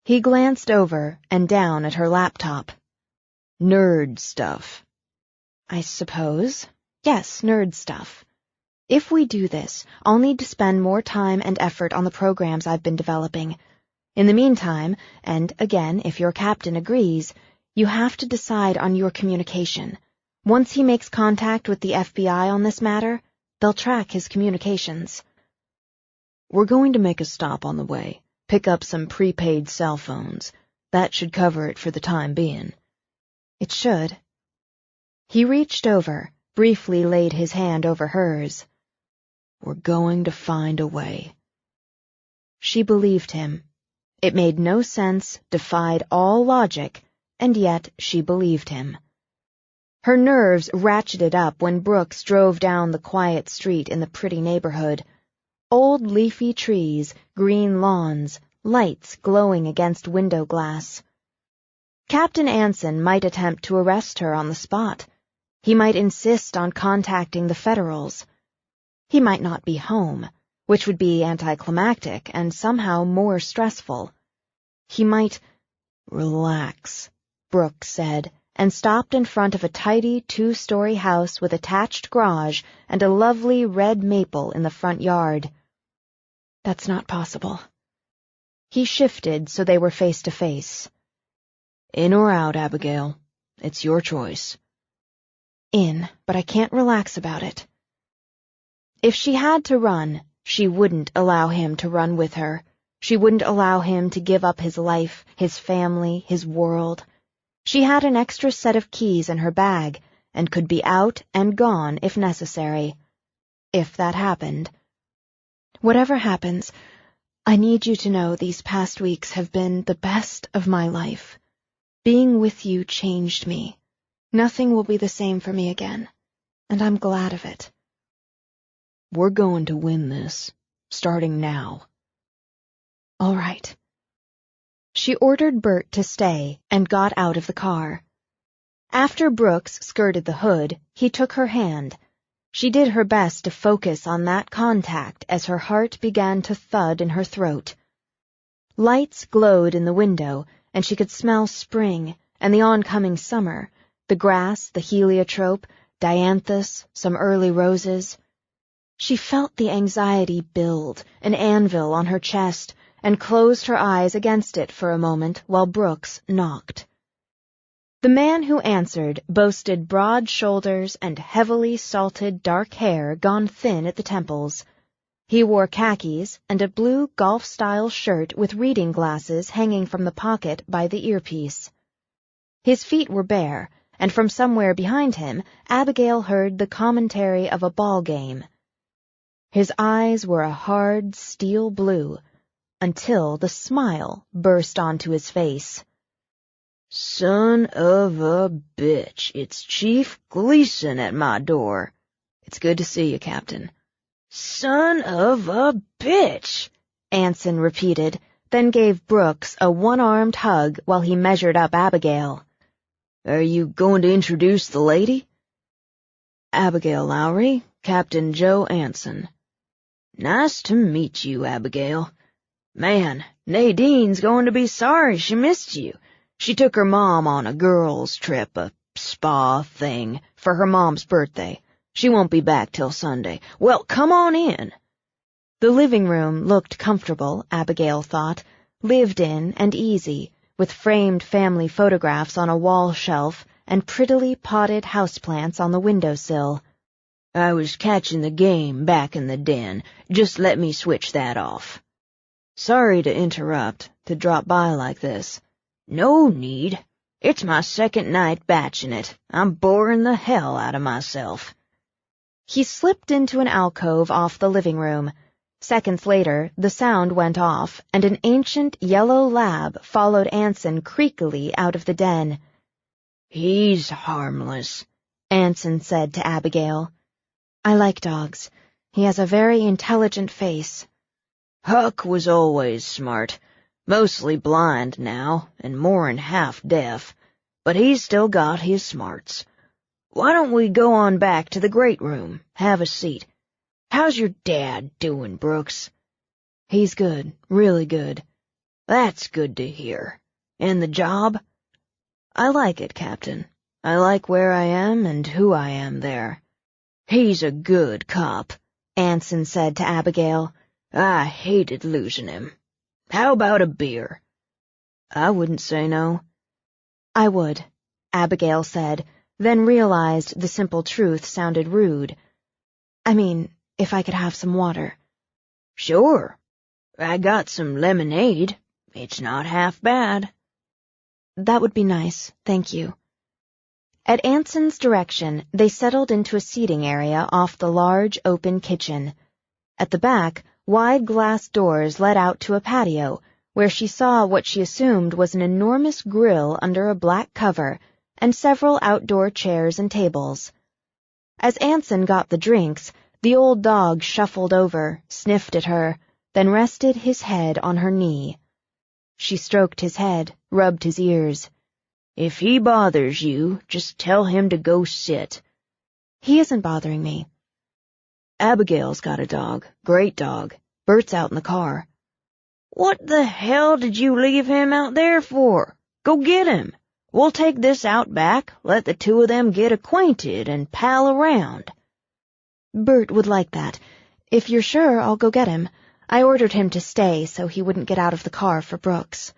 He glanced over and down at her laptop. Nerd stuff. I suppose. Yes, nerd stuff. If we do this, I'll need to spend more time and effort on the programs I've been developing. In the meantime, and again, if your captain agrees, you have to decide on your communication. Once he makes contact with the FBI on this matter, they'll track his communications. We're going to make a stop on the way, pick up some prepaid cell phones. That should cover it for the time being. It should. He reached over, briefly laid his hand over hers. We're going to find a way. She believed him. It made no sense, defied all logic, and yet she believed him. Her nerves ratcheted up when Brooks drove down the quiet street in the pretty neighborhood. Old leafy trees, green lawns, lights glowing against window glass. Captain Anson might attempt to arrest her on the spot. He might insist on contacting the Federals. He might not be home, which would be anticlimactic and somehow more stressful. He might— Relax, Brooks said, and stopped in front of a tidy 2-story house with attached garage and a lovely red maple in the front yard. That's not possible. He shifted so they were face to face. In or out, Abigail? It's your choice. In, but I can't relax about it. If she had to run, she wouldn't allow him to run with her. She wouldn't allow him to give up his life, his family, his world. She had an extra set of keys in her bag and could be out and gone if necessary. If that happened. Whatever happens, I need you to know these past weeks have been the best of my life. Being with you changed me. Nothing will be the same for me again, and I'm glad of it. We're going to win this, starting now. All right. She ordered Bert to stay and got out of the car. After Brooks skirted the hood, he took her hand. She did her best to focus on that contact as her heart began to thud in her throat. Lights glowed in the window, and she could smell spring and the oncoming summer, the grass, the heliotrope, dianthus, some early roses. She felt the anxiety build, an anvil on her chest, and closed her eyes against it for a moment while Brooks knocked. The man who answered boasted broad shoulders and heavily salted dark hair gone thin at the temples. He wore khakis and a blue golf-style shirt with reading glasses hanging from the pocket by the earpiece. His feet were bare, and from somewhere behind him, Abigail heard the commentary of a ball game. His eyes were a hard steel blue, until the smile burst onto his face. Son of a bitch, it's Chief Gleason at my door. It's good to see you, Captain. Son of a bitch, Anson repeated, then gave Brooks a one-armed hug while he measured up Abigail. Are you going to introduce the lady? Abigail Lowry, Captain Joe Anson. Nice to meet you, Abigail. Man, Nadine's going to be sorry she missed you. She took her mom on a girls' trip, a spa thing, for her mom's birthday. She won't be back till Sunday. Well, come on in. The living room looked comfortable, Abigail thought, lived in and easy, with framed family photographs on a wall shelf and prettily potted houseplants on the windowsill. I was catching the game back in the den. Just let me switch that off. Sorry to interrupt, to drop by like this. No need. It's my second night batching it. I'm boring the hell out of myself. He slipped into an alcove off the living room. Seconds later, the sound went off, and an ancient yellow lab followed Anson creakily out of the den. He's harmless, Anson said to Abigail. I like dogs. He has a very intelligent face. Huck was always smart. Mostly blind now, and more'n half deaf, but he's still got his smarts. Why don't we go on back to the great room, have a seat? How's your dad doing, Brooks? He's good, really good. That's good to hear. And the job? I like it, Captain. I like where I am and who I am there. He's a good cop, Anson said to Abigail. I hated losing him. How about a beer? I wouldn't say no. I would, Abigail said, then realized the simple truth sounded rude. I mean, if I could have some water. Sure. I got some lemonade. It's not half bad. That would be nice, thank you. At Anson's direction, they settled into a seating area off the large, open kitchen. At the back, wide glass doors led out to a patio, where she saw what she assumed was an enormous grill under a black cover and several outdoor chairs and tables. As Anson got the drinks, the old dog shuffled over, sniffed at her, then rested his head on her knee. She stroked his head, rubbed his ears. If he bothers you, just tell him to go sit. He isn't bothering me. Abigail's got a dog, great dog. Bert's out in the car. What the hell did you leave him out there for? Go get him. We'll take this out back, let the two of them get acquainted and pal around. Bert would like that. If you're sure, I'll go get him. I ordered him to stay so he wouldn't get out of the car for Brooks.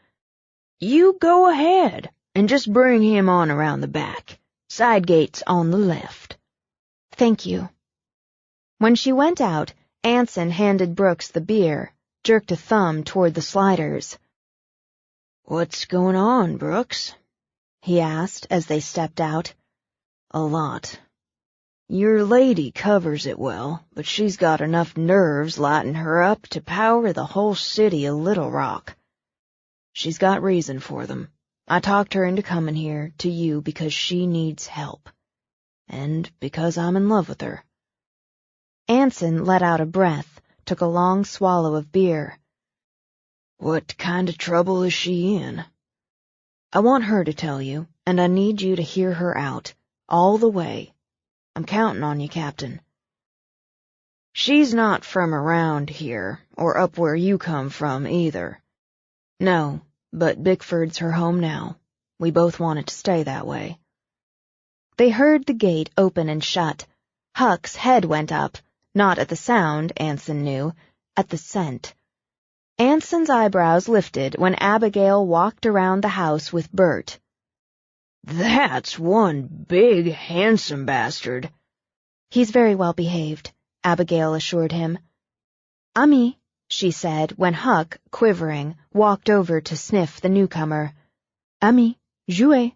You go ahead, and just bring him on around the back. Side gate's on the left. Thank you. When she went out, Anson handed Brooks the beer, jerked a thumb toward the sliders. What's going on, Brooks? He asked as they stepped out. A lot. Your lady covers it well, but she's got enough nerves lighting her up to power the whole city of Little Rock. She's got reason for them. I talked her into coming here to you because she needs help. And because I'm in love with her. Anson let out a breath, took a long swallow of beer. What kind of trouble is she in? I want her to tell you, and I need you to hear her out, all the way. I'm counting on you, Captain. She's not from around here, or up where you come from, either. No, but Bickford's her home now. We both want it to stay that way. They heard the gate open and shut. Huck's head went up, not at the sound, Anson knew, at the scent. Anson's eyebrows lifted when Abigail walked around the house with Bert. That's one big, handsome bastard. He's very well behaved, Abigail assured him. Ami, she said when Huck, quivering, walked over to sniff the newcomer. Ami, jouez.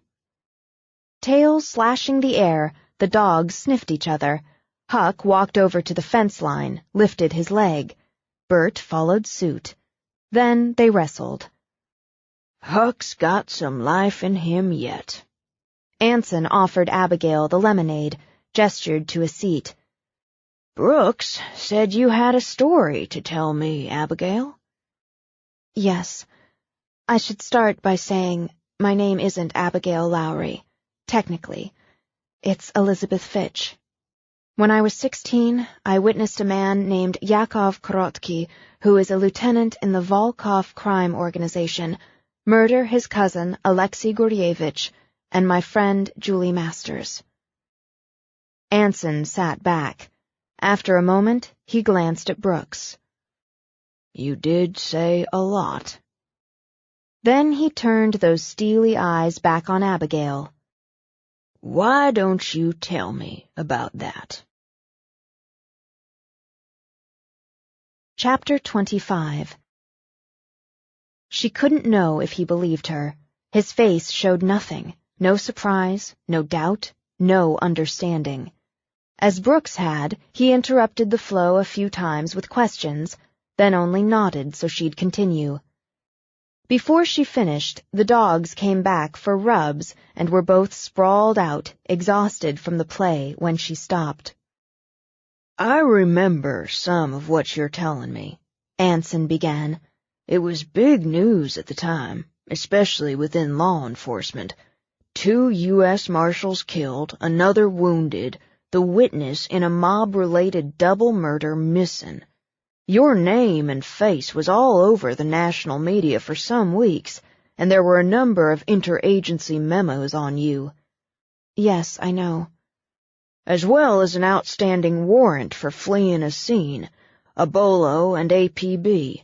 Tails slashing the air, the dogs sniffed each other. Huck walked over to the fence line, lifted his leg. Bert followed suit. Then they wrestled. Huck's got some life in him yet. Anson offered Abigail the lemonade, gestured to a seat. Brooks said you had a story to tell me, Abigail. Yes. I should start by saying my name isn't Abigail Lowry, technically. It's Elizabeth Fitch. When I was 16, I witnessed a man named Yakov Korotky, who is a lieutenant in the Volkov crime organization, murder his cousin Alexei Guryevich and my friend Julie Masters. Anson sat back. After a moment, he glanced at Brooks. You did say a lot. Then he turned those steely eyes back on Abigail. Why don't you tell me about that? Chapter 25. She couldn't know if he believed her. His face showed nothing, no surprise, no doubt, no understanding. As Brooks had, he interrupted the flow a few times with questions, then only nodded so she'd continue. Before she finished, the dogs came back for rubs and were both sprawled out, exhausted from the play, when she stopped. I remember some of what you're telling me, Anson began. It was big news at the time, especially within law enforcement. 2 U.S. Marshals killed, another wounded, the witness in a mob-related double murder missing. Your name and face was all over the national media for some weeks, and there were a number of interagency memos on you. Yes, I know. As well as an outstanding warrant for fleeing a scene, a bolo and APB.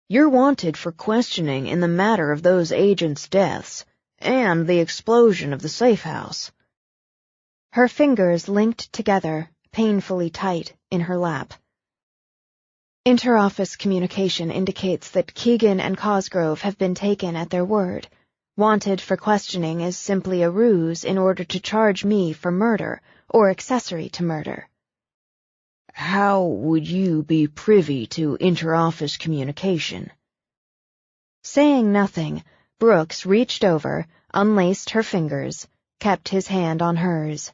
You're wanted for questioning in the matter of those agents' deaths, and the explosion of the safe house. Her fingers linked together, painfully tight, in her lap. Inter-office communication indicates that Keegan and Cosgrove have been taken at their word. Wanted for questioning is simply a ruse in order to charge me for murder or accessory to murder. How would you be privy to inter-office communication? Saying nothing, Brooks reached over, unlaced her fingers, kept his hand on hers.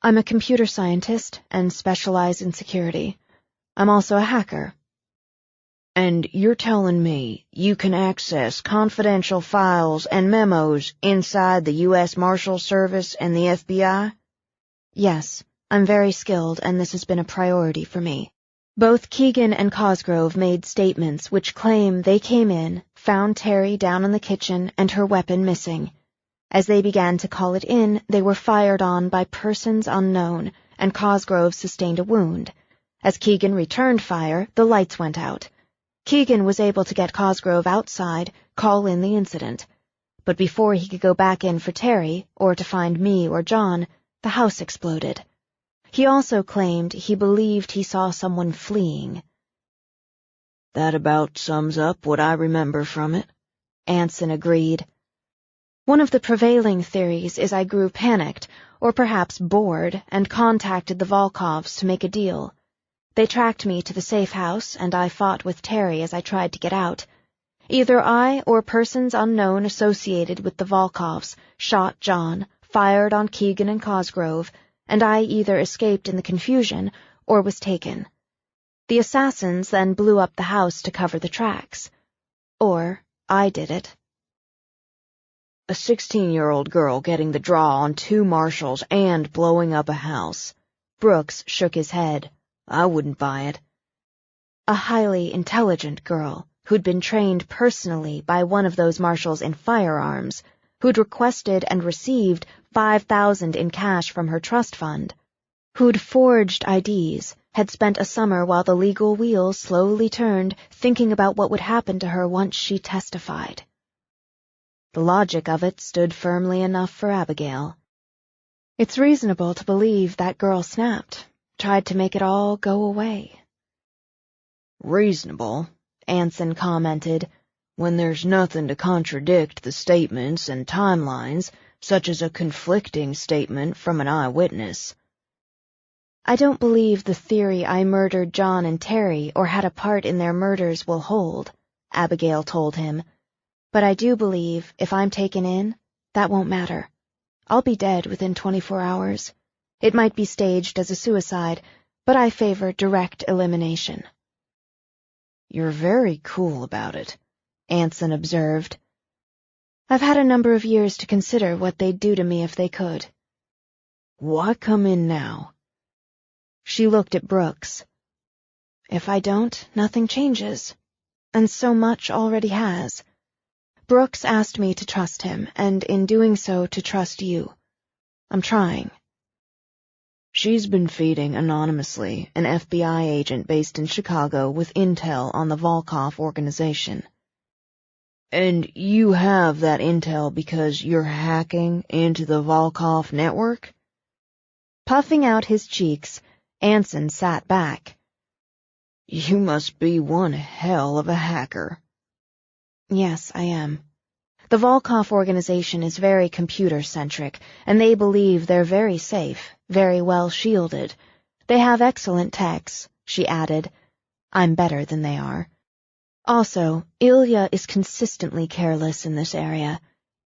I'm a computer scientist and specialize in security. I'm also a hacker. And you're telling me you can access confidential files and memos inside the U.S. Marshal Service and the FBI? Yes, I'm very skilled, and this has been a priority for me. Both Keegan and Cosgrove made statements which claim they came in, found Terry down in the kitchen, and her weapon missing. As they began to call it in, they were fired on by persons unknown, and Cosgrove sustained a wound. As Keegan returned fire, the lights went out. Keegan was able to get Cosgrove outside, call in the incident. But before he could go back in for Terry, or to find me or John, the house exploded. He also claimed he believed he saw someone fleeing. That about sums up what I remember from it, Anson agreed. One of the prevailing theories is I grew panicked, or perhaps bored, and contacted the Volkovs to make a deal. They tracked me to the safe house, and I fought with Terry as I tried to get out. Either I or persons unknown associated with the Volkovs shot John, fired on Keegan and Cosgrove, and I either escaped in the confusion or was taken. The assassins then blew up the house to cover the tracks. Or I did it. A 16-year-old girl getting the draw on 2 marshals and blowing up a house. Brooks shook his head. I wouldn't buy it. A highly intelligent girl who'd been trained personally by one of those marshals in firearms, who'd requested and received $5,000 in cash from her trust fund, who'd forged IDs, had spent a summer while the legal wheels slowly turned, thinking about what would happen to her once she testified. The logic of it stood firmly enough for Abigail. It's reasonable to believe that girl snapped, tried to make it all go away. Reasonable, Anson commented, when there's nothing to contradict the statements and timelines, such as a conflicting statement from an eyewitness. I don't believe the theory I murdered John and Terry or had a part in their murders will hold, Abigail told him. But I do believe if I'm taken in, that won't matter. I'll be dead within 24 hours. It might be staged as a suicide, but I favor direct elimination. You're very cool about it, Anson observed. I've had a number of years to consider what they'd do to me if they could. Why come in now? She looked at Brooks. If I don't, nothing changes. And so much already has. Brooks asked me to trust him, and in doing so to trust you. I'm trying. She's been feeding anonymously an FBI agent based in Chicago with intel on the Volkov organization. And you have that intel because you're hacking into the Volkov network? Puffing out his cheeks, Anson sat back. You must be one hell of a hacker. Yes, I am. The Volkov organization is very computer-centric, and they believe they're very safe, very well shielded. They have excellent techs, she added. I'm better than they are. Also, Ilya is consistently careless in this area.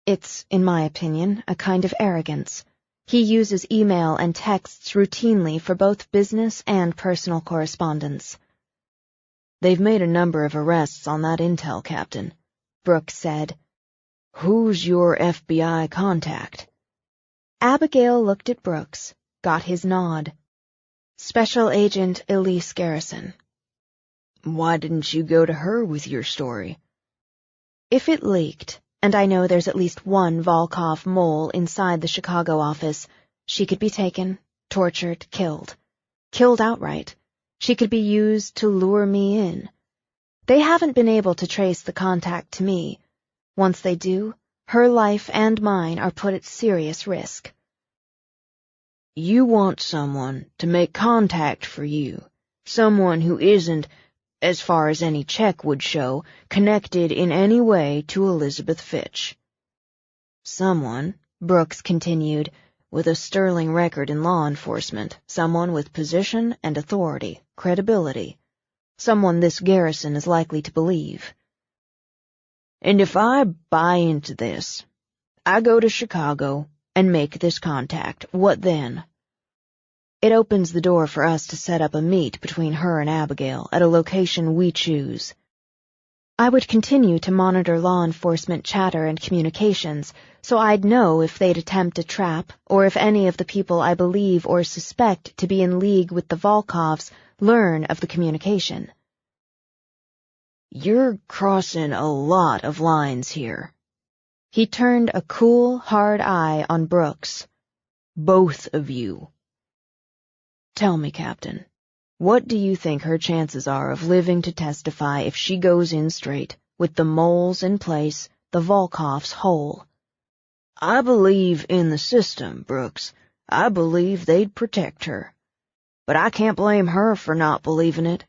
It's, in my opinion, a kind of arrogance. He uses email and texts routinely for both business and personal correspondence. They've made a number of arrests on that intel, Captain, Brooks said. Who's your FBI contact? Abigail looked at Brooks, got his nod. Special Agent Elise Garrison, Why didn't you go to her with your story? If it leaked, and I know there's at least one Volkov mole inside the Chicago office, she could be taken, tortured, killed. Killed outright. She could be used to lure me in. They haven't been able to trace the contact to me. Once they do, her life and mine are put at serious risk. You want someone to make contact for you, someone who isn't, as far as any check would show, connected in any way to Elizabeth Fitch. Someone, Brooks continued, with a sterling record in law enforcement, someone with position and authority, credibility, someone this garrison is likely to believe. And if I buy into this, I go to Chicago and make this contact, what then? It opens the door for us to set up a meet between her and Abigail at a location we choose. I would continue to monitor law enforcement chatter and communications, so I'd know if they'd attempt a trap or if any of the people I believe or suspect to be in league with the Volkovs learn of the communication. You're crossing a lot of lines here. He turned a cool, hard eye on Brooks. Both of you. Tell me, Captain, what do you think her chances are of living to testify if she goes in straight, with the moles in place, the Volkovs whole? I believe in the system, Brooks. I believe they'd protect her. But I can't blame her for not believing it.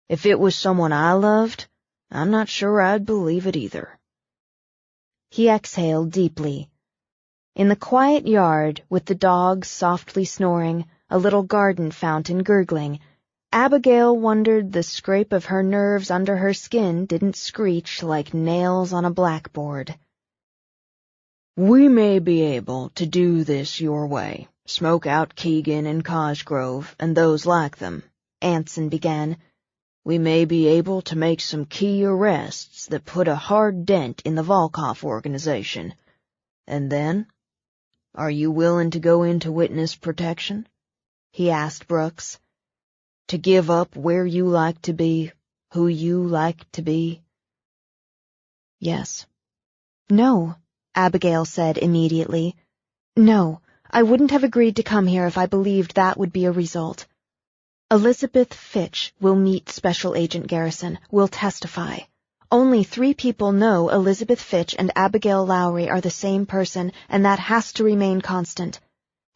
If it was someone I loved, I'm not sure I'd believe it either. He exhaled deeply. In the quiet yard, with the dogs softly snoring, a little garden fountain gurgling, Abigail wondered the scrape of her nerves under her skin didn't screech like nails on a blackboard. We may be able to do this your way, smoke out Keegan and Cosgrove and those like them, Anson began. We may be able to make some key arrests that put a hard dent in the Volkov organization. And then, are you willing to go into witness protection? He asked Brooks. To give up where you like to be, who you like to be? Yes. No, Abigail said immediately. No, I wouldn't have agreed to come here if I believed that would be a result. Elizabeth Fitch will meet Special Agent Garrison, will testify. Only 3 people know Elizabeth Fitch and Abigail Lowry are the same person, and that has to remain constant.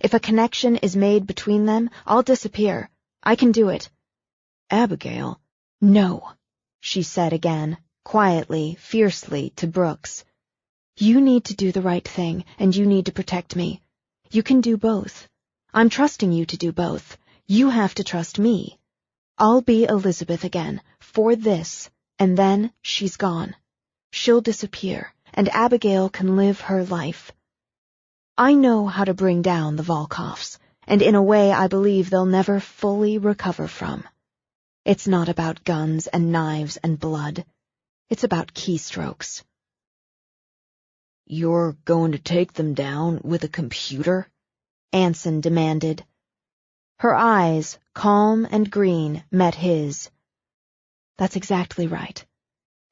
If a connection is made between them, I'll disappear. I can do it. Abigail? No, she said again, quietly, fiercely, to Brooks. You need to do the right thing, and you need to protect me. You can do both. I'm trusting you to do both. You have to trust me. I'll be Elizabeth again, for this, and then she's gone. She'll disappear, and Abigail can live her life. I know how to bring down the Volkovs, and in a way I believe they'll never fully recover from. It's not about guns and knives and blood. It's about keystrokes. You're going to take them down with a computer? Anson demanded. Her eyes, calm and green, met his. That's exactly right.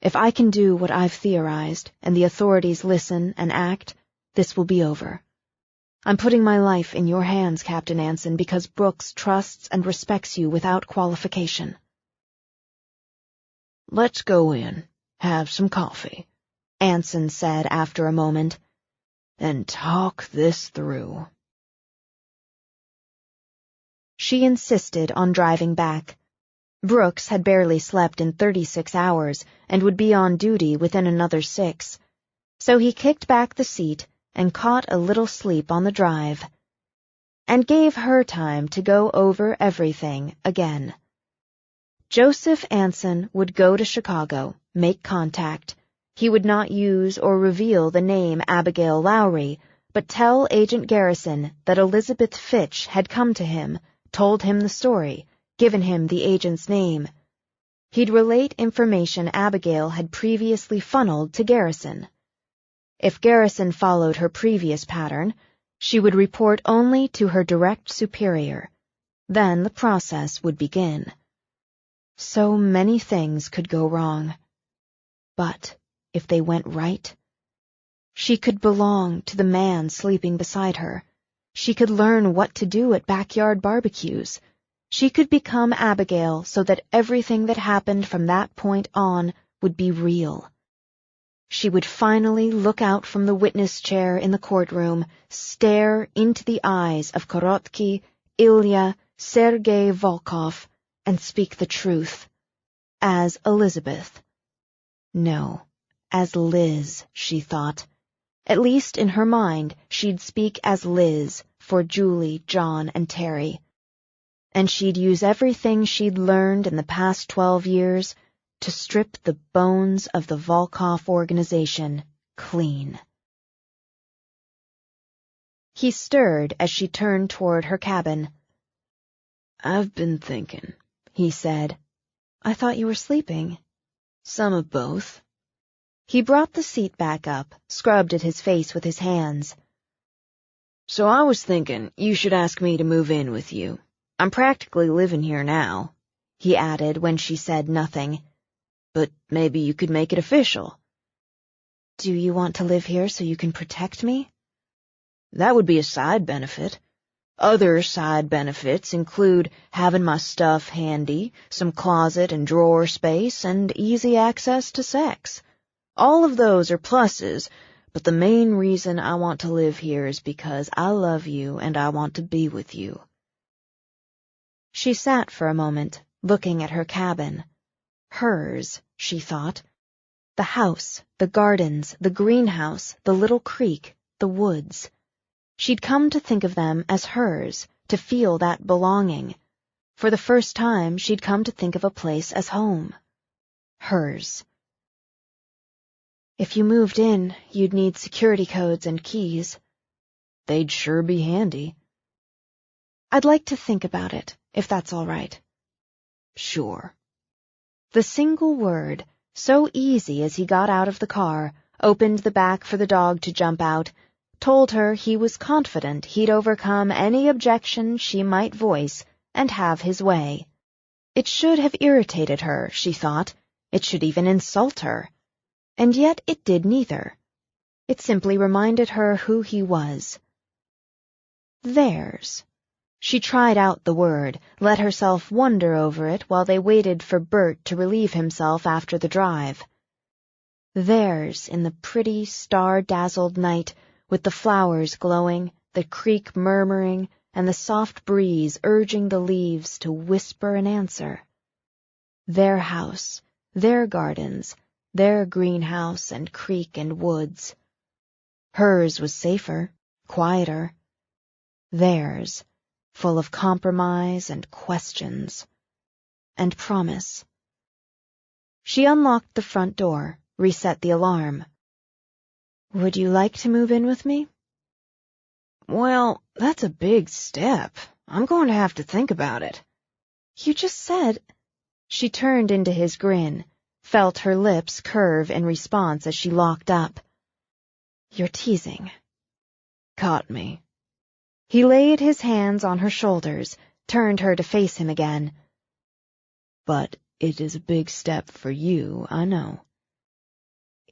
If I can do what I've theorized, and the authorities listen and act, this will be over. I'm putting my life in your hands, Captain Anson, because Brooks trusts and respects you without qualification. Let's go in, have some coffee, Anson said after a moment, and talk this through. She insisted on driving back. Brooks had barely slept in 36 hours and would be on duty within another 6, so he kicked back the seat and caught a little sleep on the drive, and gave her time to go over everything again. Joseph Anson would go to Chicago, make contact. He would not use or reveal the name Abigail Lowry, but tell Agent Garrison that Elizabeth Fitch had come to him, told him the story, given him the agent's name. He'd relate information Abigail had previously funneled to Garrison. If Garrison followed her previous pattern, she would report only to her direct superior. Then the process would begin. So many things could go wrong. But if they went right, she could belong to the man sleeping beside her. She could learn what to do at backyard barbecues. She could become Abigail so that everything that happened from that point on would be real. She would finally look out from the witness chair in the courtroom, stare into the eyes of Korotký, Ilya, Sergei Volkov, and speak the truth. As Elizabeth. No, as Liz, she thought. At least in her mind, she'd speak as Liz for Julie, John, and Terry. And she'd use everything she'd learned in the past 12 years to strip the bones of the Volkov organization clean. He stirred as she turned toward her cabin. "I've been thinking," he said. "I thought you were sleeping." "Some of both." He brought the seat back up, scrubbed at his face with his hands. "So I was thinking you should ask me to move in with you. I'm practically living here now," he added when she said nothing. "But maybe you could make it official." "Do you want to live here so you can protect me?" "That would be a side benefit. Other side benefits include having my stuff handy, some closet and drawer space, and easy access to sex. All of those are pluses, but the main reason I want to live here is because I love you and I want to be with you." She sat for a moment, looking at her cabin. Hers, she thought. The house, the gardens, the greenhouse, the little creek, the woods. She'd come to think of them as hers, to feel that belonging. For the first time, she'd come to think of a place as home. Hers. "If you moved in, you'd need security codes and keys." "They'd sure be handy." "I'd like to think about it, if that's all right." "Sure." The single word, so easy as he got out of the car, opened the back for the dog to jump out, told her he was confident he'd overcome any objection she might voice and have his way. It should have irritated her, she thought. It should even insult her. And yet it did neither. It simply reminded her who he was. Theirs. She tried out the word, let herself wonder over it while they waited for Bert to relieve himself after the drive. Theirs in the pretty, star-dazzled night, with the flowers glowing, the creek murmuring, and the soft breeze urging the leaves to whisper an answer. Their house, their gardens, their greenhouse and creek and woods. Hers was safer, quieter. Theirs, full of compromise and questions. And promise. She unlocked the front door, reset the alarm. "Would you like to move in with me?" "Well, that's a big step. I'm going to have to think about it." "You just said—" She turned into his grin, felt her lips curve in response as she locked up. "You're teasing." Caught me. He laid his hands on her shoulders, turned her to face him again. "But it is a big step for you, I know."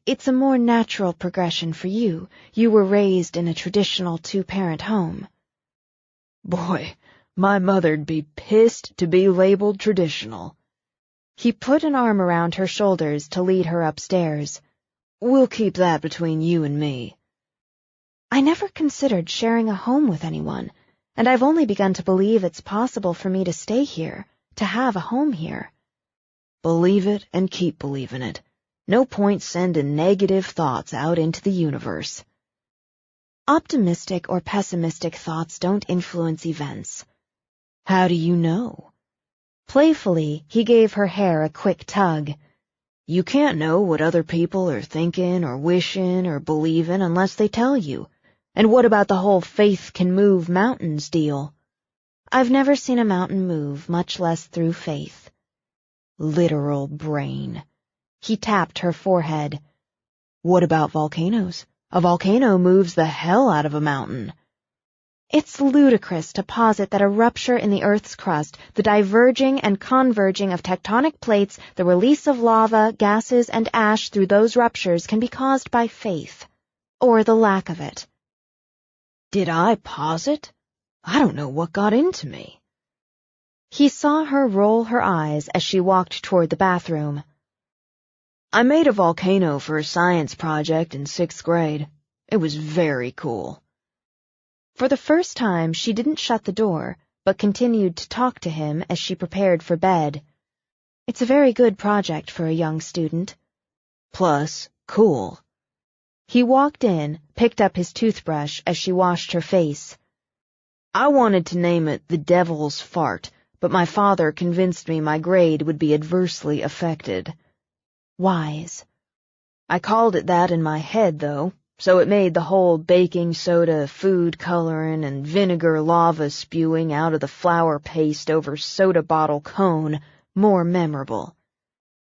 "It's a more natural progression for you. You were raised in a traditional two-parent home." "Boy, my mother'd be pissed to be labeled traditional." He put an arm around her shoulders to lead her upstairs. "We'll keep that between you and me." "I never considered sharing a home with anyone, and I've only begun to believe it's possible for me to stay here, to have a home here." "Believe it and keep believing it. No point sending negative thoughts out into the universe." Optimistic or pessimistic thoughts don't influence events. "How do you know?" Playfully, he gave her hair a quick tug. "You can't know what other people are thinking or wishing or believing unless they tell you. And what about the whole faith can move mountains deal?" "I've never seen a mountain move, much less through faith." Literal brain. He tapped her forehead. "What about volcanoes? A volcano moves the hell out of a mountain." It's ludicrous to posit that a rupture in the Earth's crust, the diverging and converging of tectonic plates, the release of lava, gases, and ash through those ruptures can be caused by faith, or the lack of it. Did I posit? I don't know what got into me. He saw her roll her eyes as she walked toward the bathroom. I made a volcano for a science project in 6th grade. It was very cool. For the first time, she didn't shut the door, but continued to talk to him as she prepared for bed. It's a very good project for a young student. Plus, cool. He walked in, picked up his toothbrush as she washed her face. I wanted to name it the Devil's Fart, but my father convinced me my grade would be adversely affected. Wise. I called it that in my head, though, so it made the whole baking soda, food coloring, and vinegar lava spewing out of the flour paste over soda bottle cone more memorable.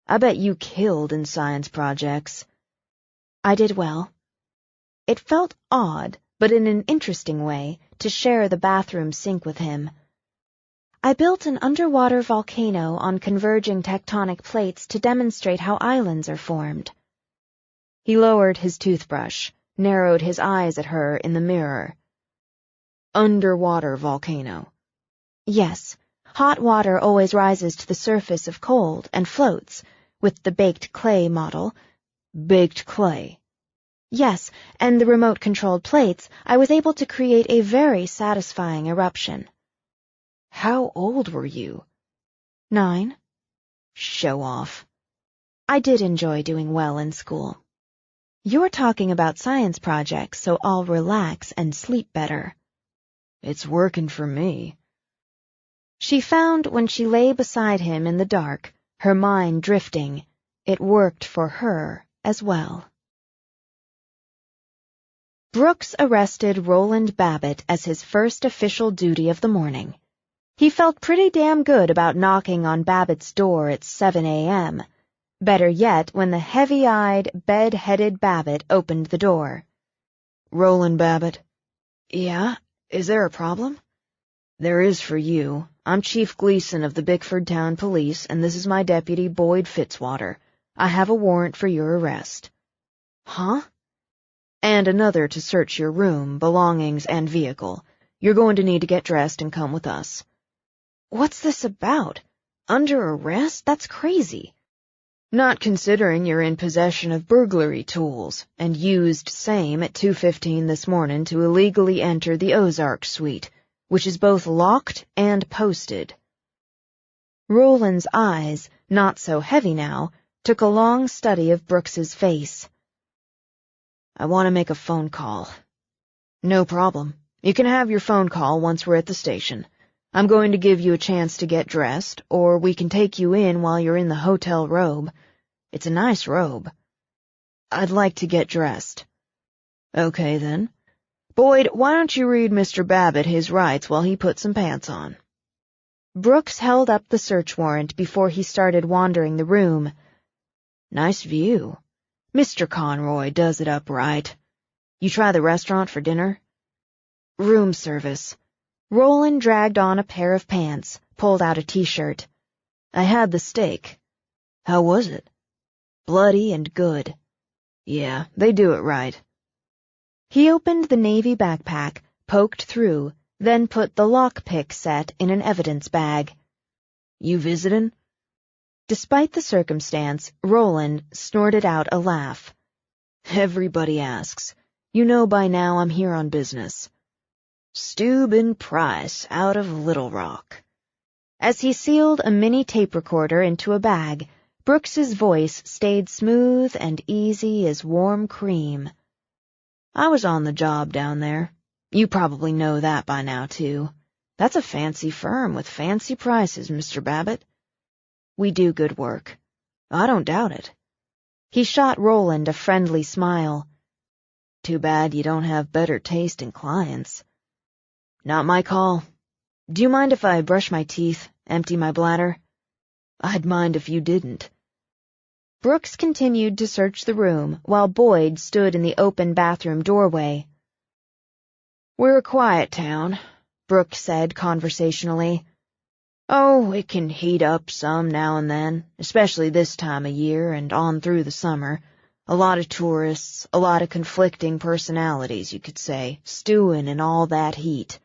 I bet you killed in science projects. I did well. It felt odd, but in an interesting way, to share the bathroom sink with him. I built an underwater volcano on converging tectonic plates to demonstrate how islands are formed. He lowered his toothbrush, narrowed his eyes at her in the mirror. Underwater volcano. Yes, hot water always rises to the surface of cold and floats, with the baked clay model. Baked clay. Yes, and the remote-controlled plates, I was able to create a very satisfying eruption. How old were you? 9. Show off. I did enjoy doing well in school. You're talking about science projects, so I'll relax and sleep better. It's working for me. She found when she lay beside him in the dark, her mind drifting, it worked for her as well. Brooks arrested Roland Babbitt as his first official duty of the morning. He felt pretty damn good about knocking on Babbitt's door at 7 a.m., better yet when the heavy-eyed, bed-headed Babbitt opened the door. Roland Babbitt. Yeah? Is there a problem? There is for you. I'm Chief Gleason of the Bickford Town Police, and this is my deputy, Boyd Fitzwater. I have a warrant for your arrest. Huh? And another to search your room, belongings, and vehicle. You're going to need to get dressed and come with us. What's this about? Under arrest? That's crazy. Not considering you're in possession of burglary tools, and used same at 2:15 this morning to illegally enter the Ozark suite, which is both locked and posted. Roland's eyes, not so heavy now, took a long study of Brooks's face. I want to make a phone call. No problem. You can have your phone call once we're at the station. I'm going to give you a chance to get dressed, or we can take you in while you're in the hotel robe. It's a nice robe. I'd like to get dressed. Okay, then. Boyd, why don't you read Mr. Babbitt his rights while he puts some pants on? Brooks held up the search warrant before he started wandering the room. Nice view. Mr. Conroy does it up right. You try the restaurant for dinner? Room service. Roland dragged on a pair of pants, pulled out a t-shirt. I had the steak. How was it? Bloody and good. Yeah, they do it right. He opened the navy backpack, poked through, then put the lockpick set in an evidence bag. You visitin'? Despite the circumstance, Roland snorted out a laugh. Everybody asks. You know by now I'm here on business. Steuben Price out of Little Rock. As he sealed a mini tape recorder into a bag, Brooks's voice stayed smooth and easy as warm cream. I was on the job down there. You probably know that by now, too. That's a fancy firm with fancy prices, Mr. Babbitt. We do good work. I don't doubt it. He shot Roland a friendly smile. Too bad you don't have better taste in clients. Not my call. Do you mind if I brush my teeth, empty my bladder? I'd mind if you didn't. Brooks continued to search the room while Boyd stood in the open bathroom doorway. We're a quiet town, Brooke said conversationally. Oh, it can heat up some now and then, especially this time of year and on through the summer. A lot of tourists, a lot of conflicting personalities, you could say, stewing in all that heat.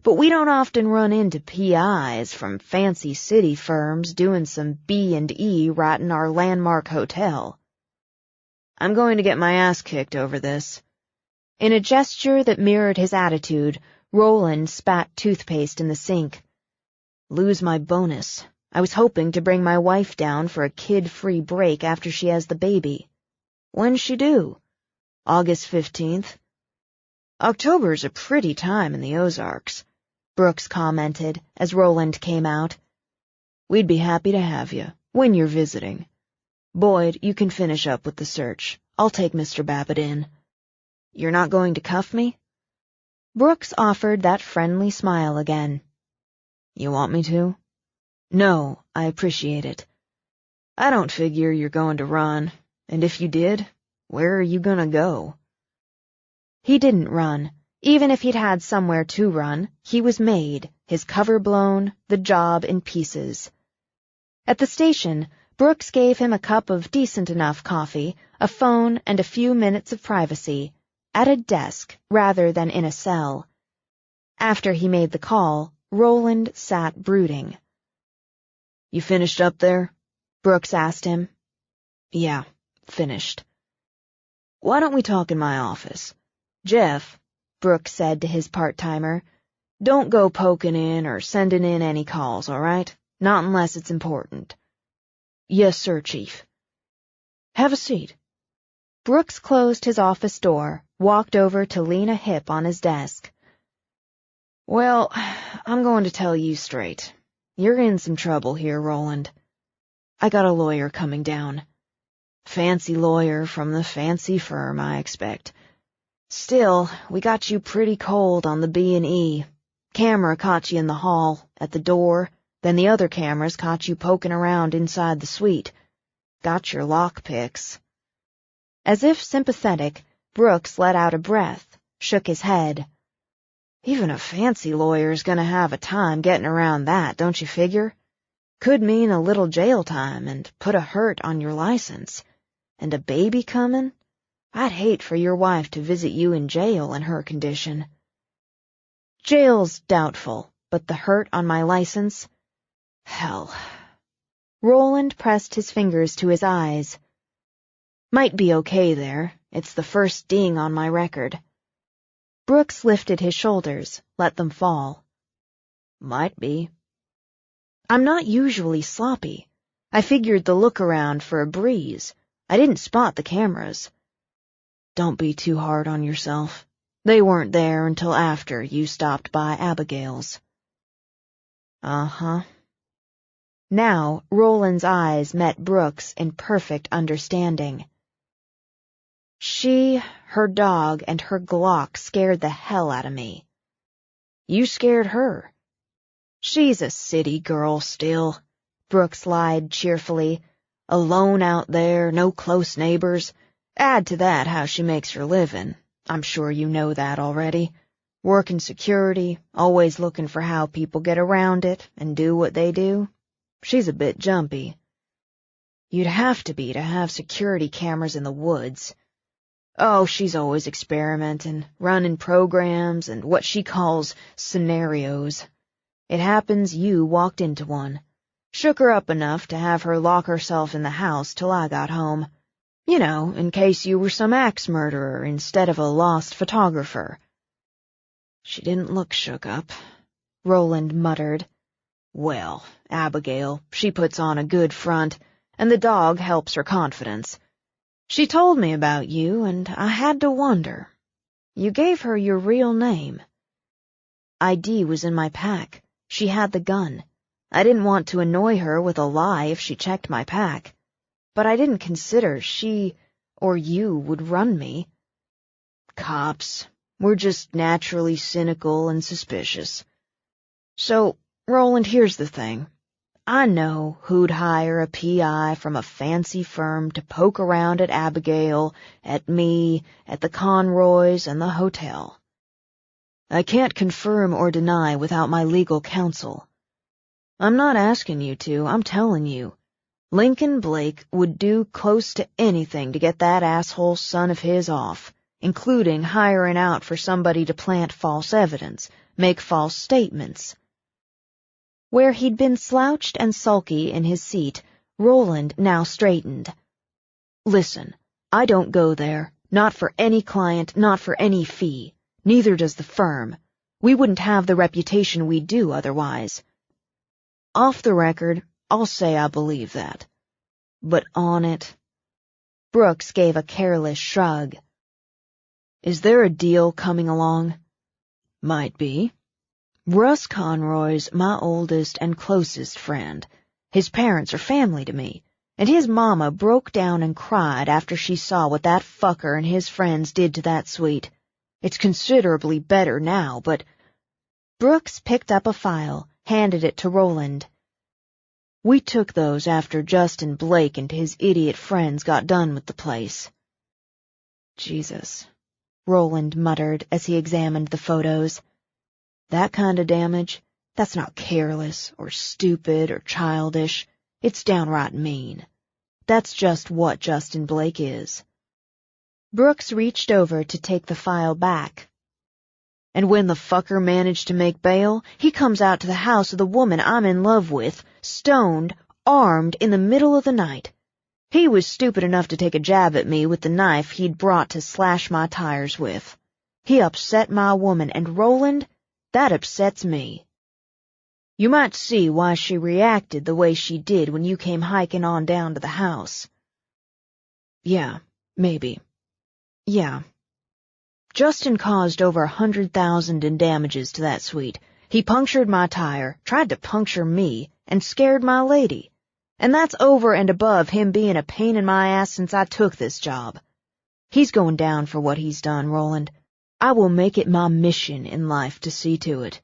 But we don't often run into PIs from fancy city firms doing some B&E right in our landmark hotel. I'm going to get my ass kicked over this. In a gesture that mirrored his attitude, Roland spat toothpaste in the sink. Lose my bonus. I was hoping to bring my wife down for a kid-free break after she has the baby. When's she due? August 15th. October's a pretty time in the Ozarks, Brooks commented as Roland came out. We'd be happy to have you, when you're visiting. Boyd, you can finish up with the search. I'll take Mr. Babbitt in. You're not going to cuff me? Brooks offered that friendly smile again. You want me to? No, I appreciate it. I don't figure you're going to run, and if you did, where are you gonna go? He didn't run. Even if he'd had somewhere to run, he was made, his cover blown, the job in pieces. At the station, Brooks gave him a cup of decent enough coffee, a phone, and a few minutes of privacy, at a desk rather than in a cell. After he made the call, Roland sat brooding. You finished up there? Brooks asked him. Yeah, finished. Why don't we talk in my office? Jeff, Brooks said to his part-timer, don't go poking in or sending in any calls, all right? Not unless it's important. Yes, sir, Chief. Have a seat. Brooks closed his office door, walked over to lean a hip on his desk. Well, I'm going to tell you straight. You're in some trouble here, Roland. I got a lawyer coming down. Fancy lawyer from the fancy firm, I expect. Still, we got you pretty cold on the B&E. Camera caught you in the hall, at the door, then the other cameras caught you poking around inside the suite. Got your lockpicks. As if sympathetic, Brooks let out a breath, shook his head. Even a fancy lawyer's gonna have a time getting around that, don't you figure? Could mean a little jail time and put a hurt on your license. And a baby coming? I'd hate for your wife to visit you in jail in her condition. Jail's doubtful, but the hurt on my license? Hell. Roland pressed his fingers to his eyes. Might be okay there. It's the first ding on my record. Brooks lifted his shoulders, let them fall. Might be. I'm not usually sloppy. I figured the look around for a breeze. I didn't spot the cameras. Don't be too hard on yourself. They weren't there until after you stopped by Abigail's. Uh-huh. Now, Roland's eyes met Brooks in perfect understanding. She, her dog, and her Glock scared the hell out of me. You scared her. She's a city girl still, Brooks lied cheerfully. Alone out there, no close neighbors. Add to that how she makes her living. I'm sure you know that already. Working security, always looking for how people get around it and do what they do. She's a bit jumpy. You'd have to be to have security cameras in the woods. Oh, she's always experimenting, running programs and what she calls scenarios. It happens you walked into one. Shook her up enough to have her lock herself in the house till I got home. You know, in case you were some axe murderer instead of a lost photographer. She didn't look shook up, Roland muttered. Well, Abigail, she puts on a good front, and the dog helps her confidence. She told me about you, and I had to wonder. You gave her your real name. ID was in my pack. She had the gun. I didn't want to annoy her with a lie if she checked my pack. But I didn't consider she or you would run me. Cops. We're just naturally cynical and suspicious. So, Roland, here's the thing. I know who'd hire a PI from a fancy firm to poke around at Abigail, at me, at the Conroys, and the hotel. I can't confirm or deny without my legal counsel. I'm not asking you to, I'm telling you. Lincoln Blake would do close to anything to get that asshole son of his off, including hiring out for somebody to plant false evidence, make false statements. Where he'd been slouched and sulky in his seat, Roland now straightened. Listen, I don't go there. Not for any client, not for any fee. Neither does the firm. We wouldn't have the reputation we do otherwise. Off the record, I'll say I believe that. But on it... Brooks gave a careless shrug. Is there a deal coming along? Might be. Russ Conroy's my oldest and closest friend. His parents are family to me, and his mama broke down and cried after she saw what that fucker and his friends did to that suite. It's considerably better now, but... Brooks picked up a file, handed it to Roland. We took those after Justin Blake and his idiot friends got done with the place. Jesus, Roland muttered as he examined the photos. That kind of damage, that's not careless or stupid or childish. It's downright mean. That's just what Justin Blake is. Brooks reached over to take the file back. And when the fucker managed to make bail, he comes out to the house of the woman I'm in love with, stoned, armed in the middle of the night. He was stupid enough to take a jab at me with the knife he'd brought to slash my tires with. He upset my woman, and Roland, that upsets me. You might see why she reacted the way she did when you came hiking on down to the house. Yeah, maybe. Yeah. Justin caused over $100,000 in damages to that suite. He punctured my tire, tried to puncture me, and scared my lady. And that's over and above him being a pain in my ass since I took this job. He's going down for what he's done, Roland. I will make it my mission in life to see to it.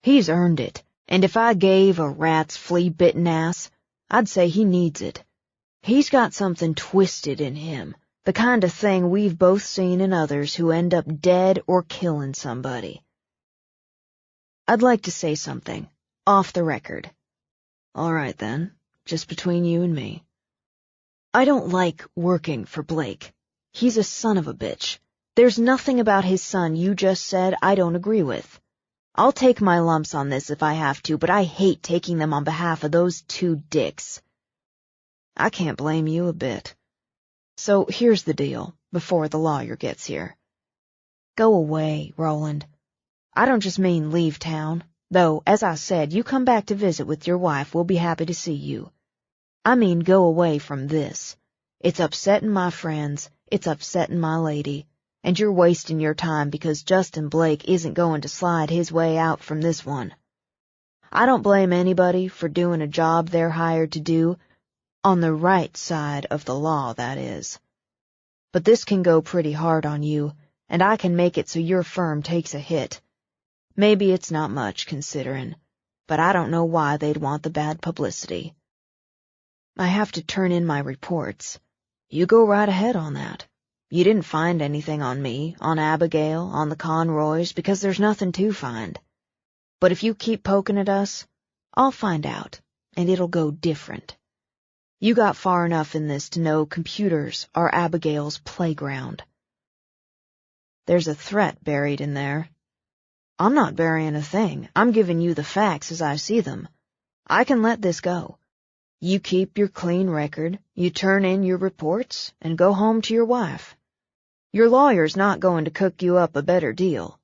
He's earned it, and if I gave a rat's flea-bitten ass, I'd say he needs it. He's got something twisted in him. The kind of thing we've both seen in others who end up dead or killing somebody. I'd like to say something, off the record. All right, then, just between you and me. I don't like working for Blake. He's a son of a bitch. There's nothing about his son you just said I don't agree with. I'll take my lumps on this if I have to, but I hate taking them on behalf of those two dicks. I can't blame you a bit. So here's the deal, before the lawyer gets here. Go away, Roland. I don't just mean leave town, though, as I said, you come back to visit with your wife, we'll be happy to see you. I mean go away from this. It's upsetting my friends, it's upsetting my lady, and you're wasting your time because Justin Blake isn't going to slide his way out from this one. I don't blame anybody for doing a job they're hired to do, on the right side of the law, that is. But this can go pretty hard on you, and I can make it so your firm takes a hit. Maybe it's not much, considering, but I don't know why they'd want the bad publicity. I have to turn in my reports. You go right ahead on that. You didn't find anything on me, on Abigail, on the Conroys, because there's nothing to find. But if you keep poking at us, I'll find out, and it'll go different. You got far enough in this to know computers are Abigail's playground. There's a threat buried in there. I'm not burying a thing. I'm giving you the facts as I see them. I can let this go. You keep your clean record, you turn in your reports, and go home to your wife. Your lawyer's not going to cook you up a better deal.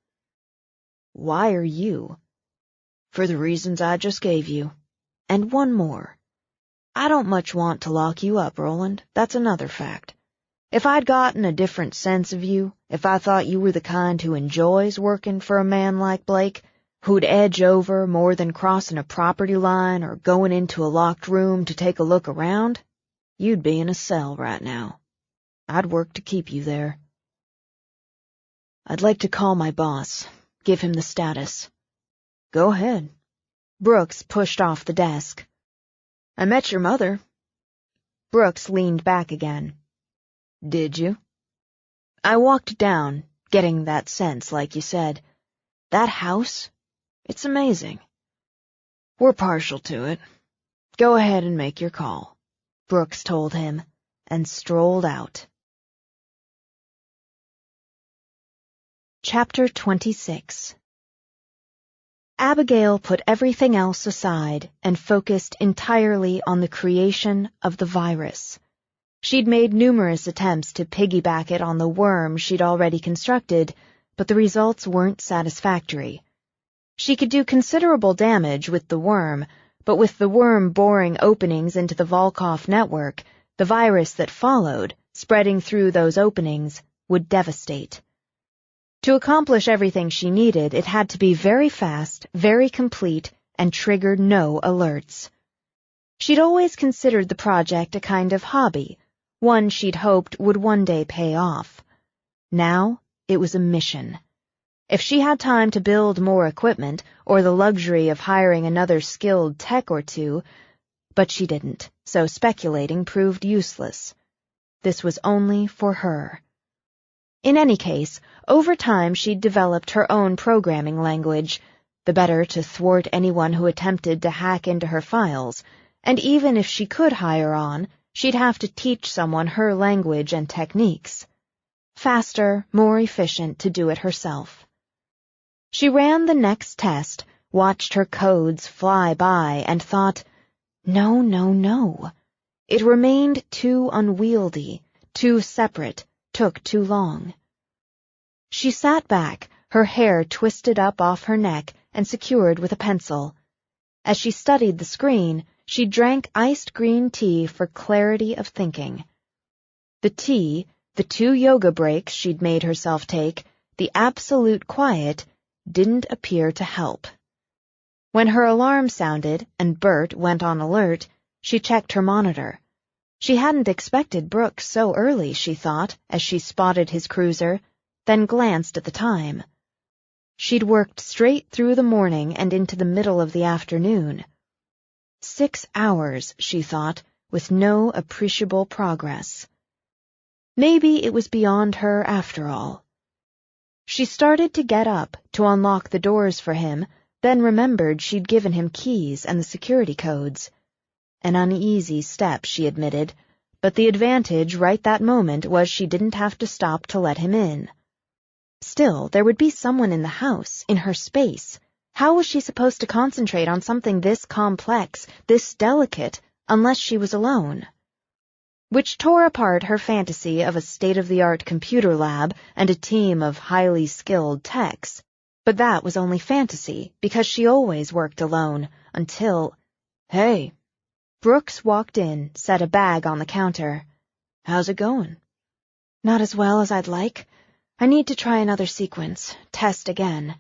Why are you? For the reasons I just gave you. And one more. I don't much want to lock you up, Roland. That's another fact. If I'd gotten a different sense of you, if I thought you were the kind who enjoys working for a man like Blake, who'd edge over more than crossing a property line or going into a locked room to take a look around, you'd be in a cell right now. I'd work to keep you there. I'd like to call my boss, give him the status. Go ahead. Brooks pushed off the desk. I met your mother. Brooks leaned back again. Did you? I walked down, getting that sense, like you said. That house, it's amazing. We're partial to it. Go ahead and make your call, Brooks told him, and strolled out. Chapter 26. Abigail put everything else aside and focused entirely on the creation of the virus. She'd made numerous attempts to piggyback it on the worm she'd already constructed, but the results weren't satisfactory. She could do considerable damage with the worm, but with the worm boring openings into the Volkov network, the virus that followed, spreading through those openings, would devastate. To accomplish everything she needed, it had to be very fast, very complete, and trigger no alerts. She'd always considered the project a kind of hobby, one she'd hoped would one day pay off. Now, it was a mission. If she had time to build more equipment, or the luxury of hiring another skilled tech or two, but she didn't, so speculating proved useless. This was only for her. In any case, over time she'd developed her own programming language, the better to thwart anyone who attempted to hack into her files, and even if she could hire on, she'd have to teach someone her language and techniques. Faster, more efficient to do it herself. She ran the next test, watched her codes fly by, and thought, no, no, no. It remained too unwieldy, too separate, took too long. She sat back, her hair twisted up off her neck and secured with a pencil. As she studied the screen, she drank iced green tea for clarity of thinking. The tea, the 2 yoga breaks she'd made herself take, the absolute quiet, didn't appear to help. When her alarm sounded and Bert went on alert, she checked her monitor. She hadn't expected Brooks so early, she thought, as she spotted his cruiser, then glanced at the time. She'd worked straight through the morning and into the middle of the afternoon. 6 hours, she thought, with no appreciable progress. Maybe it was beyond her after all. She started to get up to unlock the doors for him, then remembered she'd given him keys and the security codes. An uneasy step, she admitted, but the advantage right that moment was she didn't have to stop to let him in. Still, there would be someone in the house, in her space. How was she supposed to concentrate on something this complex, this delicate, unless she was alone? Which tore apart her fantasy of a state-of-the-art computer lab and a team of highly skilled techs. But that was only fantasy, because she always worked alone, until— Hey! Brooks walked in, set a bag on the counter. How's it going? Not as well as I'd like. I need to try another sequence, test again.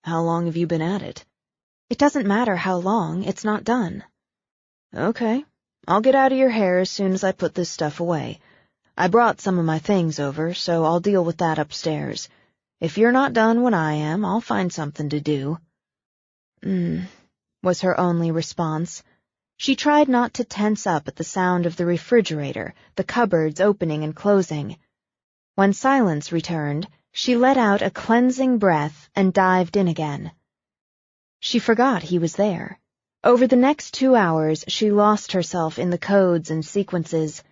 How long have you been at it? It doesn't matter how long, it's not done. Okay, I'll get out of your hair as soon as I put this stuff away. I brought some of my things over, so I'll deal with that upstairs. If you're not done when I am, I'll find something to do. Was her only response. She tried not to tense up at the sound of the refrigerator, the cupboards opening and closing. When silence returned, she let out a cleansing breath and dived in again. She forgot he was there. Over the next 2 hours, she lost herself in the codes and sequences.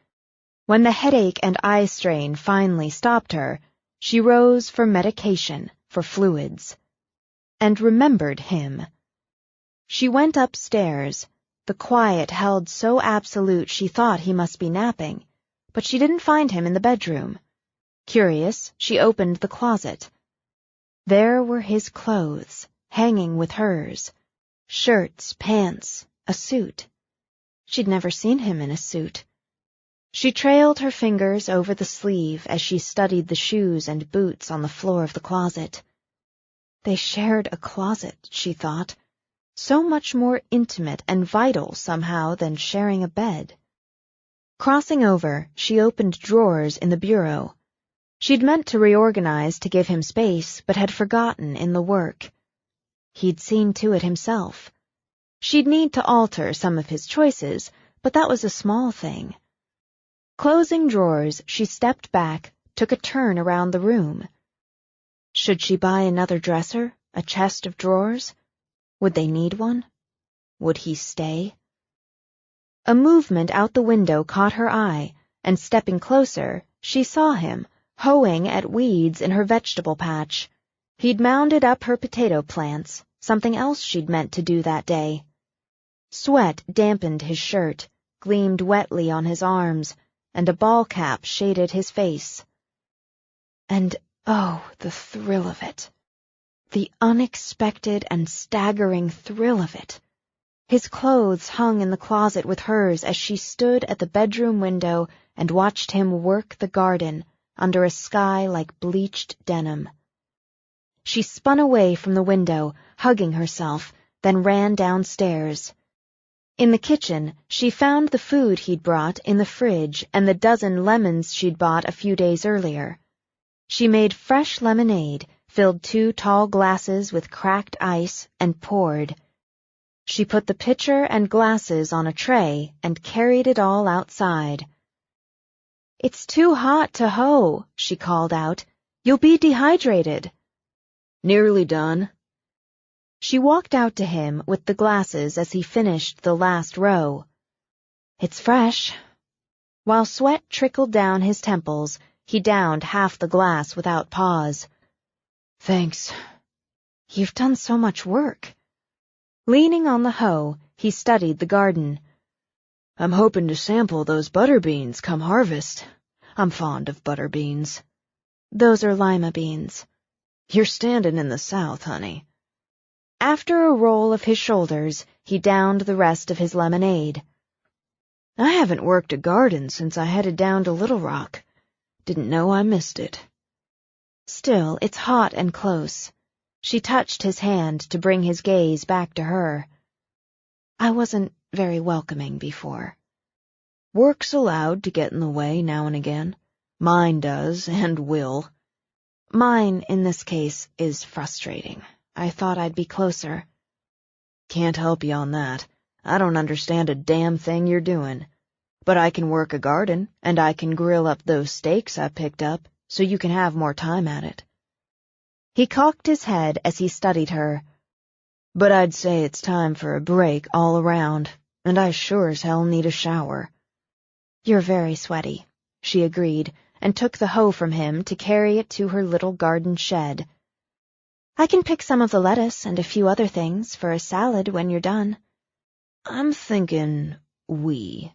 When the headache and eye strain finally stopped her, she rose for medication, for fluids, and remembered him. She went upstairs, the quiet held so absolute she thought he must be napping, but she didn't find him in the bedroom. Curious, she opened the closet. There were his clothes, hanging with hers. Shirts, pants, a suit. She'd never seen him in a suit. She trailed her fingers over the sleeve as she studied the shoes and boots on the floor of the closet. They shared a closet, she thought, so much more intimate and vital somehow than sharing a bed. Crossing over, she opened drawers in the bureau. She'd meant to reorganize to give him space, but had forgotten in the work. He'd seen to it himself. She'd need to alter some of his choices, but that was a small thing. Closing drawers, she stepped back, took a turn around the room. Should she buy another dresser, A chest of drawers? Would they need one? Would he stay? A movement out the window caught her eye, and stepping closer, she saw him, hoeing at weeds in her vegetable patch. He'd mounded up her potato plants, something else she'd meant to do that day. Sweat dampened his shirt, gleamed wetly on his arms, and a ball cap shaded his face. And oh, the thrill of it. The unexpected and staggering thrill of it. His clothes hung in the closet with hers as she stood at the bedroom window and watched him work the garden under a sky like bleached denim. She spun away from the window, hugging herself, then ran downstairs. In the kitchen, she found the food he'd brought in the fridge and the dozen lemons she'd bought a few days earlier. She made fresh lemonade, filled 2 tall glasses with cracked ice, and poured. She put the pitcher and glasses on a tray and carried it all outside. "It's too hot to hoe," she called out. "You'll be dehydrated." "Nearly done." She walked out to him with the glasses as he finished the last row. "It's fresh." While sweat trickled down his temples, he downed half the glass without pause. "Thanks." "You've done so much work." Leaning on the hoe, he studied the garden. "I'm hoping to sample those butter beans come harvest. I'm fond of butter beans." "Those are lima beans." "You're standing in the South, honey." After a roll of his shoulders, he downed the rest of his lemonade. "I haven't worked a garden since I headed down to Little Rock. Didn't know I missed it." "Still, it's hot and close." She touched his hand to bring his gaze back to her. "I wasn't very welcoming before." "Work's allowed to get in the way now and again. Mine does, and will." "Mine, in this case, is frustrating. I thought I'd be closer." "Can't help you on that. I don't understand a damn thing you're doing. But I can work a garden, and I can grill up those steaks I picked up, so you can have more time at it." He cocked his head as he studied her. "But I'd say it's time for a break all around, and I sure as hell need a shower." "You're very sweaty," she agreed, and took the hoe from him to carry it to her little garden shed. "I can pick some of the lettuce and a few other things for a salad when you're done." "I'm thinking we."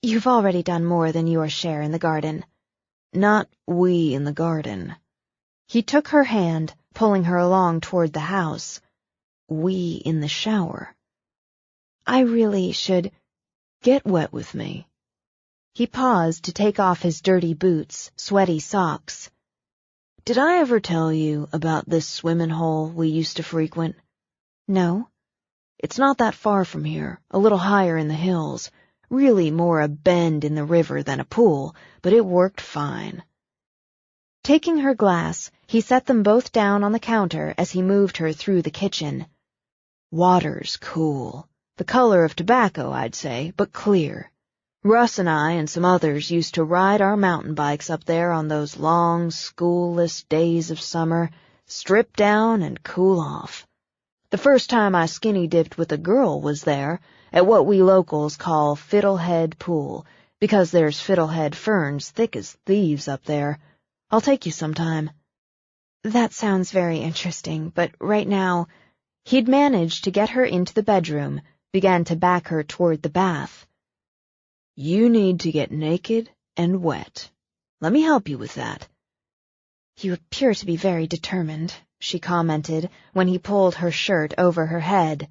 "You've already done more than your share in the garden." "Not we in the garden." He took her hand, pulling her along toward the house. "We in the shower." "I really should—" "Get wet with me." He paused to take off his dirty boots, sweaty socks. "Did I ever tell you about this swimming hole we used to frequent?" "No." "It's not that far from here, a little higher in the hills. Really more a bend in the river than a pool, but it worked fine." Taking her glass, he set them both down on the counter as he moved her through the kitchen. "Water's cool. The color of tobacco, I'd say, but clear. Russ and I and some others used to ride our mountain bikes up there on those long, schoolless days of summer, strip down and cool off. The first time I skinny dipped with a girl was there, at what we locals call Fiddlehead Pool, because there's fiddlehead ferns thick as thieves up there. I'll take you sometime." "That sounds very interesting, but right now—" He'd managed to get her into the bedroom, began to back her toward the bath. "You need to get naked and wet. Let me help you with that." "You appear to be very determined," she commented when he pulled her shirt over her head.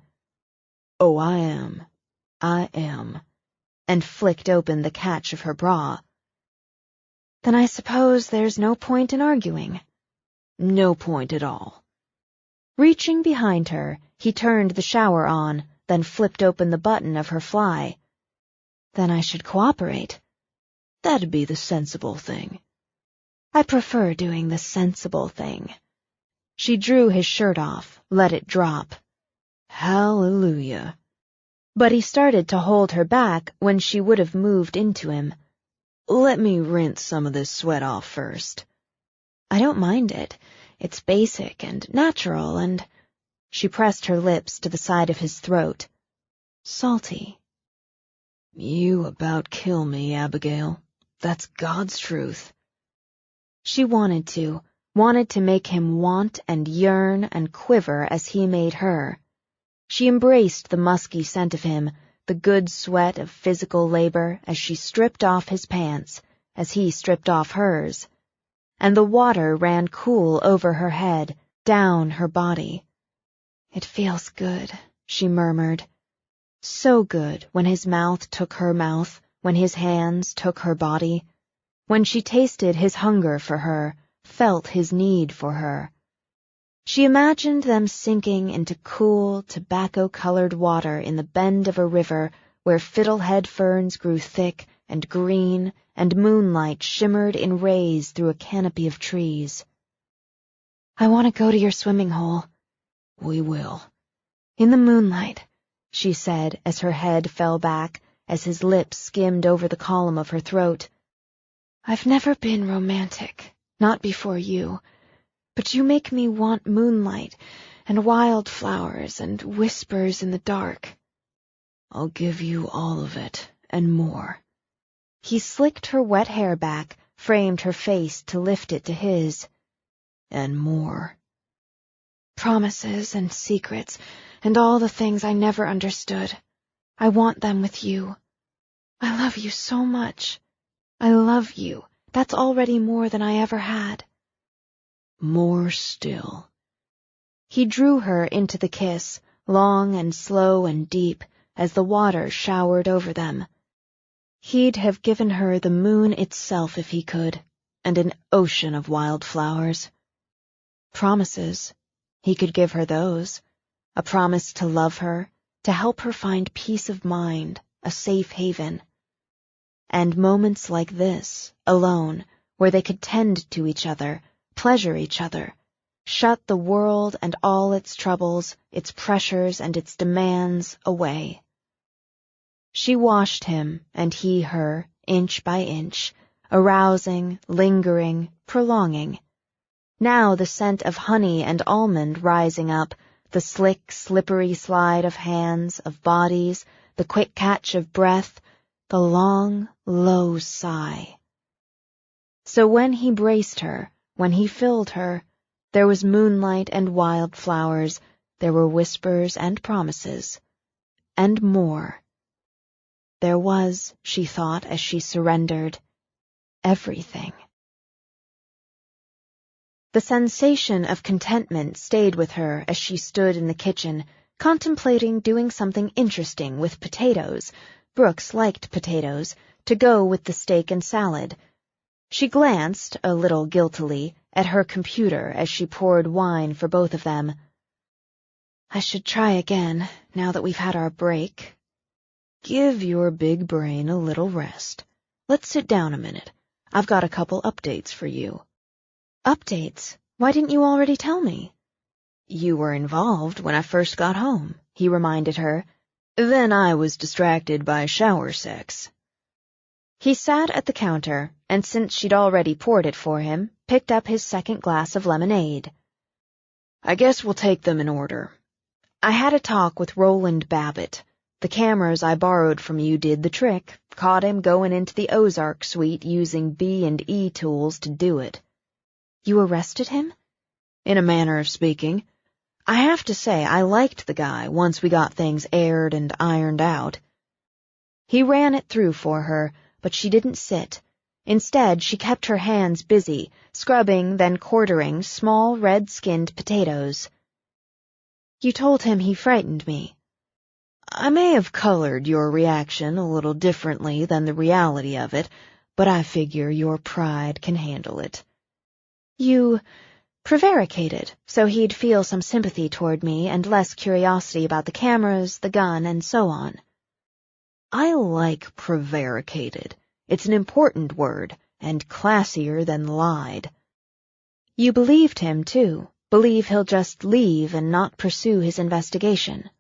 "Oh, I am. I am," and flicked open the catch of her bra. "Then I suppose there's no point in arguing." "No point at all." Reaching behind her, he turned the shower on, then flipped open the button of her fly. "Then I should cooperate." "That'd be the sensible thing." "I prefer doing the sensible thing." She drew his shirt off, let it drop. Hallelujah. But he started to hold her back when she would have moved into him. "Let me rinse some of this sweat off first." "I don't mind it. It's basic and natural and—" She pressed her lips to the side of his throat. "Salty." "You about kill me, Abigail. That's God's truth." She wanted to make him want and yearn and quiver as he made her. She embraced the musky scent of him, the good sweat of physical labor as she stripped off his pants, as he stripped off hers. And the water ran cool over her head, down her body. "It feels good," she murmured. So good when his mouth took her mouth, when his hands took her body, when she tasted his hunger for her, felt his need for her. She imagined them sinking into cool, tobacco-colored water in the bend of a river where fiddlehead ferns grew thick and green and moonlight shimmered in rays through a canopy of trees. "I want to go to your swimming hole." "We will." "In the moonlight," she said as her head fell back, as his lips skimmed over the column of her throat. "I've never been romantic, not before you, but you make me want moonlight and wildflowers and whispers in the dark." "I'll give you all of it, and more." He slicked her wet hair back, framed her face to lift it to his. "And more." "Promises and secrets, and all the things I never understood. I want them with you. I love you so much. I love you. That's already more than I ever had." "More still." He drew her into the kiss, long and slow and deep, as the water showered over them. He'd have given her the moon itself if he could, and an ocean of wildflowers. Promises. He could give her those. A promise to love her, to help her find peace of mind, a safe haven. And moments like this, alone, where they could tend to each other, pleasure each other, shut the world and all its troubles, its pressures and its demands away. She washed him, and he her, inch by inch, arousing, lingering, prolonging. Now the scent of honey and almond rising up, the slick, slippery slide of hands, of bodies, the quick catch of breath, the long, low sigh. So when he braced her, when he filled her, there was moonlight and wildflowers, there were whispers and promises, and more. There was, she thought as she surrendered, everything. The sensation of contentment stayed with her as she stood in the kitchen, contemplating doing something interesting with potatoes. Brooks liked potatoes, to go with the steak and salad. She glanced, a little guiltily, at her computer as she poured wine for both of them. "I should try again, now that we've had our break." "Give your big brain a little rest. Let's sit down a minute. I've got a couple updates for you." "Updates? Why didn't you already tell me?" "You were involved when I first got home," he reminded her. "Then I was distracted by shower sex." He sat at the counter, and since she'd already poured it for him, picked up his second glass of lemonade. "I guess we'll take them in order. I had a talk with Roland Babbitt. The cameras I borrowed from you did the trick, caught him going into the Ozark suite using B&E tools to do it." "You arrested him?" "In a manner of speaking. I have to say I liked the guy once we got things aired and ironed out." He ran it through for her, but she didn't sit. Instead, she kept her hands busy, scrubbing, then quartering small red-skinned potatoes. "You told him he frightened me." "I may have colored your reaction a little differently than the reality of it, but I figure your pride can handle it." "You prevaricated, so he'd feel some sympathy toward me and less curiosity about the cameras, the gun, and so on." "I like prevaricated. It's an important word, and classier than lied." "You believed him, too. Believe he'll just leave and not pursue his investigation."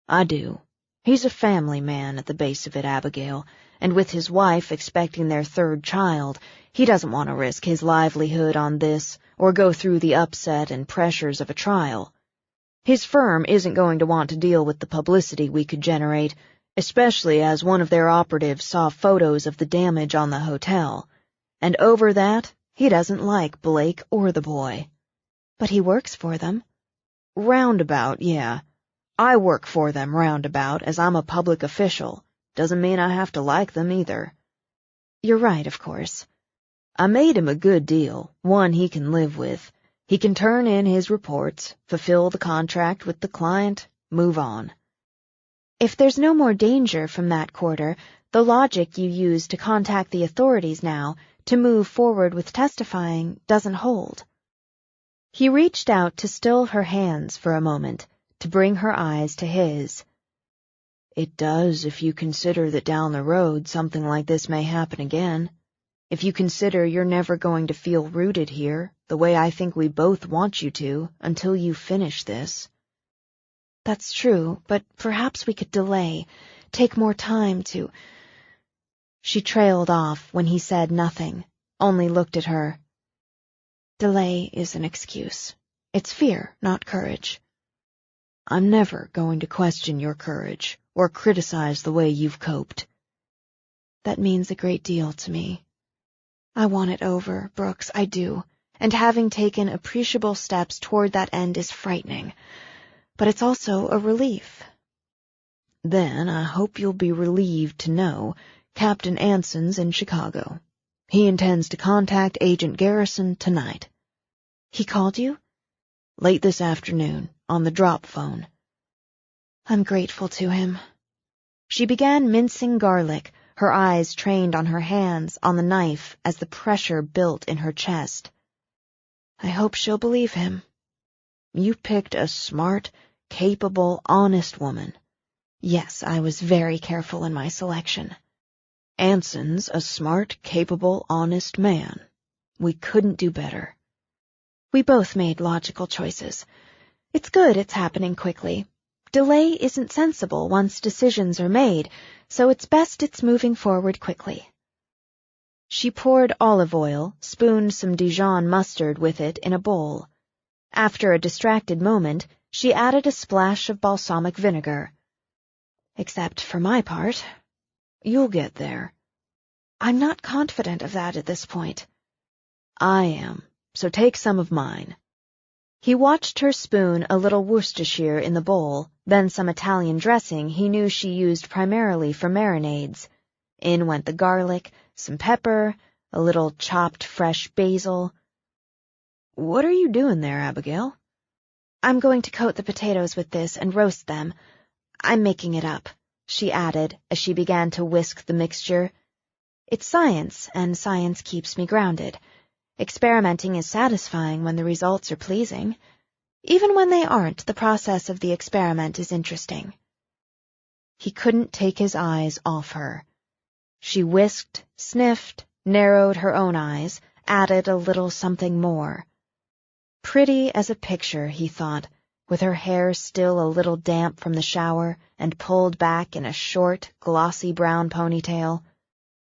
"I do. He's a family man at the base of it, Abigail, and with his wife expecting their third child, he doesn't want to risk his livelihood on this or go through the upset and pressures of a trial. His firm isn't going to want to deal with the publicity we could generate, especially as one of their operatives saw photos of the damage on the hotel. And over that, he doesn't like Blake or the boy. But he works for them. Roundabout, yeah. I work for them roundabout, as I'm a public official. Doesn't mean I have to like them either. You're right, of course. I made him a good deal, one he can live with. He can turn in his reports, fulfill the contract with the client, move on. If there's no more danger from that quarter, the logic you use to contact the authorities now, to move forward with testifying, doesn't hold. He reached out to still her hands for a moment, to bring her eyes to his. It does if you consider that down the road something like this may happen again. If you consider you're never going to feel rooted here, the way I think we both want you to, until you finish this. That's true, but perhaps we could delay, take more time to... She trailed off when he said nothing, only looked at her. Delay is an excuse. It's fear, not courage. I'm never going to question your courage, or criticize the way you've coped. That means a great deal to me. I want it over, Brooks, I do, and having taken appreciable steps toward that end is frightening, but it's also a relief. Then I hope you'll be relieved to know Captain Anson's in Chicago. He intends to contact Agent Garrison tonight. He called you? Late this afternoon, on the drop phone. I'm grateful to him. She began mincing garlic, her eyes trained on her hands, on the knife, as the pressure built in her chest. I hope she'll believe him. You picked a smart, capable, honest woman. Yes, I was very careful in my selection. Anson's a smart, capable, honest man. We couldn't do better. We both made logical choices. It's good it's happening quickly. Delay isn't sensible once decisions are made, so it's best it's moving forward quickly. She poured olive oil, spooned some Dijon mustard with it in a bowl. After a distracted moment, she added a splash of balsamic vinegar. Except for my part. You'll get there. I'm not confident of that at this point. I am, so take some of mine. He watched her spoon a little Worcestershire in the bowl, then some Italian dressing he knew she used primarily for marinades. In went the garlic, some pepper, a little chopped fresh basil. What are you doing there, Abigail? I'm going to coat the potatoes with this and roast them. I'm making it up, she added as she began to whisk the mixture. It's science, and science keeps me grounded. Experimenting is satisfying when the results are pleasing. Even when they aren't, the process of the experiment is interesting. He couldn't take his eyes off her. She whisked, sniffed, narrowed her own eyes, added a little something more. Pretty as a picture, he thought, with her hair still a little damp from the shower and pulled back in a short, glossy brown ponytail.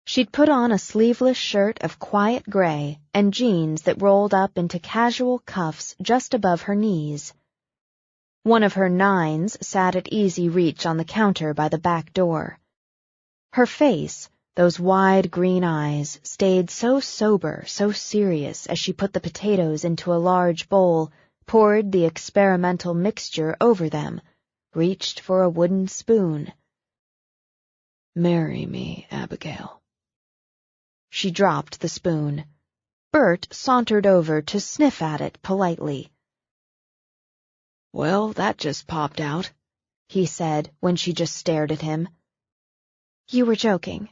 She'd put on a sleeveless shirt of quiet gray and jeans that rolled up into casual cuffs just above her knees. One of her nines sat at easy reach on the counter by the back door. Her face, those wide green eyes, stayed so sober, so serious as she put the potatoes into a large bowl, poured the experimental mixture over them, reached for a wooden spoon. Marry me, Abigail. She dropped the spoon. Bert sauntered over to sniff at it politely. Well, that just popped out, he said when she just stared at him. You were joking.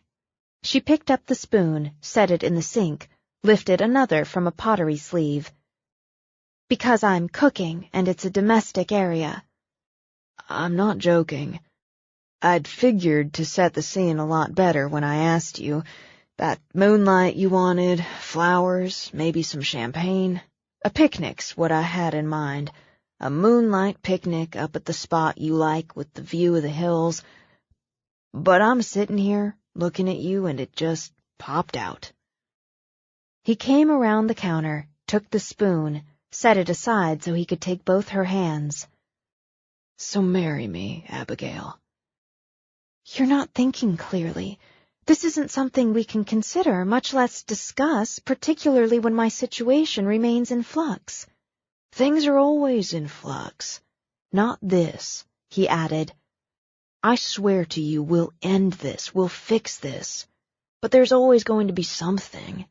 She picked up the spoon, set it in the sink, lifted another from a pottery sleeve. Because I'm cooking and it's a domestic area. I'm not joking. I'd figured to set the scene a lot better when I asked you. That moonlight you wanted, flowers, maybe some champagne. A picnic's what I had in mind. A moonlight picnic up at the spot you like with the view of the hills. But I'm sitting here, looking at you, and it just popped out. He came around the counter, took the spoon, set it aside so he could take both her hands. So marry me, Abigail. You're not thinking clearly. This isn't something we can consider, much less discuss, particularly when my situation remains in flux. Things are always in flux. Not this, he added. I swear to you we'll end this, we'll fix this. But there's always going to be something.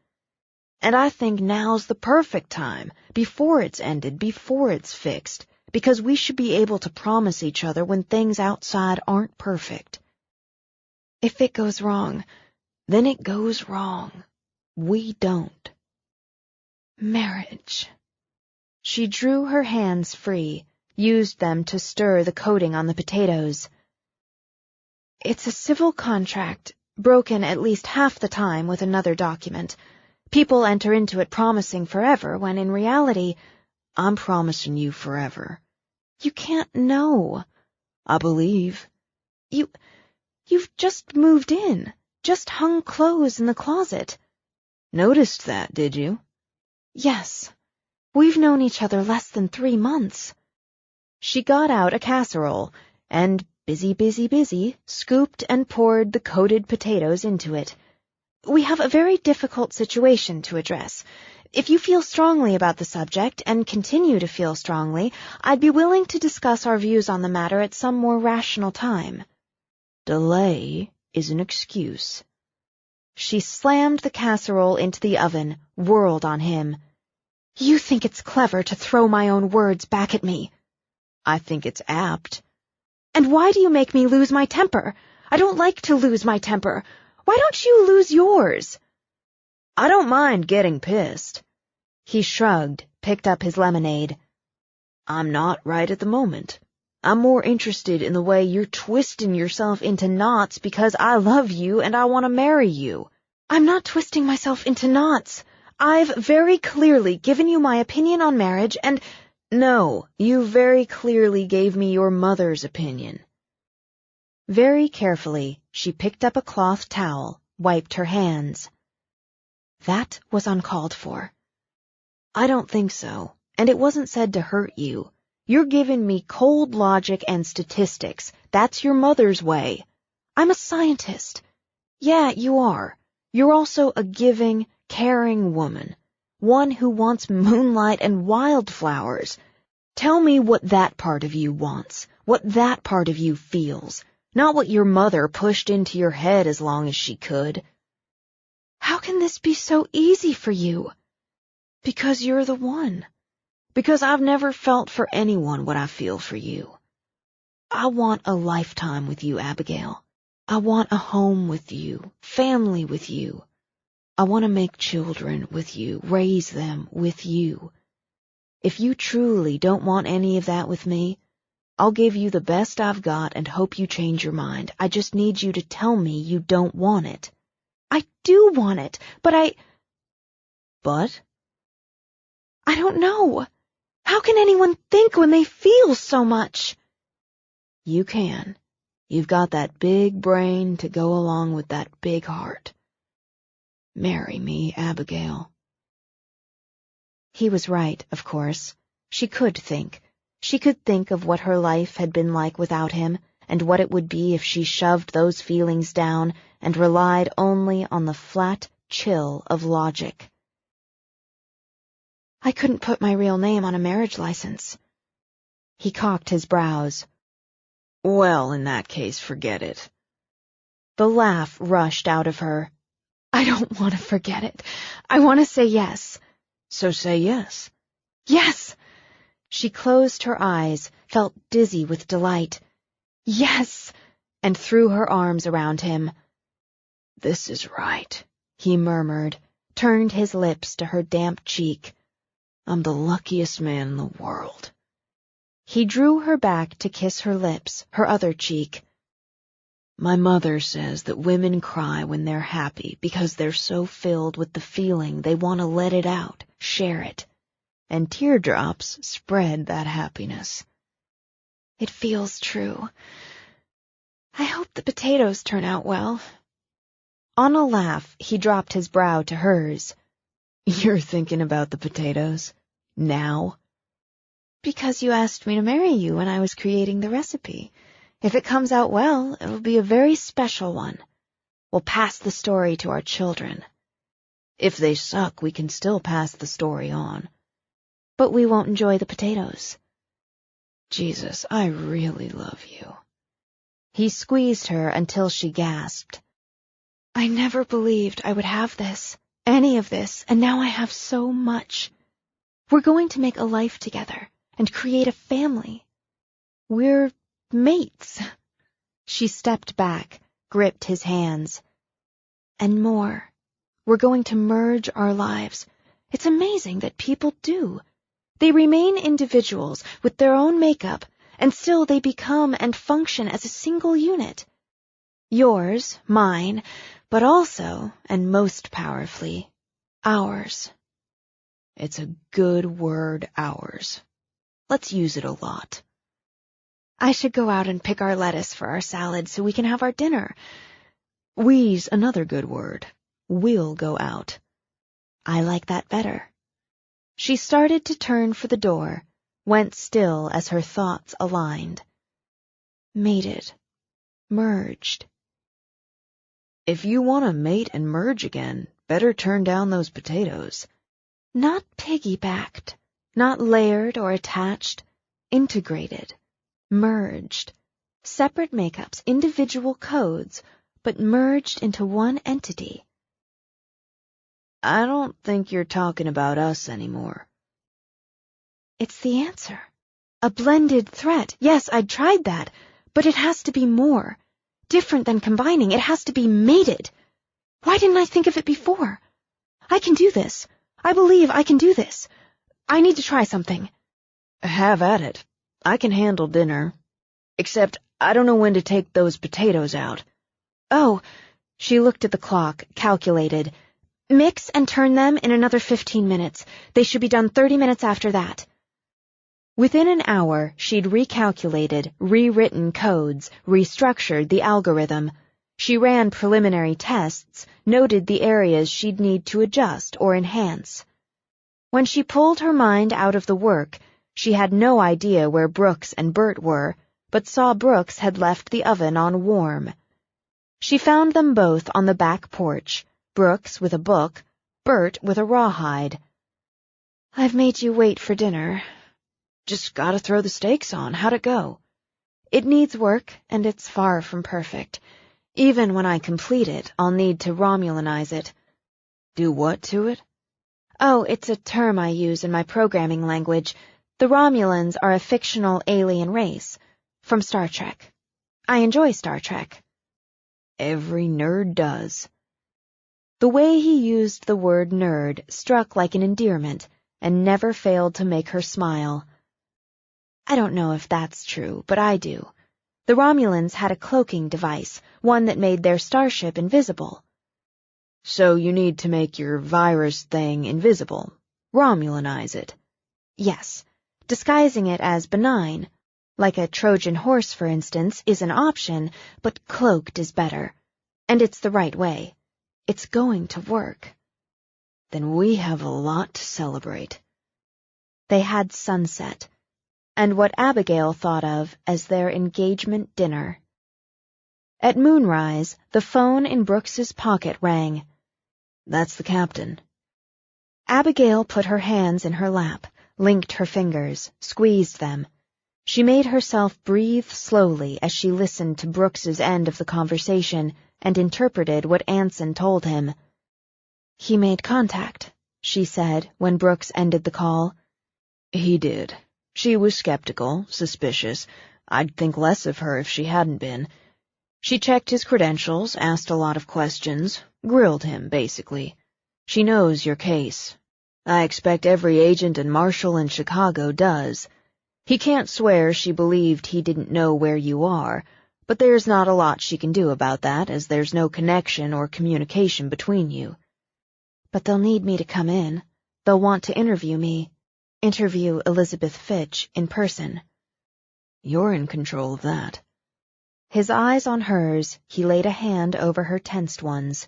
And I think now's the perfect time, before it's ended, before it's fixed, because we should be able to promise each other when things outside aren't perfect. If it goes wrong, then it goes wrong. We don't. Marriage. She drew her hands free, used them to stir the coating on the potatoes. It's a civil contract, broken at least half the time with another document. People enter into it promising forever, when in reality, I'm promising you forever. You can't know. I believe. You've just moved in, just hung clothes in the closet. Noticed that, did you? Yes. We've known each other less than 3 months. She got out a casserole, and, busy, scooped and poured the coated potatoes into it. We have a very difficult situation to address. If you feel strongly about the subject, and continue to feel strongly, I'd be willing to discuss our views on the matter at some more rational time. Delay is an excuse. She slammed the casserole into the oven, whirled on him. You think it's clever to throw my own words back at me. I think it's apt. And why do you make me lose my temper? I don't like to lose my temper. Why don't you lose yours? I don't mind getting pissed. He shrugged, picked up his lemonade. I'm not right at the moment. I'm more interested in the way you're twisting yourself into knots because I love you and I want to marry you. I'm not twisting myself into knots. I've very clearly given you my opinion on marriage and— No, you very clearly gave me your mother's opinion. Very carefully, she picked up a cloth towel, wiped her hands. That was uncalled for. I don't think so, and it wasn't said to hurt you. You're giving me cold logic and statistics. That's your mother's way. I'm a scientist. Yeah, you are. You're also a giving, caring woman. One who wants moonlight and wildflowers. Tell me what that part of you wants, what that part of you feels, not what your mother pushed into your head as long as she could. How can this be so easy for you? Because you're the one. Because I've never felt for anyone what I feel for you. I want a lifetime with you, Abigail. I want a home with you, family with you. I want to make children with you, raise them with you. If you truly don't want any of that with me, I'll give you the best I've got and hope you change your mind. I just need you to tell me you don't want it. I do want it, but But? I don't know. How can anyone think when they feel so much? You can. You've got that big brain to go along with that big heart. Marry me, Abigail. He was right, of course. She could think. She could think of what her life had been like without him, and what it would be if she shoved those feelings down and relied only on the flat chill of logic. I couldn't put my real name on a marriage license. He cocked his brows. Well, in that case, forget it. The laugh rushed out of her. I don't want to forget it. I want to say yes. So say yes. Yes! She closed her eyes, felt dizzy with delight. Yes! And threw her arms around him. This is right, he murmured, turned his lips to her damp cheek. I'm the luckiest man in the world. He drew her back to kiss her lips, her other cheek. My mother says that women cry when they're happy because they're so filled with the feeling they want to let it out, share it. And teardrops spread that happiness. It feels true. I hope the potatoes turn out well. On a laugh, he dropped his brow to hers. You're thinking about the potatoes? Now? Because you asked me to marry you when I was creating the recipe. If it comes out well, it'll be a very special one. We'll pass the story to our children. If they suck, we can still pass the story on. But we won't enjoy the potatoes. Jesus, I really love you. He squeezed her until she gasped. I never believed I would have this, any of this, and now I have so much. We're going to make a life together and create a family. We're mates. She stepped back, gripped his hands. And more. We're going to merge our lives. It's amazing that people do. They remain individuals with their own makeup, and still they become and function as a single unit. Yours, mine, but also, and most powerfully, ours. It's a good word, ours. Let's use it a lot. I should go out and pick our lettuce for our salad so we can have our dinner. We's another good word. We'll go out. I like that better. She started to turn for the door, went still as her thoughts aligned. Mated. Merged. If you want to mate and merge again, better turn down those potatoes. Not piggybacked, not layered or attached, integrated, merged. Separate makeups, individual codes, but merged into one entity. I don't think you're talking about us anymore. It's the answer. A blended threat. Yes, I'd tried that, but it has to be more. Different than combining. It has to be mated. Why didn't I think of it before? I can do this. I believe I can do this. I need to try something. Have at it. I can handle dinner. Except I don't know when to take those potatoes out. Oh, she looked at the clock, calculated. Mix and turn them in another 15 minutes. They should be done 30 minutes after that. Within an hour, she'd recalculated, rewritten codes, restructured the algorithm. She ran preliminary tests, noted the areas she'd need to adjust or enhance. When she pulled her mind out of the work, she had no idea where Brooks and Bert were, but saw Brooks had left the oven on warm. She found them both on the back porch, Brooks with a book, Bert with a rawhide. I've made you wait for dinner. Just gotta throw the steaks on. How'd it go? It needs work, and it's far from perfect. Even when I complete it, I'll need to Romulanize it. Do what to it? Oh, it's a term I use in my programming language. The Romulans are a fictional alien race. From Star Trek. I enjoy Star Trek. Every nerd does. The way he used the word nerd struck like an endearment and never failed to make her smile. I don't know if that's true, but I do. The Romulans had a cloaking device, one that made their starship invisible. So you need to make your virus thing invisible. Romulanize it. Yes. Disguising it as benign, like a Trojan horse, for instance, is an option, but cloaked is better. And it's the right way. It's going to work. Then we have a lot to celebrate. They had sunset, and what Abigail thought of as their engagement dinner. At moonrise, the phone in Brooks's pocket rang. That's the captain. Abigail put her hands in her lap, linked her fingers, squeezed them. She made herself breathe slowly as she listened to Brooks's end of the conversation and interpreted what Anson told him. He made contact, she said when Brooks ended the call. He did. She was skeptical, suspicious. I'd think less of her if she hadn't been. She checked his credentials, asked a lot of questions, grilled him, basically. She knows your case. I expect every agent and marshal in Chicago does. He can't swear she believed he didn't know where you are, but there's not a lot she can do about that, as there's no connection or communication between you. But they'll need me to come in. They'll want to interview me. Interview Elizabeth Fitch in person. You're in control of that. His eyes on hers, he laid a hand over her tensed ones.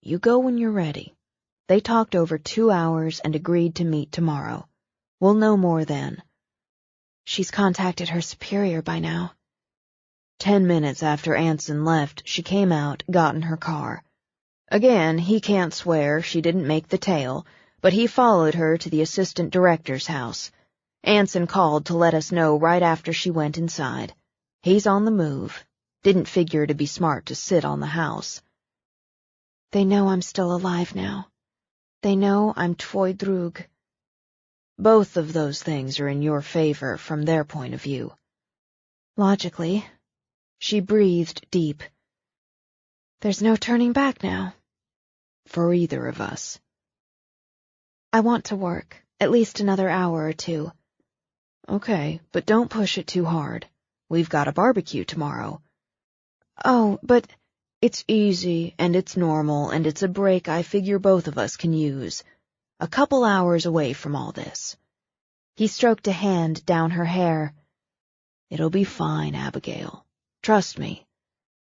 You go when you're ready. They talked over 2 hours and agreed to meet tomorrow. We'll know more then. She's contacted her superior by now. 10 minutes after Anson left, she came out, got in her car. Again, he can't swear she didn't make the tail, but he followed her to the assistant director's house. Anson called to let us know right after she went inside. He's on the move. Didn't figure to be smart to sit on the house. They know I'm still alive now. They know I'm Tvoi Drug. Both of those things are in your favor from their point of view. Logically. She breathed deep. There's no turning back now. For either of us. I want to work, at least another hour or 2. Okay, but don't push it too hard. We've got a barbecue tomorrow. Oh, but it's easy, and it's normal, and it's a break I figure both of us can use. A couple hours away from all this. He stroked a hand down her hair. It'll be fine, Abigail. Trust me.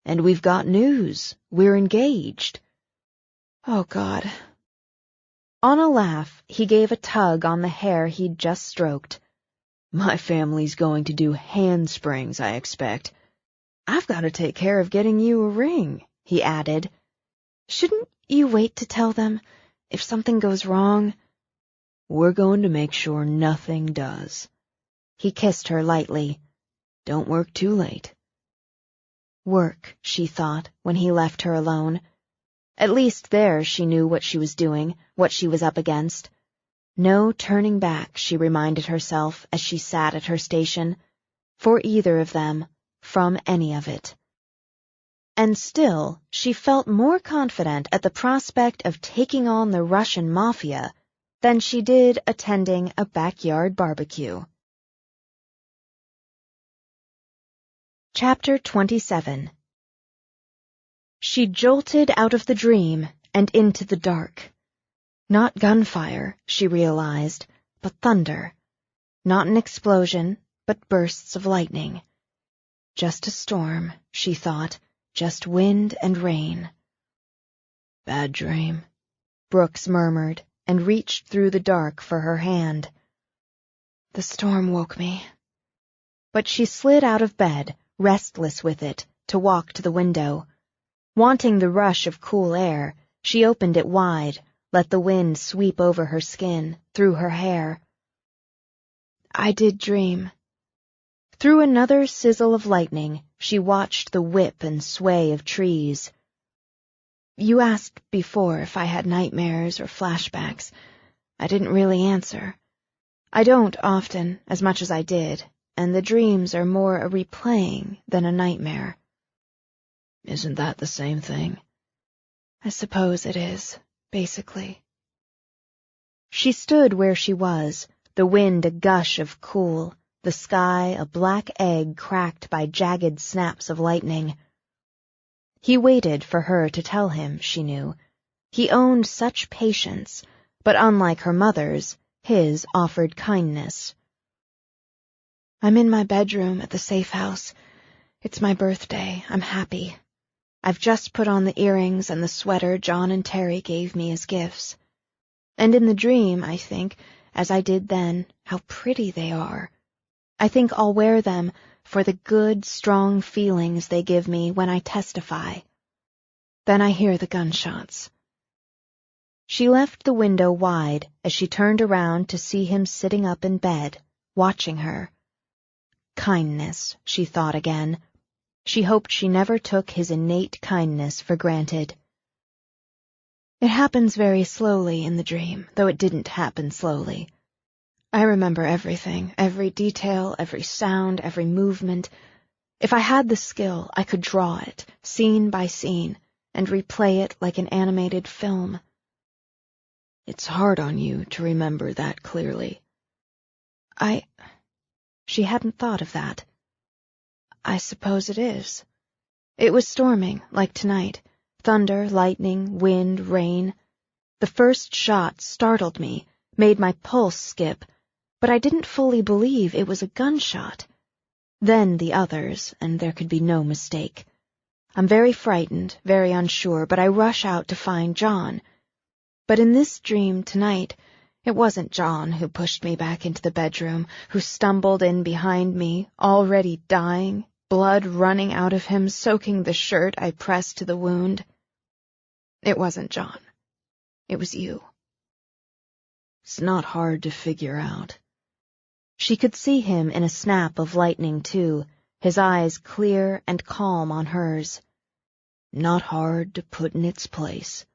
And we've got news. We're engaged. Oh, God. On a laugh, he gave a tug on the hair he'd just stroked. My family's going to do handsprings, I expect. I've got to take care of getting you a ring, he added. Shouldn't you wait to tell them if something goes wrong? We're going to make sure nothing does. He kissed her lightly. Don't work too late. Work, she thought, when he left her alone. At least there she knew what she was doing, what she was up against. No turning back, she reminded herself as she sat at her station, for either of them, from any of it. And still, she felt more confident at the prospect of taking on the Russian mafia than she did attending a backyard barbecue. Chapter 27. She jolted out of the dream and into the dark. Not gunfire, she realized, but thunder. Not an explosion, but bursts of lightning. Just a storm, she thought, just wind and rain. Bad dream, Brooks murmured and reached through the dark for her hand. The storm woke me. But she slid out of bed, restless with it, to walk to the window. Wanting the rush of cool air, she opened it wide, let the wind sweep over her skin, through her hair. I did dream. Through another sizzle of lightning, she watched the whip and sway of trees. You asked before if I had nightmares or flashbacks. I didn't really answer. I don't often, as much as I did, and the dreams are more a replaying than a nightmare. Isn't that the same thing? I suppose it is, basically. She stood where she was, the wind a gush of cool, the sky a black egg cracked by jagged snaps of lightning. He waited for her to tell him, she knew. He owned such patience, but unlike her mother's, his offered kindness. I'm in my bedroom at the safe house. It's my birthday. I'm happy. I've just put on the earrings and the sweater John and Terry gave me as gifts. And in the dream, I think, as I did then, how pretty they are. I think I'll wear them for the good, strong feelings they give me when I testify. Then I hear the gunshots. She left the window wide as she turned around to see him sitting up in bed, watching her. Kindness, she thought again. She hoped she never took his innate kindness for granted. It happens very slowly in the dream, though it didn't happen slowly. I remember everything, every detail, every sound, every movement. If I had the skill, I could draw it, scene by scene, and replay it like an animated film. It's hard on you to remember that clearly. She hadn't thought of that. I suppose it is. It was storming, like tonight. Thunder, lightning, wind, rain. The first shot startled me, made my pulse skip, but I didn't fully believe it was a gunshot. Then the others, and there could be no mistake. I'm very frightened, very unsure, but I rush out to find John. But in this dream tonight, it wasn't John who pushed me back into the bedroom, who stumbled in behind me, already dying, blood running out of him, soaking the shirt I pressed to the wound. It wasn't John. It was you. It's not hard to figure out. She could see him in a snap of lightning, too, his eyes clear and calm on hers. Not hard to put in its place.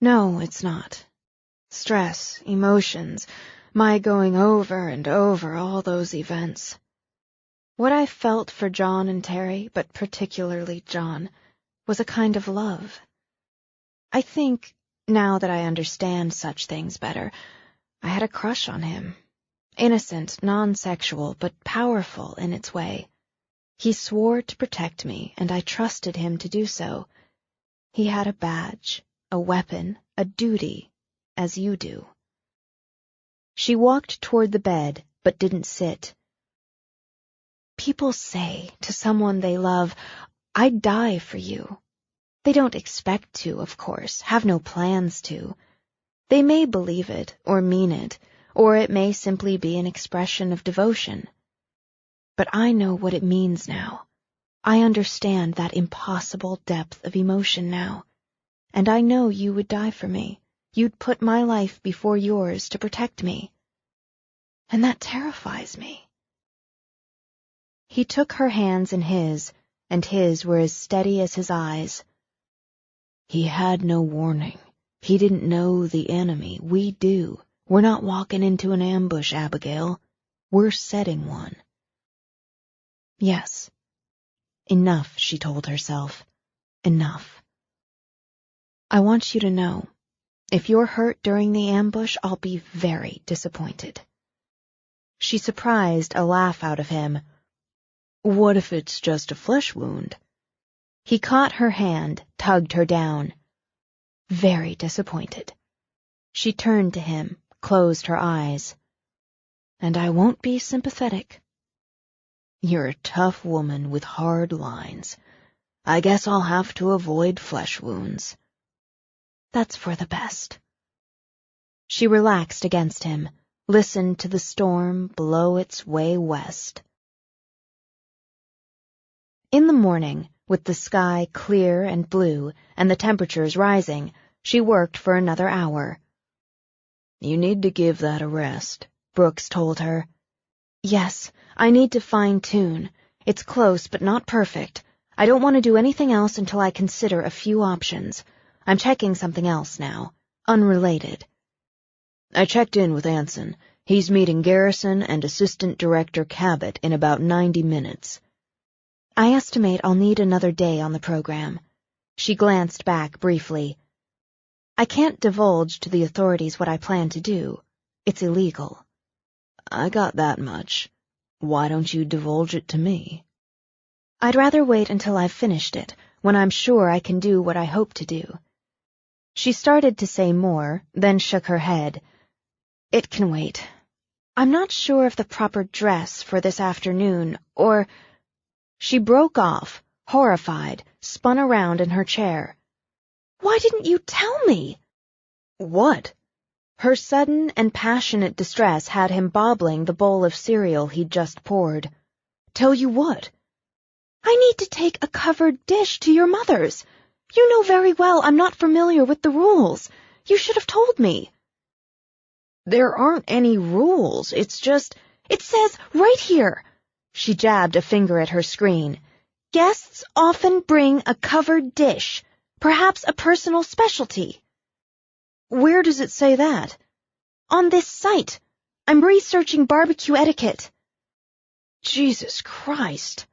No, it's not. Stress, emotions, my going over and over all those events. What I felt for John and Terry, but particularly John, was a kind of love. I think, now that I understand such things better, I had a crush on him. Innocent, non-sexual, but powerful in its way. He swore to protect me, and I trusted him to do so. He had a badge, a weapon, a duty, as you do. She walked toward the bed, but didn't sit. People say to someone they love, "I'd die for you." They don't expect to, of course, have no plans to. They may believe it, or mean it, or it may simply be an expression of devotion. But I know what it means now. I understand that impossible depth of emotion now. And I know you would die for me. You'd put my life before yours to protect me. And that terrifies me. He took her hands in his, and his were as steady as his eyes. He had no warning. He didn't know the enemy. We do. We're not walking into an ambush, Abigail. We're setting one. Yes. Enough, she told herself. Enough. I want you to know, if you're hurt during the ambush, I'll be very disappointed. She surprised a laugh out of him. What if it's just a flesh wound? He caught her hand, tugged her down. Very disappointed. She turned to him, closed her eyes. And I won't be sympathetic. You're a tough woman with hard lines. I guess I'll have to avoid flesh wounds. That's for the best. She relaxed against him, listened to the storm blow its way west. In the morning, with the sky clear and blue and the temperatures rising, she worked for another hour. You need to give that a rest, Brooks told her. Yes, I need to fine-tune. It's close, but not perfect. I don't want to do anything else until I consider a few options. I'm checking something else now. Unrelated. I checked in with Anson. He's meeting Garrison and Assistant Director Cabot in about 90 minutes. I estimate I'll need another day on the program. She glanced back briefly. I can't divulge to the authorities what I plan to do. It's illegal. I got that much. Why don't you divulge it to me? I'd rather wait until I've finished it, when I'm sure I can do what I hope to do. She started to say more, then shook her head. It can wait. I'm not sure of the proper dress for this afternoon, or... She broke off, horrified, spun around in her chair. Why didn't you tell me? What? Her sudden and passionate distress had him bobbling the bowl of cereal he'd just poured. Tell you what? I need to take a covered dish to your mother's. You know very well I'm not familiar with the rules. You should have told me. There aren't any rules. It's just... It says right here. She jabbed a finger at her screen. Guests often bring a covered dish, perhaps a personal specialty. Where does it say that? On this site. I'm researching barbecue etiquette. Jesus Christ.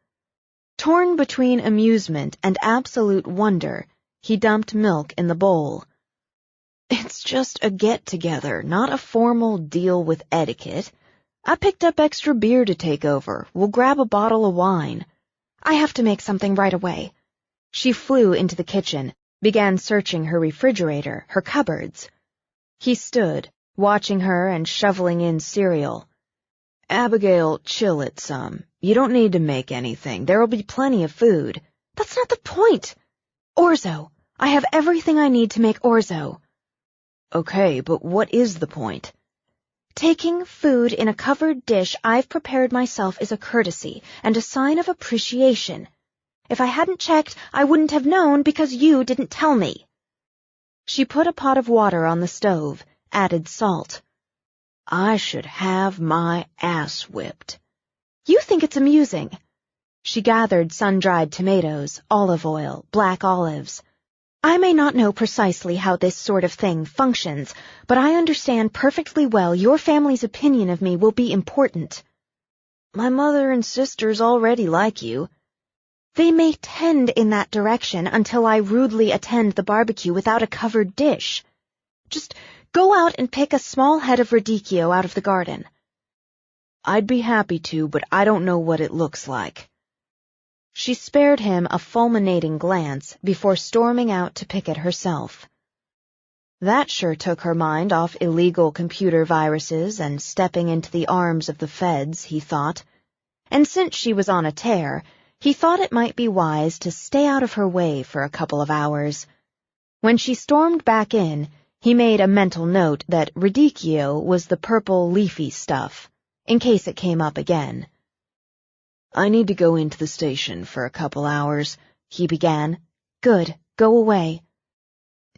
Torn between amusement and absolute wonder, he dumped milk in the bowl. It's just a get-together, not a formal deal with etiquette. I picked up extra beer to take over. We'll grab a bottle of wine. I have to make something right away. She flew into the kitchen, began searching her refrigerator, her cupboards. He stood, watching her and shoveling in cereal. Abigail, chill it some. You don't need to make anything. There'll be plenty of food. That's not the point. Orzo. I have everything I need to make orzo. Okay, but what is the point? Taking food in a covered dish I've prepared myself is a courtesy and a sign of appreciation. If I hadn't checked, I wouldn't have known because you didn't tell me. She put a pot of water on the stove, added salt. I should have my ass whipped. You think it's amusing. She gathered sun-dried tomatoes, olive oil, black olives. I may not know precisely how this sort of thing functions, but I understand perfectly well your family's opinion of me will be important. My mother and sisters already like you. They may tend in that direction until I rudely attend the barbecue without a covered dish. Just go out and pick a small head of radicchio out of the garden. I'd be happy to, but I don't know what it looks like. She spared him a fulminating glance before storming out to pick it herself. That sure took her mind off illegal computer viruses and stepping into the arms of the feds, he thought. And since she was on a tear, he thought it might be wise to stay out of her way for a couple of hours. When she stormed back in, he made a mental note that radicchio was the purple leafy stuff, in case it came up again. I need to go into the station for a couple hours, he began. Good, go away.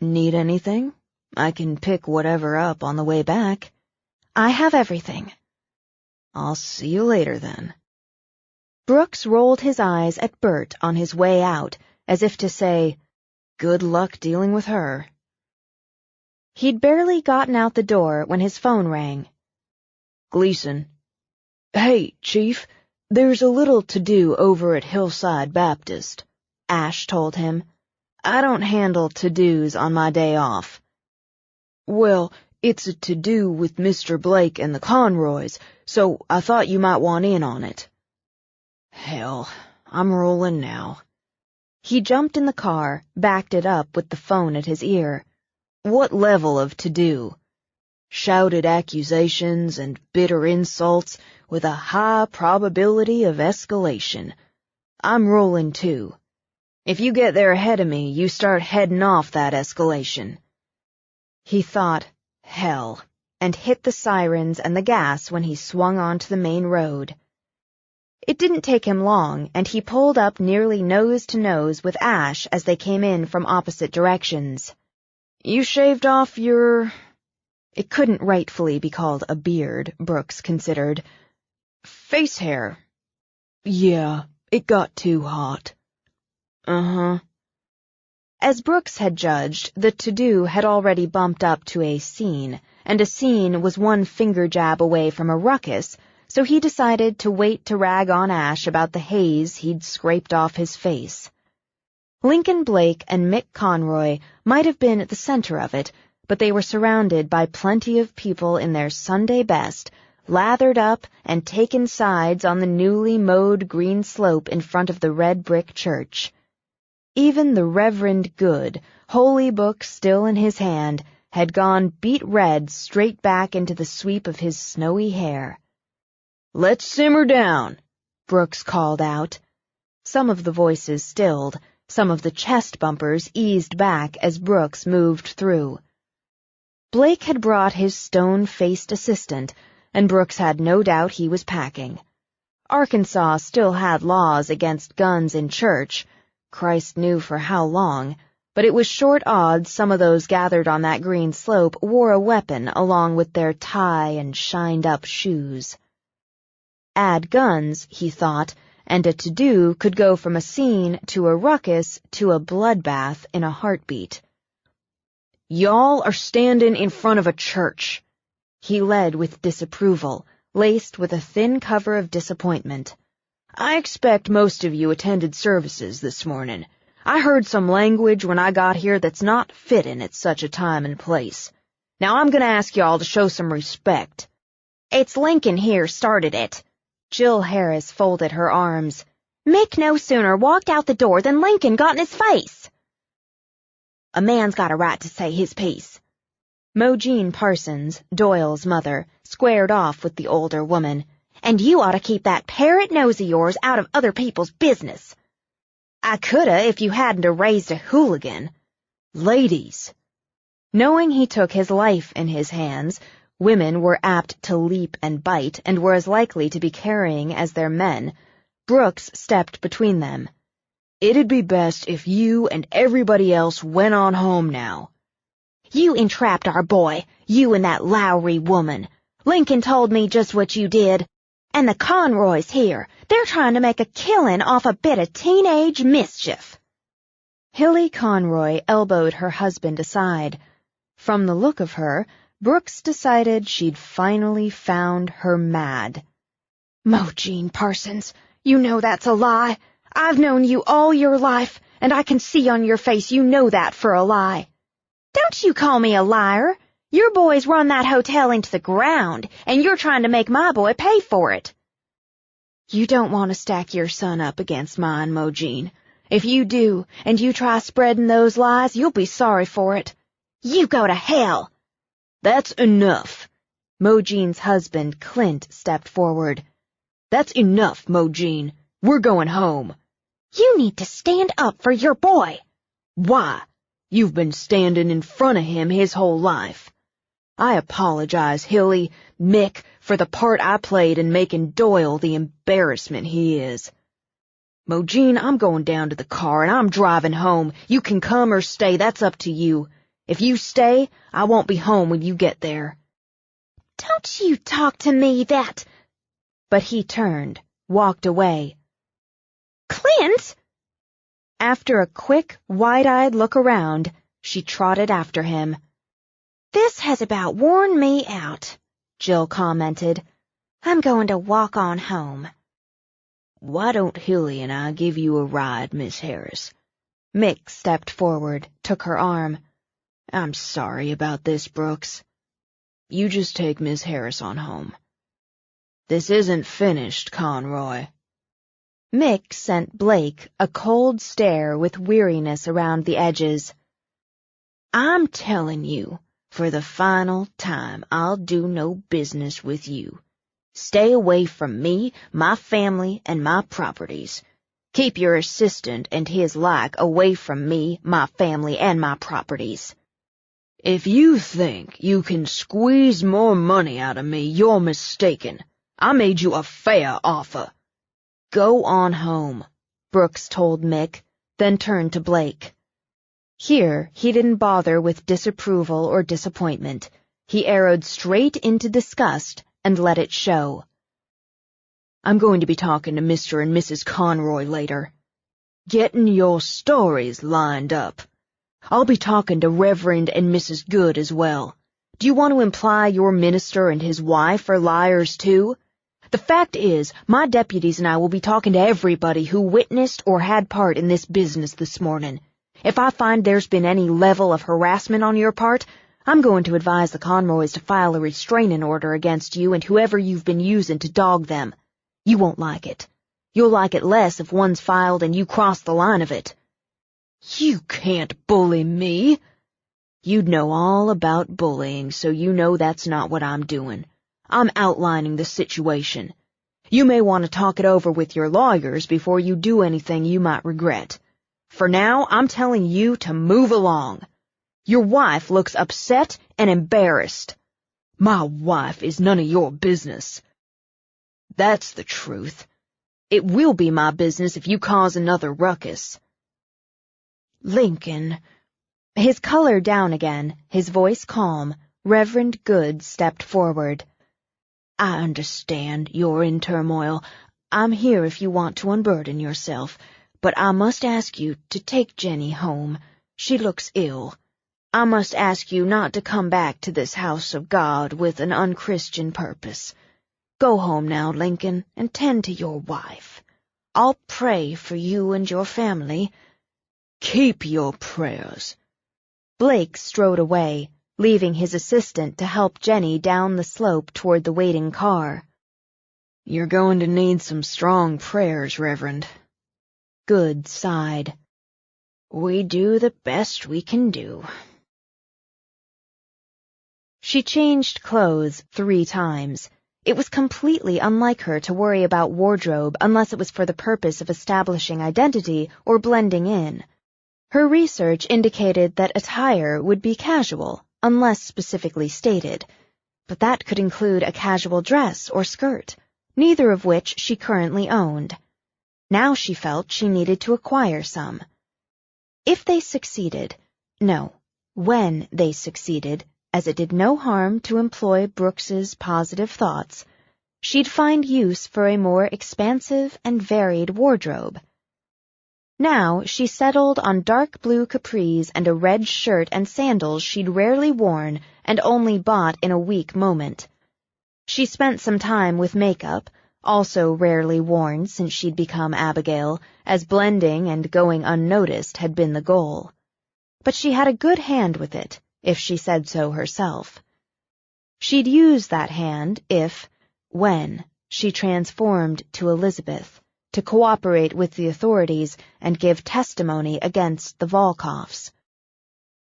Need anything? I can pick whatever up on the way back. I have everything. I'll see you later then. Brooks rolled his eyes at Bert on his way out, as if to say, good luck dealing with her. He'd barely gotten out the door when his phone rang. Gleason. Hey, Chief. There's a little to-do over at Hillside Baptist, Ash told him. I don't handle to-dos on my day off. Well, it's a to-do with Mr. Blake and the Conroys, so I thought you might want in on it. Hell, I'm rolling now. He jumped in the car, backed it up with the phone at his ear. What level of to-do? Shouted accusations and bitter insults with a high probability of escalation. I'm rolling too. If you get there ahead of me, you start heading off that escalation. He thought, hell, and hit the sirens and the gas when he swung onto the main road. It didn't take him long, and he pulled up nearly nose to nose with Ash as they came in from opposite directions. You shaved off your... It couldn't rightfully be called a beard, Brooks considered. Face hair. Yeah, it got too hot. Uh-huh. As Brooks had judged, the to-do had already bumped up to a scene, and a scene was one finger jab away from a ruckus, so he decided to wait to rag on Ash about the haze he'd scraped off his face. Lincoln Blake and Mick Conroy might have been at the center of it, but they were surrounded by plenty of people in their Sunday best, lathered up and taken sides on the newly mowed green slope in front of the red brick church. Even the Reverend Good, holy book still in his hand, had gone beet red straight back into the sweep of his snowy hair. Let's simmer down, Brooks called out. Some of the voices stilled, some of the chest bumpers eased back as Brooks moved through. Blake had brought his stone-faced assistant, and Brooks had no doubt he was packing. Arkansas still had laws against guns in church, Christ knew for how long, but it was short odds some of those gathered on that green slope wore a weapon along with their tie and shined-up shoes. Add guns, he thought, and a to-do could go from a scene to a ruckus to a bloodbath in a heartbeat. Y'all are standing in front of a church. He led with disapproval, laced with a thin cover of disappointment. I expect most of you attended services this morning. I heard some language when I got here that's not fitting at such a time and place. Now I'm gonna ask y'all to show some respect. It's Lincoln here started it. Jill Harris folded her arms. Mick no sooner walked out the door than Lincoln got in his face. A man's got a right to say his piece. Mo Jean Parsons, Doyle's mother, squared off with the older woman. and you ought to keep that parrot nose of yours out of other people's business. I coulda if you hadn't raised a hooligan. Ladies. Knowing he took his life in his hands, women were apt to leap and bite and were as likely to be carrying as their men. Brooks stepped between them. It'd be best if you and everybody else went on home now. You entrapped our boy, you and that Lowry woman. Lincoln told me just what you did. And the Conroys here, they're trying to make a killing off a bit of teenage mischief. Hilly Conroy elbowed her husband aside. From the look of her, Brooks decided she'd finally found her mad. Mogene Parsons, you know that's a lie. I've known you all your life, and I can see on your face you know that for a lie. Don't you call me a liar. Your boys run that hotel into the ground, and you're trying to make my boy pay for it. You don't want to stack your son up against mine, Mogene. If you do, and you try spreading those lies, you'll be sorry for it. You go to hell. That's enough. Mogene's husband, Clint, stepped forward. That's enough, Mogene. We're going home. You need to stand up for your boy. Why? You've been standing in front of him his whole life. I apologize, Hilly, Mick, for the part I played in making Doyle the embarrassment he is. Mogene, I'm going down to the car and I'm driving home. You can come or stay, that's up to you. If you stay, I won't be home when you get there. Don't you talk to me that... But he turned, walked away. Clint! After a quick, wide-eyed look around, she trotted after him. This has about worn me out, Jill commented. I'm going to walk on home. Why don't Hilly and I give you a ride, Miss Harris? Mick stepped forward, took her arm. I'm sorry about this, Brooks. You just take Miss Harris on home. This isn't finished, Conroy. Mick sent Blake a cold stare with weariness around the edges. I'm telling you, for the final time, I'll do no business with you. Stay away from me, my family, and my properties. Keep your assistant and his like away from me, my family, and my properties. If you think you can squeeze more money out of me, you're mistaken. I made you a fair offer. Go on home, Brooks told Mick, then turned to Blake. Here, he didn't bother with disapproval or disappointment. He arrowed straight into disgust and let it show. I'm going to be talking to Mr. and Mrs. Conroy later. Getting your stories lined up. I'll be talking to Reverend and Mrs. Good as well. Do you want to imply your minister and his wife are liars too? The fact is, my deputies and I will be talking to everybody who witnessed or had part in this business this morning. If I find there's been any level of harassment on your part, I'm going to advise the Conroys to file a restraining order against you and whoever you've been using to dog them. You won't like it. You'll like it less if one's filed and you cross the line of it. You can't bully me. You'd know all about bullying, so you know that's not what I'm doing. I'm outlining the situation. You may want to talk it over with your lawyers before you do anything you might regret. For now, I'm telling you to move along. Your wife looks upset and embarrassed. My wife is none of your business. That's the truth. It will be my business if you cause another ruckus. Lincoln. His color down again, his voice calm, Reverend Good stepped forward. I understand you're in turmoil. I'm here if you want to unburden yourself, but I must ask you to take Jenny home. She looks ill. I must ask you not to come back to this house of God with an unchristian purpose. Go home now, Lincoln, and tend to your wife. I'll pray for you and your family. Keep your prayers. Blake strode away, leaving his assistant to help Jenny down the slope toward the waiting car. You're going to need some strong prayers, Reverend. Good sighed. We do the best we can do. She changed clothes 3 times. It was completely unlike her to worry about wardrobe unless it was for the purpose of establishing identity or blending in. Her research indicated that attire would be casual, unless specifically stated, but that could include a casual dress or skirt, neither of which she currently owned. Now she felt she needed to acquire some. If they succeeded, when they succeeded, as it did no harm to employ Brooks's positive thoughts, she'd find use for a more expansive and varied wardrobe. Now she settled on dark blue capris and a red shirt and sandals she'd rarely worn and only bought in a weak moment. She spent some time with makeup, also rarely worn since she'd become Abigail, as blending and going unnoticed had been the goal. But she had a good hand with it, if she said so herself. She'd use that hand when she transformed to Elizabeth, to cooperate with the authorities and give testimony against the Volkoffs.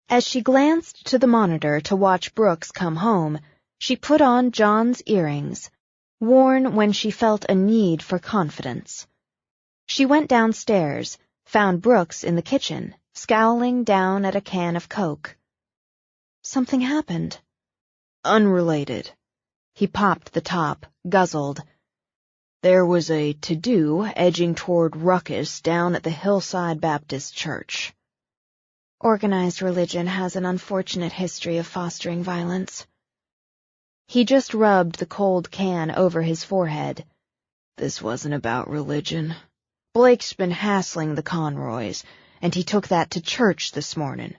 As she glanced to the monitor to watch Brooks come home, she put on John's earrings, worn when she felt a need for confidence. She went downstairs, found Brooks in the kitchen, scowling down at a can of Coke. Something happened. Unrelated. He popped the top, guzzled. There was a to-do edging toward ruckus down at the Hillside Baptist Church. Organized religion has an unfortunate history of fostering violence. He just rubbed the cold can over his forehead. This wasn't about religion. Blake's been hassling the Conroys, and he took that to church this morning.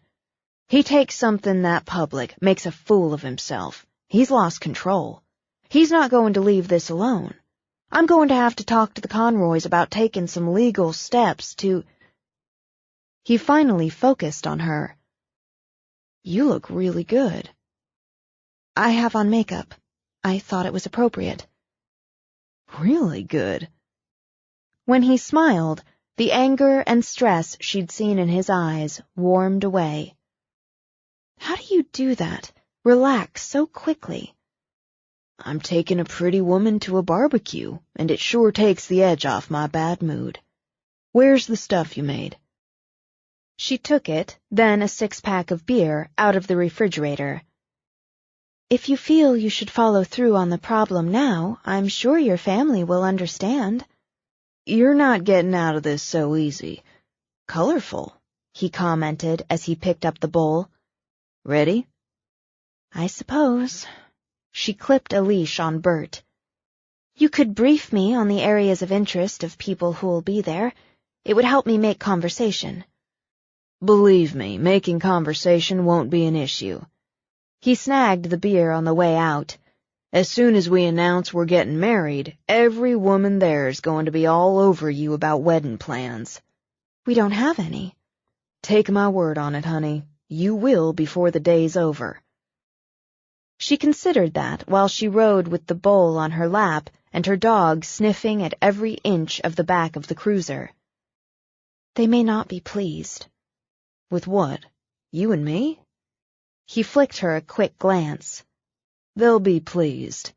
He takes something that public, makes a fool of himself. He's lost control. He's not going to leave this alone. I'm going to have to talk to the Conroys about taking some legal steps to... He finally focused on her. You look really good. I have on makeup. I thought it was appropriate. Really good. When he smiled, the anger and stress she'd seen in his eyes warmed away. How do you do that? Relax so quickly. I'm taking a pretty woman to a barbecue, and it sure takes the edge off my bad mood. Where's the stuff you made? She took it, then a 6-pack of beer, out of the refrigerator. If you feel you should follow through on the problem now, I'm sure your family will understand. You're not getting out of this so easy. Colorful, he commented as he picked up the bowl. Ready? I suppose. She clipped a leash on Bert. You could brief me on the areas of interest of people who'll be there. It would help me make conversation. Believe me, making conversation won't be an issue. He snagged the beer on the way out. As soon as we announce we're getting married, every woman there's going to be all over you about wedding plans. We don't have any. Take my word on it, honey. You will before the day's over. She considered that while she rode with the bowl on her lap and her dog sniffing at every inch of the back of the cruiser. They may not be pleased. With what? You and me? He flicked her a quick glance. They'll be pleased.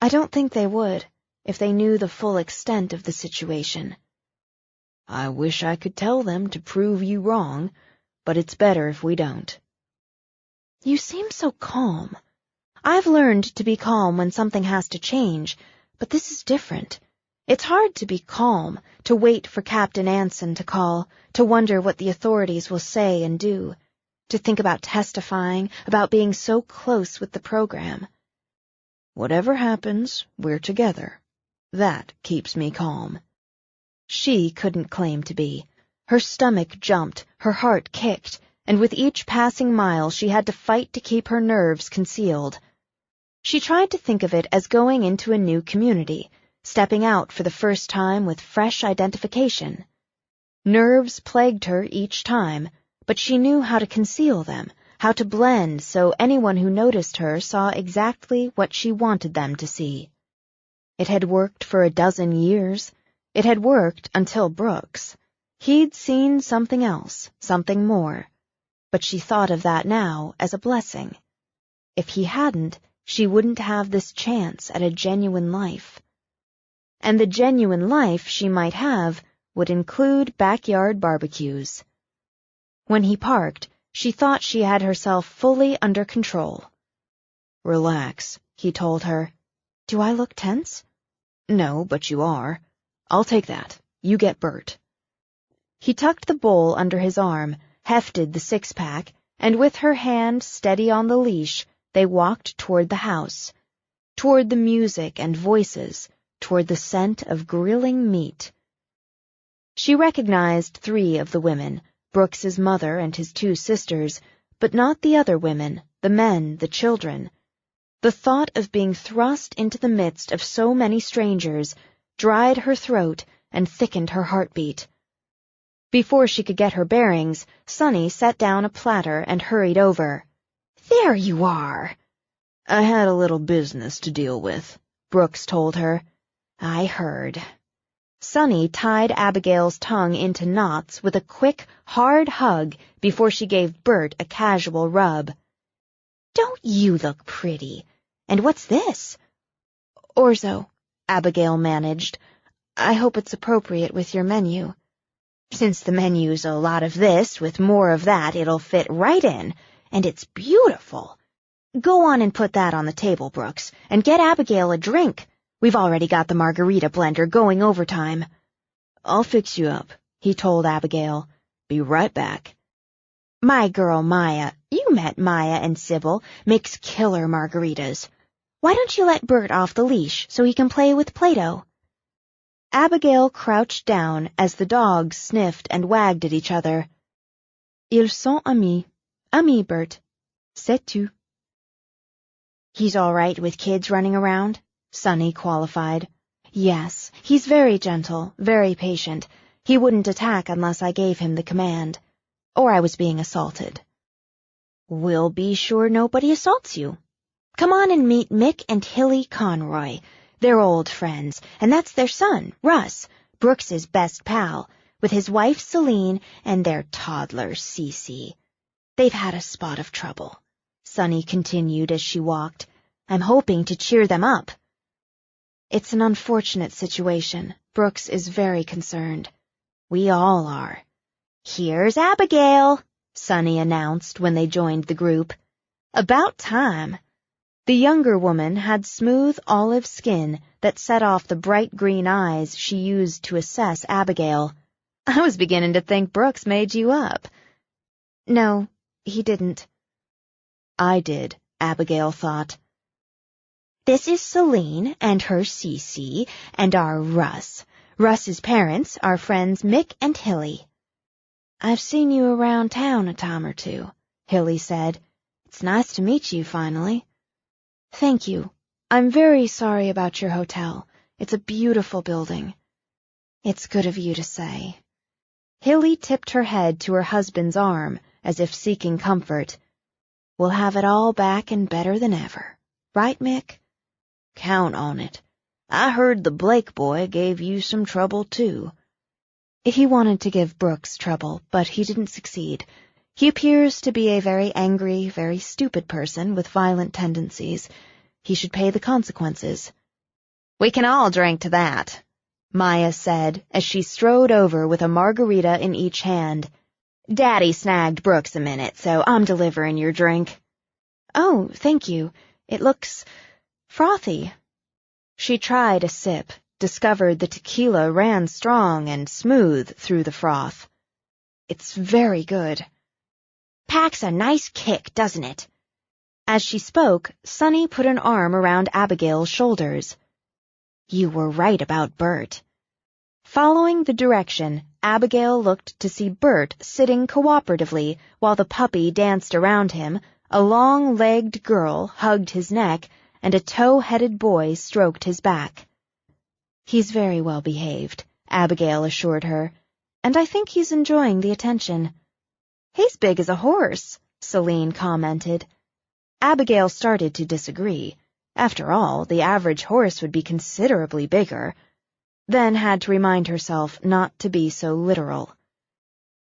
I don't think they would, if they knew the full extent of the situation. I wish I could tell them to prove you wrong, but it's better if we don't. You seem so calm. I've learned to be calm when something has to change, but this is different. It's hard to be calm, to wait for Captain Anson to call, to wonder what the authorities will say and do, to think about testifying, about being so close with the program. Whatever happens, we're together. That keeps me calm. She couldn't claim to be. Her stomach jumped, her heart kicked, and with each passing mile she had to fight to keep her nerves concealed. She tried to think of it as going into a new community, stepping out for the first time with fresh identification. Nerves plagued her each time, but she knew how to conceal them, how to blend so anyone who noticed her saw exactly what she wanted them to see. It had worked for a dozen years. It had worked until Brooks. He'd seen something else, something more, but she thought of that now as a blessing. If he hadn't, she wouldn't have this chance at a genuine life. And the genuine life she might have would include backyard barbecues. When he parked, she thought she had herself fully under control. "Relax," he told her. "Do I look tense?" "No, but you are. I'll take that. You get Bert." He tucked the bowl under his arm, hefted the six-pack, and with her hand steady on the leash, they walked toward the house, toward the music and voices, toward the scent of grilling meat. She recognized 3 of the women, Brooks's mother and his 2 sisters, but not the other women, the men, the children. The thought of being thrust into the midst of so many strangers dried her throat and thickened her heartbeat. Before she could get her bearings, Sonny set down a platter and hurried over. "There you are." "I had a little business to deal with," Brooks told her. "I heard." Sonny tied Abigail's tongue into knots with a quick, hard hug before she gave Bert a casual rub. "Don't you look pretty? And what's this?" "Orzo," Abigail managed. "I hope it's appropriate with your menu." "Since the menu's a lot of this with more of that, it'll fit right in, and it's beautiful. Go on and put that on the table, Brooks, and get Abigail a drink. We've already got the margarita blender going overtime." "I'll fix you up," he told Abigail. "Be right back." "My girl Maya, you met Maya and Sybil, makes killer margaritas. Why don't you let Bert off the leash so he can play with Play-Doh?" Abigail crouched down as the dogs sniffed and wagged at each other. "Ils sont amis. Amis, Bert. C'est tout." "He's all right with kids running around?" Sonny qualified. "Yes, he's very gentle, very patient. He wouldn't attack unless I gave him the command. Or I was being assaulted." "We'll be sure nobody assaults you. Come on and meet Mick and Hilly Conroy. They're old friends, and that's their son, Russ, Brooks's best pal, with his wife Celine and their toddler, Cece. They've had a spot of trouble," Sonny continued as she walked. "I'm hoping to cheer them up." "It's an unfortunate situation. Brooks is very concerned." "We all are." "Here's Abigail," Sonny announced when they joined the group. "About time." The younger woman had smooth olive skin that set off the bright green eyes she used to assess Abigail. "I was beginning to think Brooks made you up." "No, he didn't." "I did," Abigail thought. "This is Celine and her Cece and our Russ. Russ's parents are friends Mick and Hilly." "I've seen you around town a time or 2, Hilly said. "It's nice to meet you finally." "Thank you. I'm very sorry about your hotel. It's a beautiful building." "It's good of you to say." Hilly tipped her head to her husband's arm, as if seeking comfort. "We'll have it all back and better than ever. Right, Mick?" "Count on it. I heard the Blake boy gave you some trouble, too." He wanted to give Brooks trouble, but he didn't succeed. He appears to be a very angry, very stupid person with violent tendencies. He should pay the consequences. "We can all drink to that," Maya said as she strode over with a margarita in each hand. "Daddy snagged Brooks a minute, so I'm delivering your drink." "Oh, thank you. It looks frothy." She tried a sip, discovered the tequila ran strong and smooth through the froth. "It's very good." "Packs a nice kick, doesn't it?" As she spoke, Sonny put an arm around Abigail's shoulders. "You were right about Bert." Following the direction, Abigail looked to see Bert sitting cooperatively while the puppy danced around him, a long-legged girl hugged his neck, and a tow-headed boy stroked his back. "He's very well behaved," Abigail assured her, "and I think he's enjoying the attention." "He's big as a horse," Celine commented. Abigail started to disagree. After all, the average horse would be considerably bigger, then had to remind herself not to be so literal.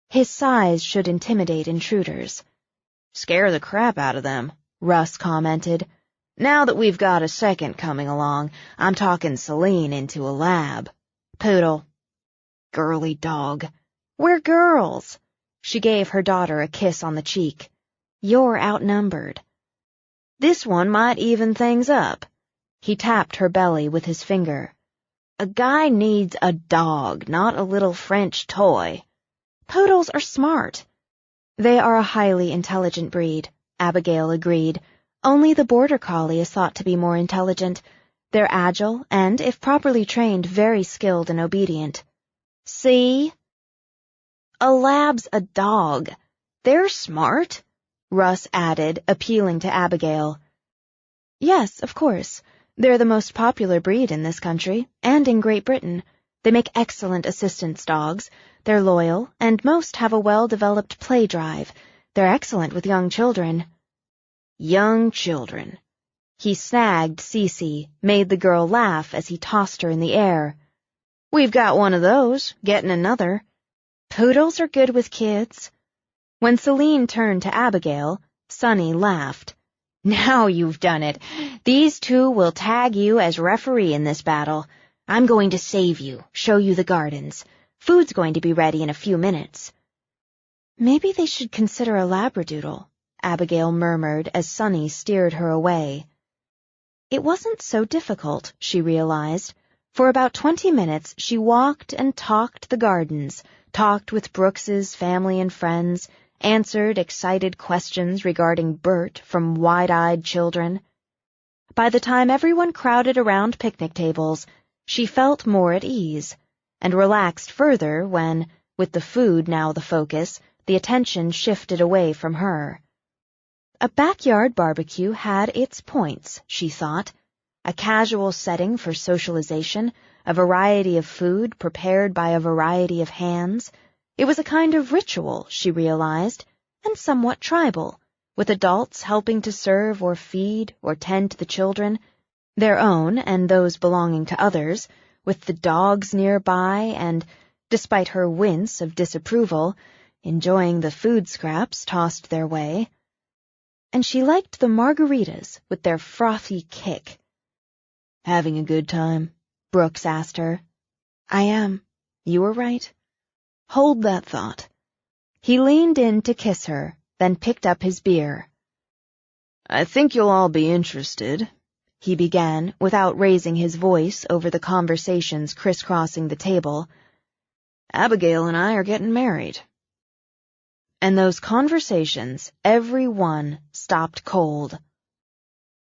"His size should intimidate intruders." "Scare the crap out of them," Russ commented. Now that we've got a second coming along, I'm talking Celine into a lab. Poodle. Girly dog. We're girls. She gave her daughter a kiss on the cheek. You're outnumbered. This one might even things up. He tapped her belly with his finger. A guy needs a dog, not a little French toy. Poodles are smart. They are a highly intelligent breed, Abigail agreed. Only the border collie is thought to be more intelligent. They're agile and, if properly trained, very skilled and obedient. See? A lab's a dog. They're smart, Russ added, appealing to Abigail. Yes, of course. They're the most popular breed in this country, and in Great Britain. They make excellent assistance dogs. They're loyal, and most have a well-developed play drive. They're excellent with young children. Young children. He snagged Cece, made the girl laugh as he tossed her in the air. We've got one of those, getting another. Poodles are good with kids. When Celine turned to Abigail, Sonny laughed. Now you've done it. These two will tag you as referee in this battle. I'm going to save you, show you the gardens. Food's going to be ready in a few minutes. Maybe they should consider a labradoodle, Abigail murmured as Sonny steered her away. It wasn't so difficult, she realized. For about 20 minutes she walked and talked the gardens, talked with Brooks's family and friends, answered excited questions regarding Bert from wide-eyed children. By the time everyone crowded around picnic tables, she felt more at ease, and relaxed further when, with the food now the focus, the attention shifted away from her. A backyard barbecue had its points, she thought. A casual setting for socialization, a variety of food prepared by a variety of hands. It was a kind of ritual, she realized, and somewhat tribal, with adults helping to serve or feed or tend to the children, their own and those belonging to others, with the dogs nearby and, despite her wince of disapproval, enjoying the food scraps tossed their way. And she liked the margaritas with their frothy kick. Having a good time? Brooks asked her. I am. You were right. Hold that thought. He leaned in to kiss her, then picked up his beer. I think you'll all be interested, he began, without raising his voice over the conversations crisscrossing the table. Abigail and I are getting married. And those conversations, every one, stopped cold.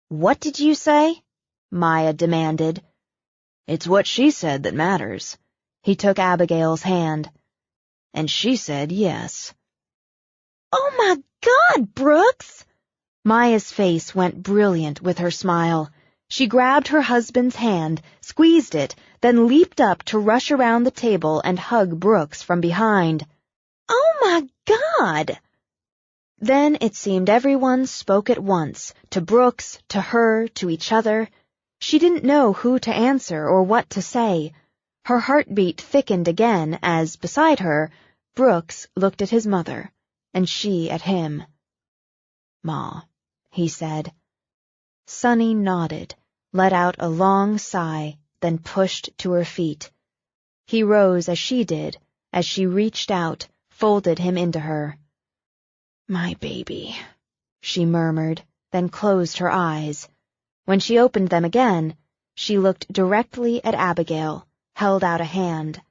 What did you say? Maya demanded. It's what she said that matters. He took Abigail's hand. And she said yes. Oh my God, Brooks! Maya's face went brilliant with her smile. She grabbed her husband's hand, squeezed it, then leaped up to rush around the table and hug Brooks from behind. Oh my God! Then it seemed everyone spoke at once, to Brooks, to her, to each other. She didn't know who to answer or what to say. Her heartbeat thickened again as, beside her, Brooks looked at his mother, and she at him. Ma, he said. Sonny nodded, let out a long sigh, then pushed to her feet. He rose as she did, as she reached out, folded him into her. My baby, she murmured, then closed her eyes. When she opened them again, she looked directly at Abigail, held out a hand.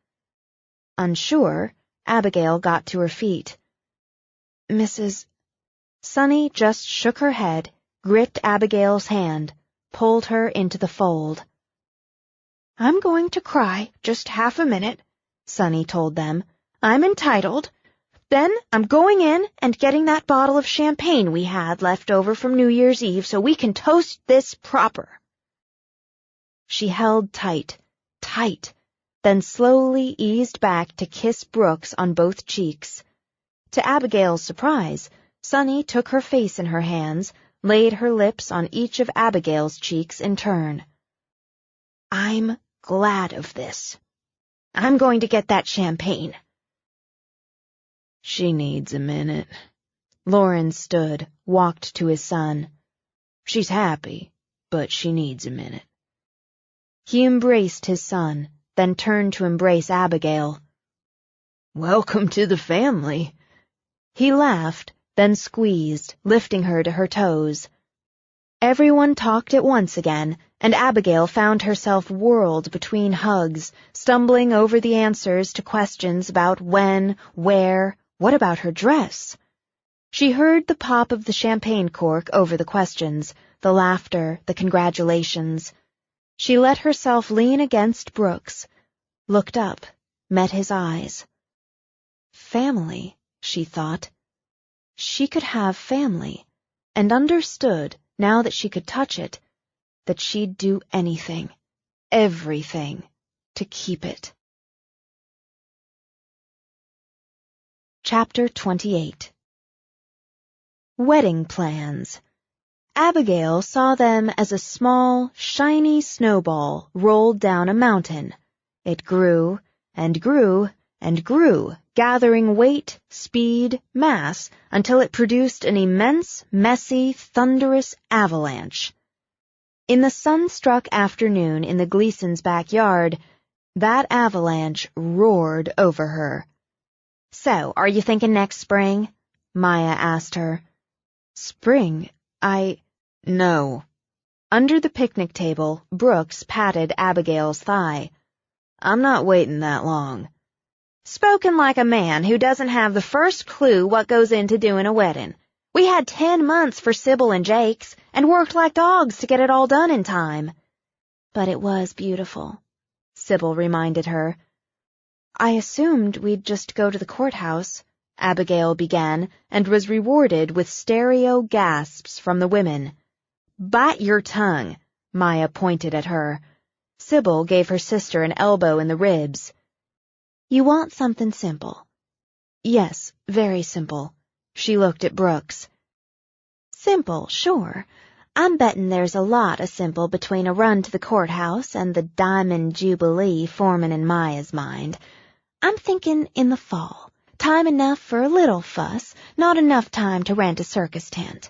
Unsure, Abigail got to her feet. Mrs. Sonny just shook her head, gripped Abigail's hand, pulled her into the fold. I'm going to cry just half a minute, Sonny told them. I'm entitled. Then I'm going in and getting that bottle of champagne we had left over from New Year's Eve so we can toast this proper. She held tight, then slowly eased back to kiss Brooks on both cheeks. To Abigail's surprise, Sonny took her face in her hands, laid her lips on each of Abigail's cheeks in turn. I'm glad of this. I'm going to get that champagne. She needs a minute. Lawrence stood, walked to his son. She's happy. but she needs a minute. He embraced his son, then turned to embrace Abigail. Welcome to the family. He laughed, then squeezed, lifting her to her toes. Everyone talked at once again, and Abigail found herself whirled between hugs, stumbling over the answers to questions about when, where, what about her dress? She heard the pop of the champagne cork over the questions, the laughter, the congratulations. She let herself lean against Brooks, looked up, met his eyes. Family, she thought. She could have family, and understood, now that she could touch it, that she'd do anything, everything, to keep it. Chapter 28. Wedding plans. Abigail saw them as a small, shiny snowball rolled down a mountain. It grew, and grew, and grew, gathering weight, speed, mass, until it produced an immense, messy, thunderous avalanche. In the sun-struck afternoon in the Gleasons' backyard, that avalanche roared over her. "So, are you thinking next spring?" Maya asked her. "Spring? No." Under the picnic table, Brooks patted Abigail's thigh. "I'm not waiting that long." "Spoken like a man who doesn't have the first clue what goes into doing a wedding. We had 10 months for Sybil and Jake's, and worked like dogs to get it all done in time." "But it was beautiful," Sybil reminded her. "I assumed we'd just go to the courthouse," Abigail began, and was rewarded with stereo gasps from the women. "Bite your tongue," Maya pointed at her. Sybil gave her sister an elbow in the ribs. "You want something simple." "Yes, very simple." She looked at Brooks. "Simple, sure. I'm betting there's a lot of simple between a run to the courthouse and the Diamond Jubilee forming in Maya's mind. I'm thinking in the fall. Time enough for a little fuss, not enough time to rent a circus tent."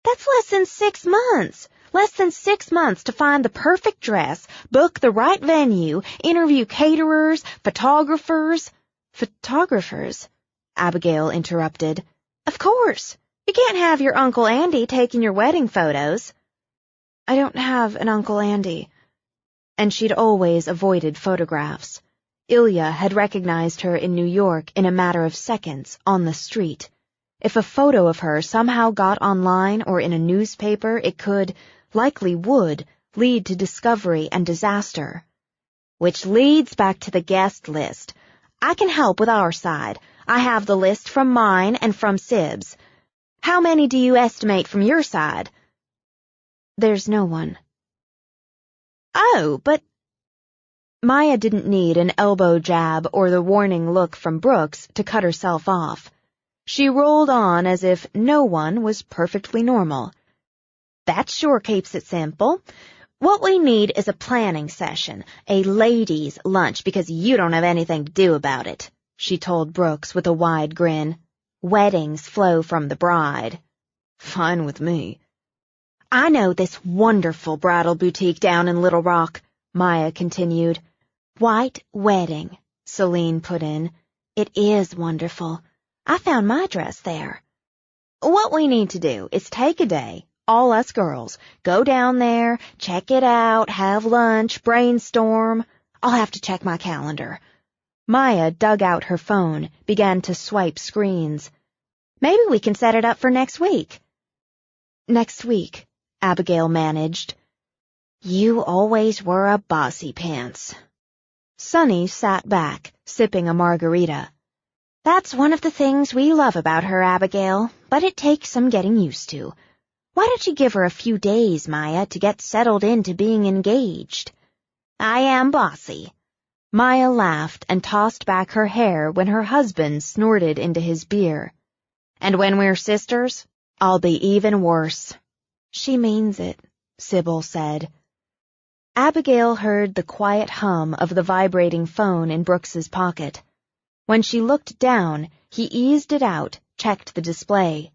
"That's less than 6 months. Less than 6 months to find the perfect dress, book the right venue, interview caterers, photographers." "Photographers?" Abigail interrupted. "Of course. You can't have your Uncle Andy taking your wedding photos." "I don't have an Uncle Andy." And she'd always avoided photographs. Ilya had recognized her in New York in a matter of seconds, on the street. If a photo of her somehow got online or in a newspaper, it could, likely would, lead to discovery and disaster. "Which leads back to the guest list. I can help with our side. I have the list from mine and from Sib's. How many do you estimate from your side?" "There's no one." "Oh, but—" Maya didn't need an elbow jab or the warning look from Brooks to cut herself off. She rolled on as if no one was perfectly normal. "That sure keeps it simple. What we need is a planning session, a ladies' lunch, because you don't have anything to do about it," she told Brooks with a wide grin. "Weddings flow from the bride." "Fine with me." "I know this wonderful bridal boutique down in Little Rock," Maya continued. "White Wedding," Celine put in. "It is wonderful. I found my dress there." "What we need to do is take a day, all us girls, go down there, check it out, have lunch, brainstorm. I'll have to check my calendar." Maya dug out her phone, began to swipe screens. "Maybe we can set it up for next week." "Next week," Abigail managed. "You always were a bossy pants." Sunny sat back, sipping a margarita. "That's one of the things we love about her, Abigail, but it takes some getting used to. Why don't you give her a few days, Maya, to get settled into being engaged?" "I am bossy." Maya laughed and tossed back her hair when her husband snorted into his beer. "And when we're sisters, I'll be even worse." "She means it," Sybil said. Abigail heard the quiet hum of the vibrating phone in Brooks's pocket. When she looked down, he eased it out, checked the display.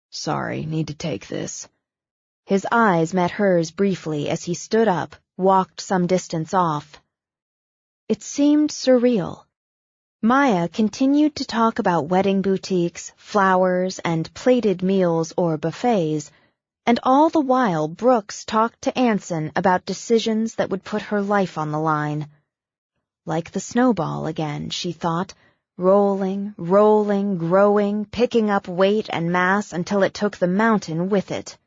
"Sorry, need to take this." His eyes met hers briefly as he stood up, walked some distance off. It seemed surreal. Maya continued to talk about wedding boutiques, flowers, and plated meals or buffets, and all the while Brooks talked to Anson about decisions that would put her life on the line. Like the snowball again, she thought, rolling, growing, picking up weight and mass until it took the mountain with it.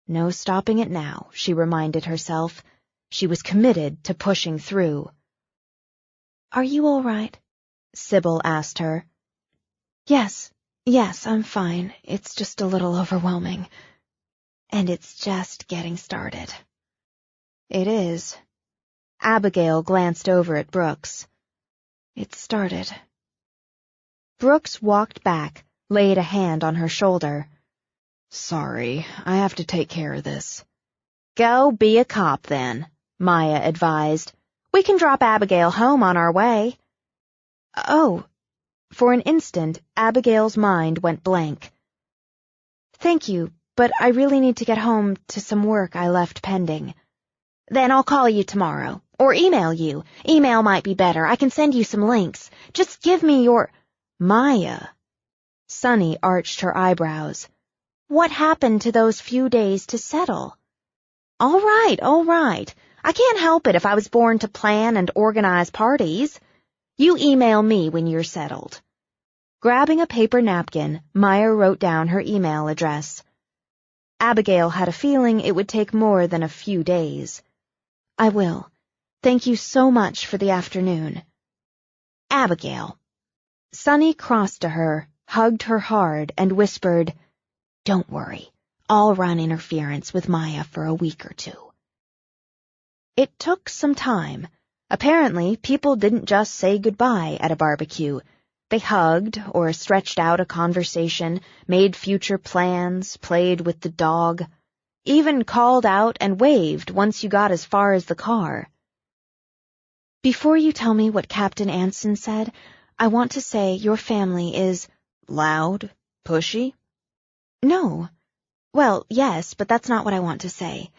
No stopping it now, she reminded herself. She was committed to pushing through. "Are you all right?" Sybil asked her. Yes, I'm fine. It's just a little overwhelming. And it's just getting started." "It is." Abigail glanced over at Brooks. "It started." Brooks walked back, laid a hand on her shoulder. "Sorry, I have to take care of this." "Go be a cop, then," Maya advised. "We can drop Abigail home on our way." "Oh." For an instant, Abigail's mind went blank. "Thank you, but I really need to get home to some work I left pending." "Then I'll call you tomorrow, or email you. Email might be better. I can send you some links. Just give me your—" "Maya." Sunny arched her eyebrows. "What happened to those few days to settle?" All right. I can't help it if I was born to plan and organize parties. You email me when you're settled." Grabbing a paper napkin, Maya wrote down her email address. Abigail had a feeling it would take more than a few days. "I will. Thank you so much for the afternoon." "Abigail." Sunny crossed to her, hugged her hard, and whispered, "Don't worry. I'll run interference with Maya for a week or two." It took some time. Apparently, people didn't just say goodbye at a barbecue. They hugged or stretched out a conversation, made future plans, played with the dog, even called out and waved once you got as far as the car. "Before you tell me what Captain Anson said, I want to say your family is—" "Loud? Pushy?" "No. Well, yes, but that's not what I want to say.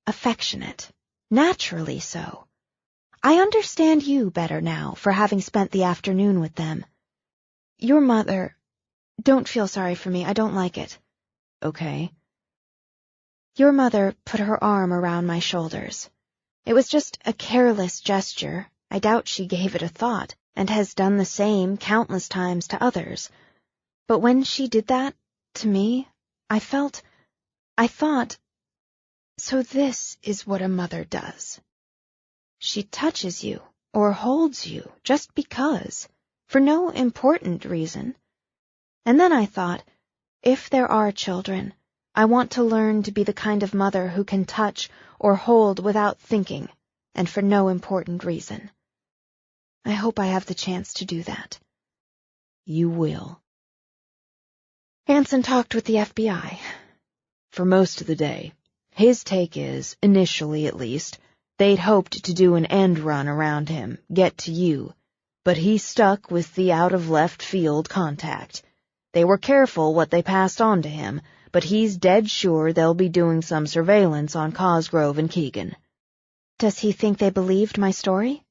Affectionate. Naturally so. I understand you better now for having spent the afternoon with them. Your mother— Don't feel sorry for me, I don't like it." "Okay." Your mother put her arm around my shoulders. It was just a careless gesture. I doubt she gave it a thought, and has done the same countless times to others. But when she did that, to me, I thought, so this is what a mother does. She touches you, or holds you, just because, for no important reason. And then I thought, if there are children, I want to learn to be the kind of mother who can touch or hold without thinking, and for no important reason. I hope I have the chance to do that." "You will." Anson talked with the FBI. For most of the day. His take is, initially at least, they'd hoped to do an end run around him, get to you, but he stuck with the out-of-left-field contact. They were careful what they passed on to him, but he's dead sure they'll be doing some surveillance on Cosgrove and Keegan. "Does he think they believed my story?"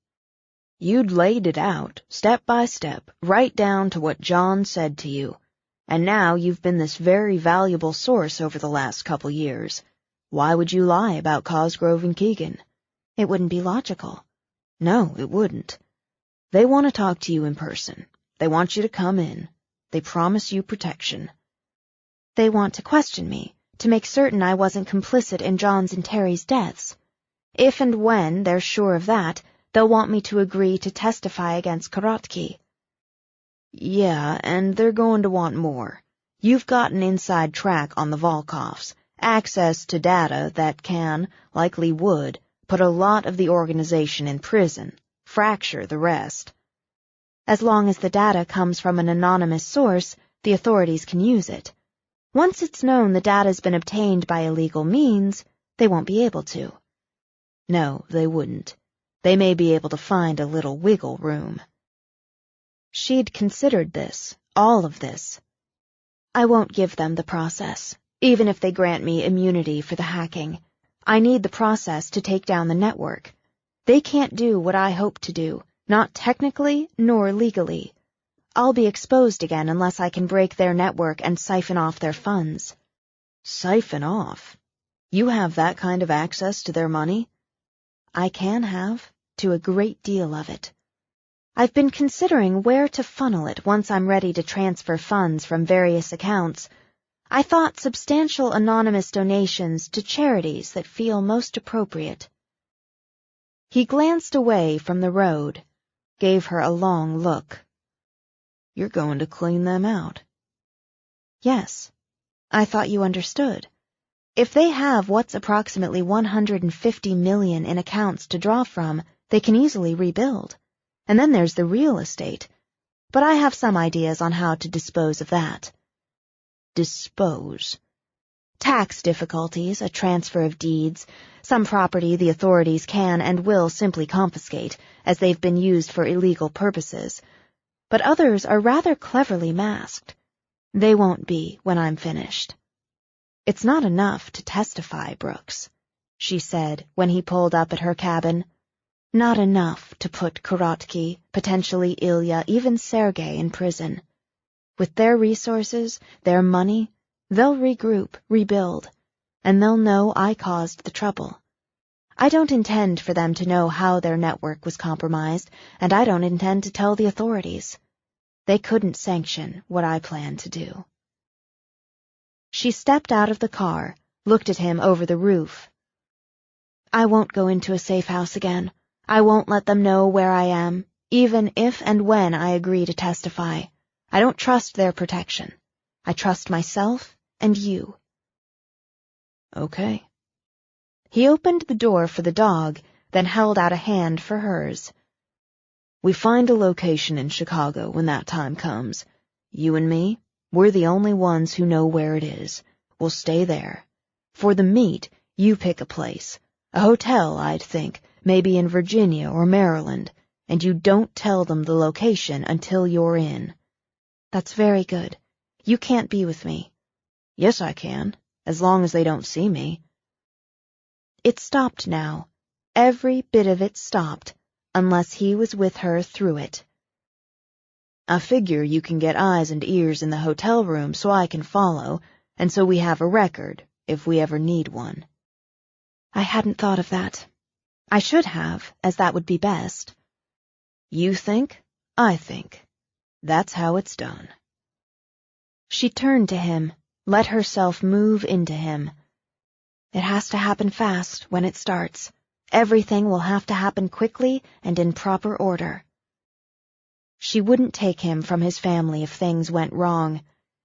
"You'd laid it out, step by step, right down to what John said to you. And now you've been this very valuable source over the last couple years. Why would you lie about Cosgrove and Keegan?" "It wouldn't be logical." "No, it wouldn't. They want to talk to you in person. They want you to come in. They promise you protection." "They want to question me, to make certain I wasn't complicit in John's and Terry's deaths. If and when they're sure of that, they'll want me to agree to testify against Korotki." "Yeah, and they're going to want more. You've got an inside track on the Volkoffs, access to data that can, likely would, put a lot of the organization in prison, fracture the rest. As long as the data comes from an anonymous source, the authorities can use it. Once it's known the data's been obtained by illegal means, they won't be able to." "No, they wouldn't. They may be able to find a little wiggle room." She'd considered this, all of this. "I won't give them the process. even if they grant me immunity for the hacking. I need the process to take down the network. They can't do what I hope to do, not technically nor legally. I'll be exposed again unless I can break their network and siphon off their funds. Siphon off? You have that kind of access to their money? I can have, to a great deal of it. I've been considering where to funnel it once I'm ready to transfer funds from various accounts. I thought substantial anonymous donations to charities that feel most appropriate. He glanced away from the road, gave her a long look. You're going to clean them out? Yes. I thought you understood. If they have what's approximately 150 million in accounts to draw from, they can easily rebuild. And then there's the real estate. But I have some ideas on how to dispose of that. Dispose? Tax difficulties, a transfer of deeds, some property the authorities can and will simply confiscate, as they've been used for illegal purposes. But others are rather cleverly masked. They won't be when I'm finished. It's not enough to testify, Brooks, she said when he pulled up at her cabin. Not enough to put Korotky, potentially Ilya, even Sergei in prison. With their resources, their money, they'll regroup, rebuild, and they'll know I caused the trouble. I don't intend for them to know how their network was compromised, and I don't intend to tell the authorities. They couldn't sanction what I plan to do. She stepped out of the car, looked at him over the roof. I won't go into a safe house again. I won't let them know where I am, even if and when I agree to testify. I don't trust their protection. I trust myself and you. Okay. He opened the door for the dog, then held out a hand for hers. We find a location in Chicago when that time comes. You and me, we're the only ones who know where it is. We'll stay there. For the meet, you pick a place. A hotel, I'd think, maybe in Virginia or Maryland, and you don't tell them the location until you're in. That's very good. You can't be with me. Yes, I can, as long as they don't see me. It stopped now. Every bit of it stopped, unless he was with her through it. I figure you can get eyes and ears in the hotel room so I can follow, and so we have a record, if we ever need one. I hadn't thought of that. I should have, as that would be best. You think, I think. That's how it's done. She turned to him, let herself move into him. It has to happen fast when it starts. Everything will have to happen quickly and in proper order. She wouldn't take him from his family if things went wrong.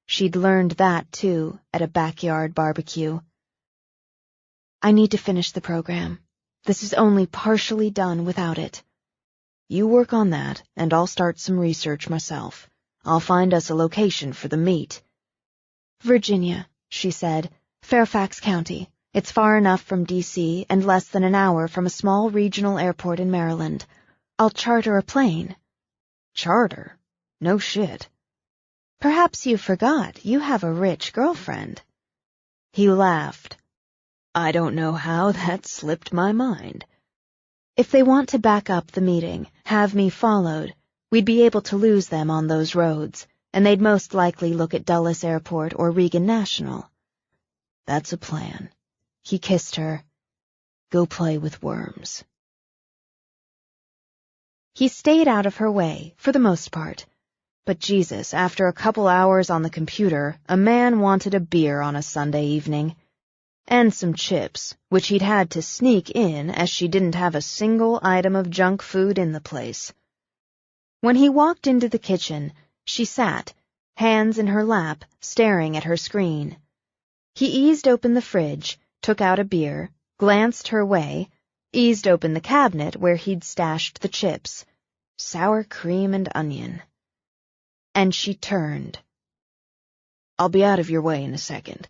She'd learned that, too, at a backyard barbecue. I need to finish the program. This is only partially done without it. You work on that, and I'll start some research myself. I'll find us a location for the meet. Virginia, she said. Fairfax County. It's far enough from D.C. and less than an hour from a small regional airport in Maryland. I'll charter a plane. Charter? No shit. Perhaps you forgot you have a rich girlfriend. He laughed. I don't know how that slipped my mind. If they want to back up the meeting, have me followed, we'd be able to lose them on those roads, and they'd most likely look at Dulles Airport or Reagan National. That's a plan. He kissed her. Go play with worms. He stayed out of her way, for the most part. But Jesus, after a couple hours on the computer, a man wanted a beer on a Sunday evening. And some chips, which he'd had to sneak in as she didn't have a single item of junk food in the place. When he walked into the kitchen, she sat, hands in her lap, staring at her screen. He eased open the fridge, took out a beer, glanced her way, eased open the cabinet where he'd stashed the chips. Sour cream and onion. And she turned. I'll be out of your way in a second.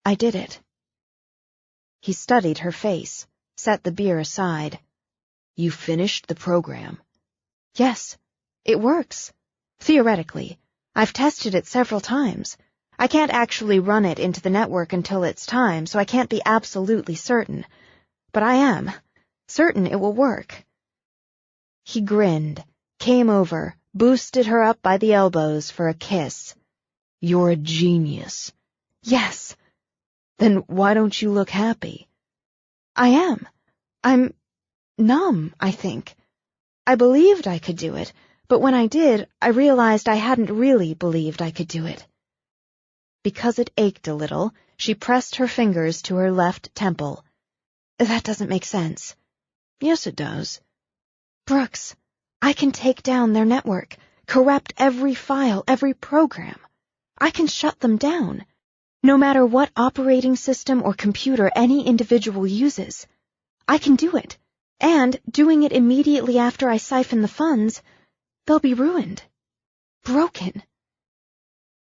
I did it. He studied her face, set the beer aside. You finished the program? Yes, it works. Theoretically. I've tested it several times. I can't actually run it into the network until it's time, so I can't be absolutely certain. But I am certain it will work." He grinned, came over, boosted her up by the elbows for a kiss. "You're a genius." "Yes." "Then why don't you look happy?" "I am. I'm numb, I think. I believed I could do it, but when I did, I realized I hadn't really believed I could do it." Because it ached a little, she pressed her fingers to her left temple. "That doesn't make sense." "Yes, it does." "Brooks, I can take down their network, corrupt every file, every program. I can shut them down, no matter what operating system or computer any individual uses. I can do it, and doing it immediately after I siphon the funds, they'll be ruined, broken."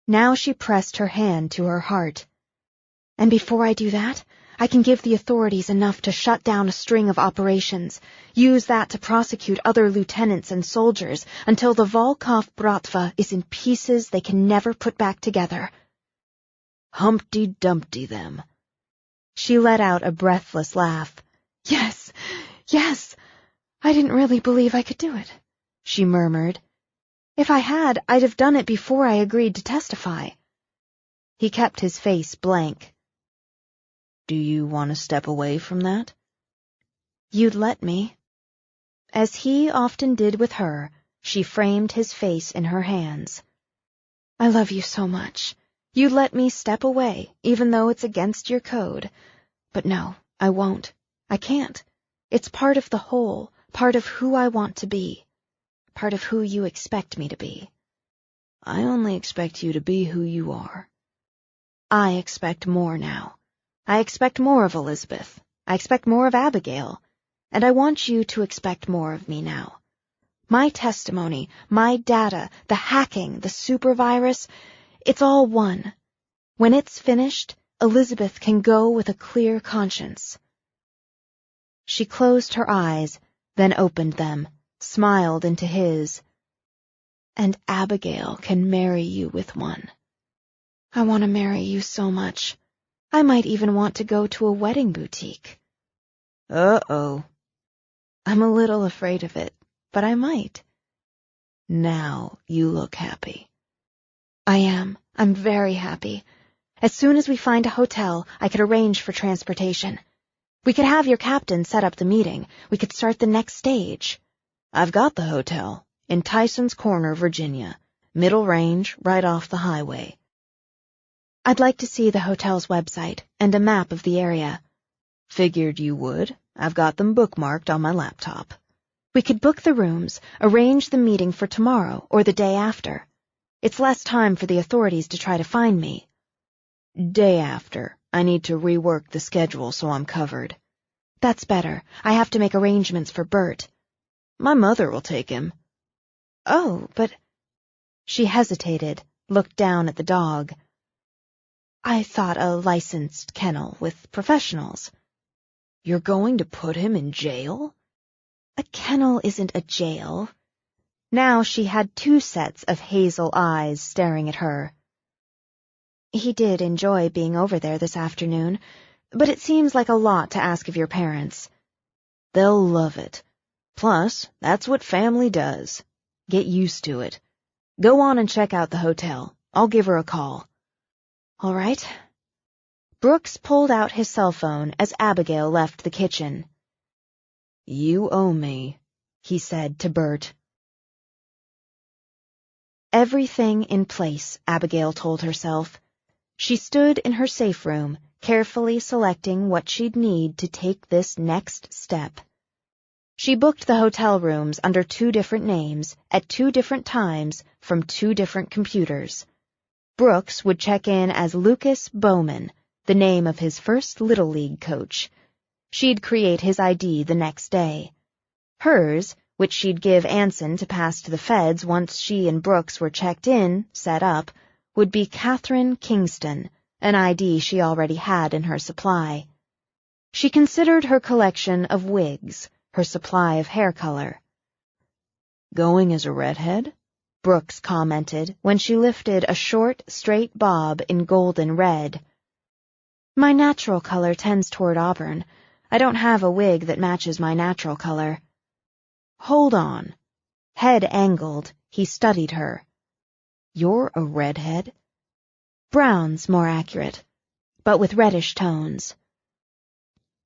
Now she pressed her hand to her heart. "And before I do that, I can give the authorities enough to shut down a string of operations, use that to prosecute other lieutenants and soldiers until the Volkov Bratva is in pieces they can never put back together." "Humpty Dumpty them." She let out a breathless laugh. "Yes, yes, I didn't really believe I could do it," she murmured. "If I had, I'd have done it before I agreed to testify." He kept his face blank. "Do you want to step away from that?" "You'd let me." As he often did with her, she framed his face in her hands. "I love you so much. You'd let me step away, even though it's against your code. But no, I won't. I can't. It's part of the whole, part of who I want to be, part of who you expect me to be." "I only expect you to be who you are." "I expect more now. I expect more of Elizabeth. I expect more of Abigail. And I want you to expect more of me now. My testimony, my data, the hacking, the supervirus, it's all one. When it's finished, Elizabeth can go with a clear conscience." She closed her eyes, then opened them, smiled into his. "And Abigail can marry you with one. I want to marry you so much. I might even want to go to a wedding boutique." Uh-oh. "I'm a little afraid of it, but I might." "Now you look happy." "I am. I'm very happy. As soon as we find a hotel, I could arrange for transportation. We could have your captain set up the meeting. We could start the next stage." "I've got the hotel, in Tyson's Corner, Virginia. Middle range, right off the highway." "I'd like to see the hotel's website and a map of the area." "Figured you would. I've got them bookmarked on my laptop." "We could book the rooms, arrange the meeting for tomorrow or the day after. It's less time for the authorities to try to find me." "Day after. I need to rework the schedule so I'm covered." "That's better. I have to make arrangements for Bert." "My mother will take him." "Oh, but—" She hesitated, looked down at the dog. "I thought a licensed kennel with professionals." "You're going to put him in jail?" "A kennel isn't a jail." Now she had two sets of hazel eyes staring at her. "He did enjoy being over there this afternoon, but it seems like a lot to ask of your parents." "They'll love it. Plus, that's what family does. Get used to it. Go on and check out the hotel. I'll give her a call." "All right." Brooks pulled out his cell phone as Abigail left the kitchen. "You owe me," he said to Bert. Everything in place, Abigail told herself. She stood in her safe room, carefully selecting what she'd need to take this next step. She booked the hotel rooms under 2 different names, at 2 different times, from 2 different computers. Brooks would check in as Lucas Bowman, the name of his first Little League coach. She'd create his ID the next day. Hers, which she'd give Anson to pass to the feds once she and Brooks were checked in, set up, would be Catherine Kingston, an ID she already had in her supply. She considered her collection of wigs, her supply of hair color. "Going as a redhead?" Brooks commented when she lifted a short, straight bob in golden red. My natural color tends toward auburn. I don't have a wig that matches my natural color. Hold on. Head angled, he studied her. You're a redhead? Brown's more accurate, but with reddish tones.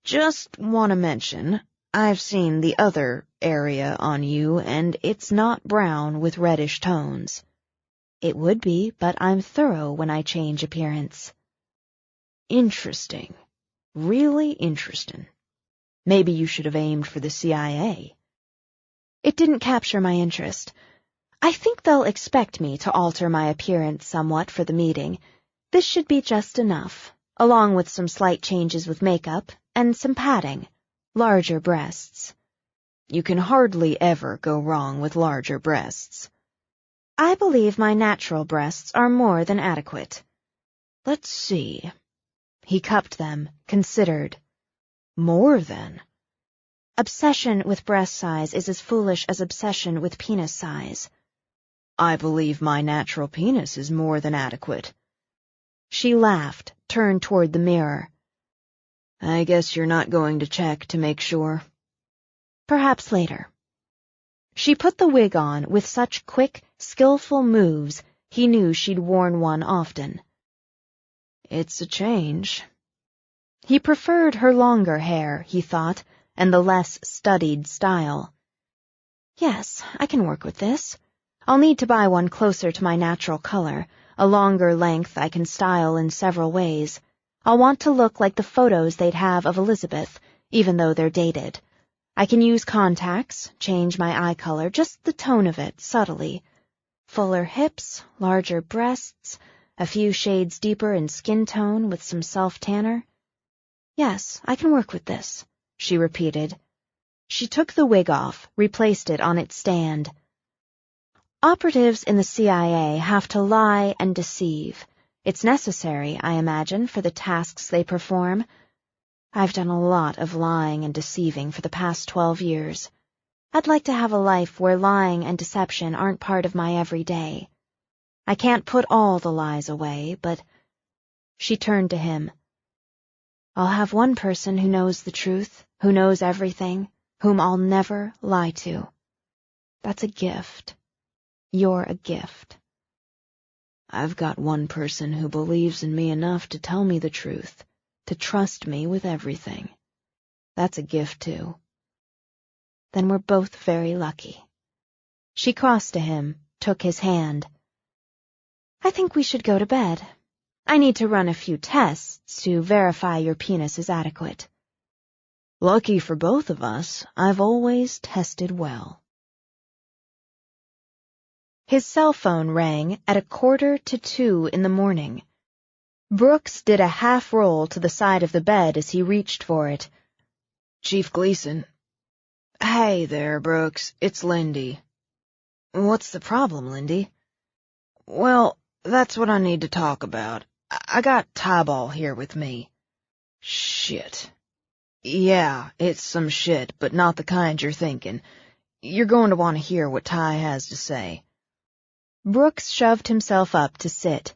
Just want to mention, I've seen the other area on you, and it's not brown with reddish tones. It would be, but I'm thorough when I change appearance. Interesting. Really interesting. Maybe you should have aimed for the CIA. It didn't capture my interest. I think they'll expect me to alter my appearance somewhat for the meeting. This should be just enough, along with some slight changes with makeup and some padding, larger breasts. You can hardly ever go wrong with larger breasts. I believe my natural breasts are more than adequate. Let's see. He cupped them, considered. More than? Obsession with breast size is as foolish as obsession with penis size. I believe my natural penis is more than adequate. She laughed, turned toward the mirror. I guess you're not going to check to make sure. Perhaps later. She put the wig on with such quick, skillful moves he knew she'd worn one often. It's a change. He preferred her longer hair, he thought, and the less studied style. Yes, I can work with this. I'll need to buy one closer to my natural color, a longer length I can style in several ways. I'll want to look like the photos they'd have of Elizabeth, even though they're dated. I can use contacts, change my eye color, just the tone of it, subtly. Fuller hips, larger breasts, a few shades deeper in skin tone with some self-tanner. Yes, I can work with this, she repeated. She took the wig off, replaced it on its stand. Operatives in the CIA have to lie and deceive. It's necessary, I imagine, for the tasks they perform. I've done a lot of lying and deceiving for the past 12 years. I'd like to have a life where lying and deception aren't part of my everyday. I can't put all the lies away, but... She turned to him. I'll have one person who knows the truth, who knows everything, whom I'll never lie to. That's a gift. You're a gift. I've got one person who believes in me enough to tell me the truth, to trust me with everything. That's a gift, too. Then we're both very lucky. She crossed to him, took his hand. I think we should go to bed. I need to run a few tests to verify your penis is adequate. Lucky for both of us, I've always tested well. His cell phone rang at 1:45 in the morning. Brooks did a half roll to the side of the bed as he reached for it. Chief Gleason. Hey there, Brooks. It's Lindy. What's the problem, Lindy? Well, that's what I need to talk about. I got Tyball here with me. Shit. Yeah, it's some shit, but not the kind you're thinking. You're going to want to hear what Ty has to say. Brooks shoved himself up to sit.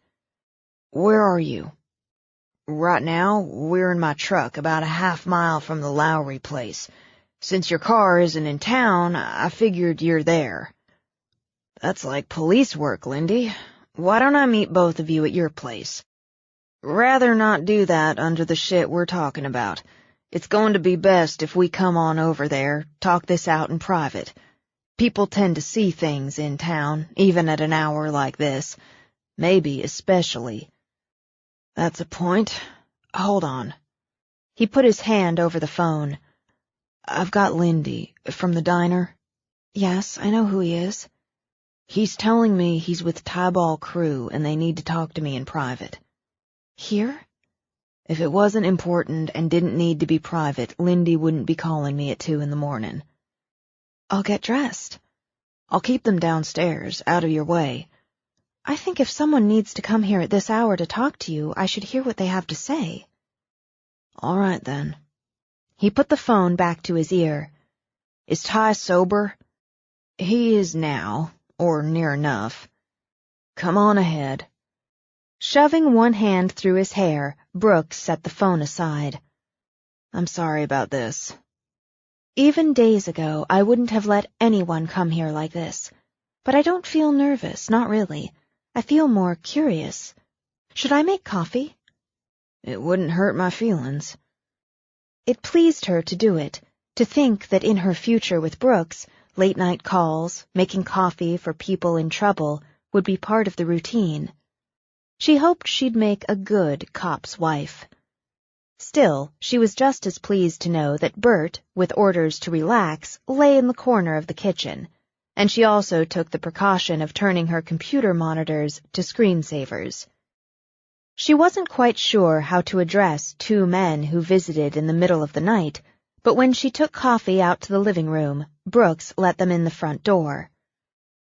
Where are you? Right now, we're in my truck about a half-mile from the Lowry place. Since your car isn't in town, I figured you're there. That's like police work, Lindy. Why don't I meet both of you at your place? Rather not do that under the shit we're talking about. It's going to be best if we come on over there, talk this out in private. People tend to see things in town, even at an hour like this. Maybe especially. That's a point. Hold on. He put his hand over the phone. I've got Lindy, from the diner. Yes, I know who he is. He's telling me he's with Tyball Crew and they need to talk to me in private. Here? If it wasn't important and didn't need to be private, Lindy wouldn't be calling me at 2 in the morning. I'll get dressed. I'll keep them downstairs, out of your way. I think if someone needs to come here at this hour to talk to you, I should hear what they have to say. All right, then. He put the phone back to his ear. Is Ty sober? He is now. or near enough. Come on ahead. Shoving one hand through his hair, Brooks set the phone aside. I'm sorry about this. Even days ago, I wouldn't have let anyone come here like this. But I don't feel nervous, not really. I feel more curious. Should I make coffee? It wouldn't hurt my feelings. It pleased her to do it, to think that in her future with Brooks, late-night calls, making coffee for people in trouble, would be part of the routine. She hoped she'd make a good cop's wife. Still, she was just as pleased to know that Bert, with orders to relax, lay in the corner of the kitchen, and she also took the precaution of turning her computer monitors to screensavers. She wasn't quite sure how to address two men who visited in the middle of the night, but when she took coffee out to the living room, Brooks let them in the front door.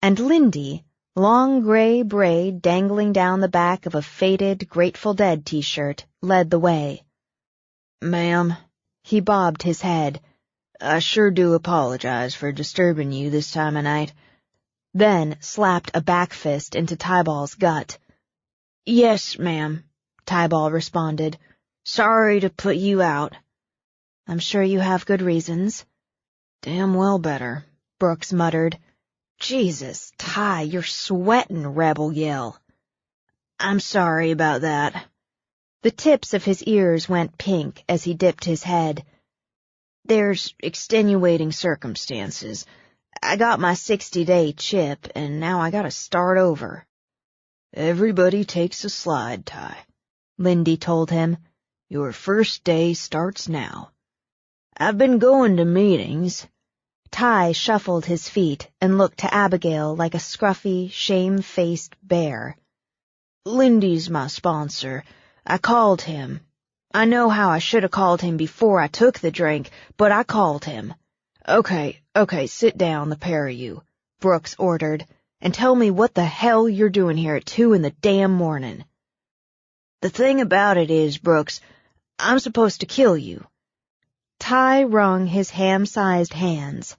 And Lindy, long gray braid dangling down the back of a faded Grateful Dead t-shirt, led the way. Ma'am, he bobbed his head. I sure do apologize for disturbing you this time of night. Then slapped a back fist into Tyball's gut. Yes, ma'am, Tyball responded. Sorry to put you out. I'm sure you have good reasons. Damn well better, Brooks muttered. Jesus, Ty, you're sweating, rebel yell. I'm sorry about that. The tips of his ears went pink as he dipped his head. There's extenuating circumstances. I got my 60-day chip, and now I gotta start over. Everybody takes a slide, Ty, Lindy told him. Your first day starts now. I've been going to meetings. Ty shuffled his feet and looked to Abigail like a scruffy, shame-faced bear. Lindy's my sponsor. I called him. I know how I should have called him before I took the drink, but I called him. Okay, sit down, the pair of you, Brooks ordered, and tell me what the hell you're doing here at 2 in the damn morning. The thing about it is, Brooks, I'm supposed to kill you. Ty wrung his ham-sized hands.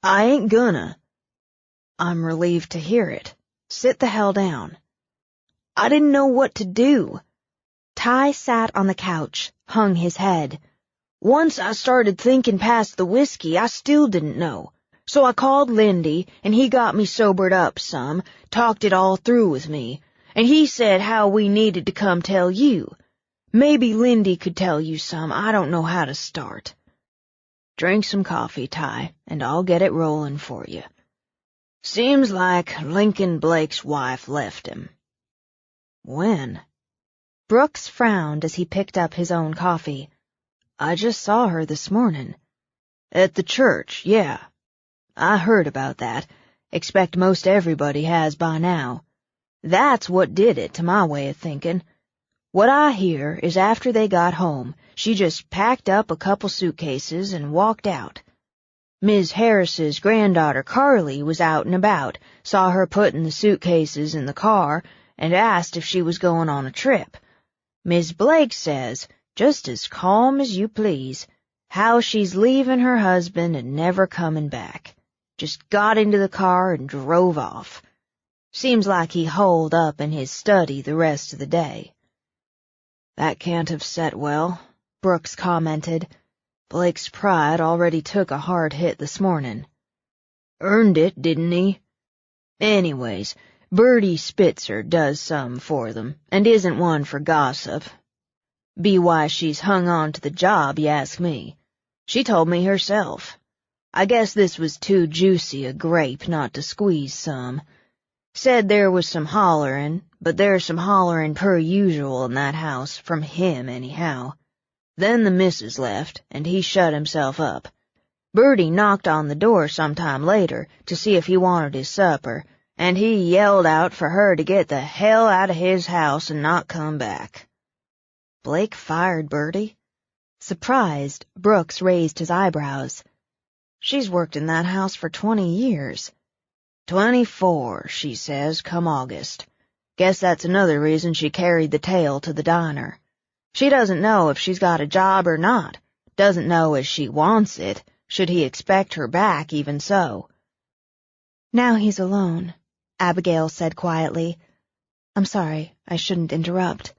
I ain't gonna. I'm relieved to hear it. Sit the hell down. I didn't know what to do. Ty sat on the couch, hung his head. Once I started thinking past the whiskey, I still didn't know. So I called Lindy, and he got me sobered up some, talked it all through with me, and he said how we needed to come tell you. Maybe Lindy could tell you some. I don't know how to start. Drink some coffee, Ty, and I'll get it rolling for you. Seems like Lincoln Blake's wife left him. When? Brooks frowned as he picked up his own coffee. I just saw her this morning. At the church, yeah. I heard about that. Expect most everybody has by now. That's what did it, to my way of thinking. What I hear is after they got home, she just packed up a couple suitcases and walked out. Ms. Harris's granddaughter Carly was out and about, saw her putting the suitcases in the car, and asked if she was going on a trip. Miss Blake says, just as calm as you please, how she's leaving her husband and never coming back. Just got into the car and drove off. Seems like he holed up in his study the rest of the day. That can't have set well, Brooks commented. Blake's pride already took a hard hit this morning. Earned it, didn't he? Anyways, Bertie Spitzer does some for them, and isn't one for gossip. Be why she's hung on to the job, you ask me. She told me herself. I guess this was too juicy a grape not to squeeze some. Said there was some hollerin', but there's some hollerin' per usual in that house, from him anyhow. Then the missus left, and he shut himself up. Bertie knocked on the door sometime later to see if he wanted his supper, and he yelled out for her to get the hell out of his house and not come back. Blake fired Bertie? Surprised, Brooks raised his eyebrows. She's worked in that house for 20 years. 24, she says, come August. Guess that's another reason she carried the tail to the diner. She doesn't know if she's got a job or not. Doesn't know as she wants it, should he expect her back even so. Now he's alone, Abigail said quietly. I'm sorry, I shouldn't interrupt.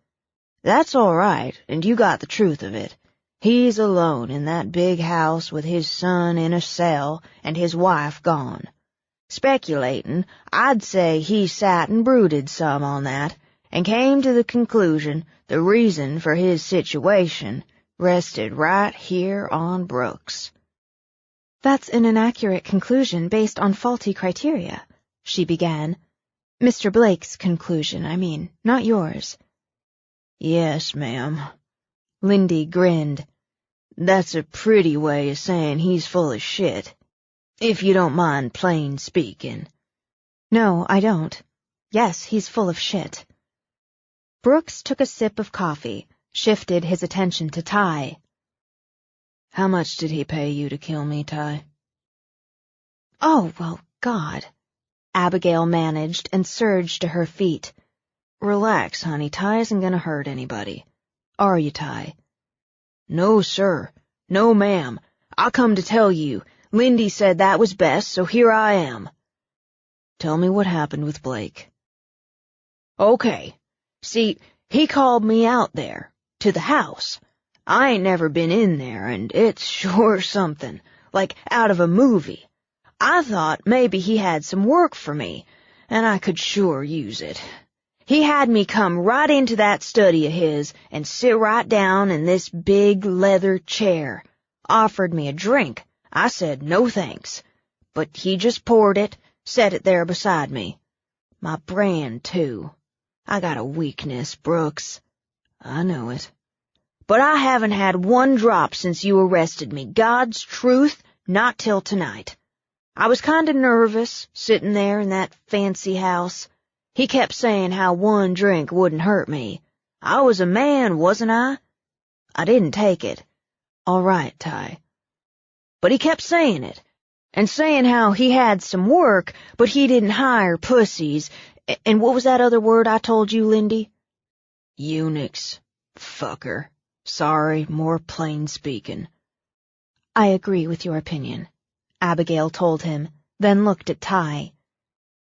That's all right, and you got the truth of it. He's alone in that big house with his son in a cell and his wife gone. Speculatin', I'd say he sat and brooded some on that, and came to the conclusion the reason for his situation rested right here on Brooks. That's an inaccurate conclusion based on faulty criteria, she began. Mr. Blake's conclusion, I mean, not yours. Yes, ma'am. Lindy grinned. That's a pretty way of saying he's full of shit, if you don't mind plain speaking. No, I don't. Yes, he's full of shit. Brooks took a sip of coffee, shifted his attention to Ty. How much did he pay you to kill me, Ty? Oh, well, God. Abigail managed and surged to her feet. Relax, honey. Ty isn't gonna hurt anybody. Are you, Ty? No, sir. No, ma'am. I come to tell you. Lindy said that was best, so here I am. Tell me what happened with Blake. Okay. See, he called me out there, to the house. I ain't never been in there, and it's sure something, like out of a movie. I thought maybe he had some work for me, and I could sure use it. He had me come right into that study of his and sit right down in this big leather chair. Offered me a drink. I said no thanks. But he just poured it, set it there beside me. My brand, too. I got a weakness, Brooks. I know it. But I haven't had one drop since you arrested me. God's truth, not till tonight. I was kinda nervous, sitting there in that fancy house. He kept saying how one drink wouldn't hurt me. I was a man, wasn't I? I didn't take it. All right, Ty. But he kept saying it, and saying how he had some work, but he didn't hire pussies. And what was that other word I told you, Lindy? Eunuchs. Fucker. Sorry, more plain speaking. I agree with your opinion, Abigail told him, then looked at Ty.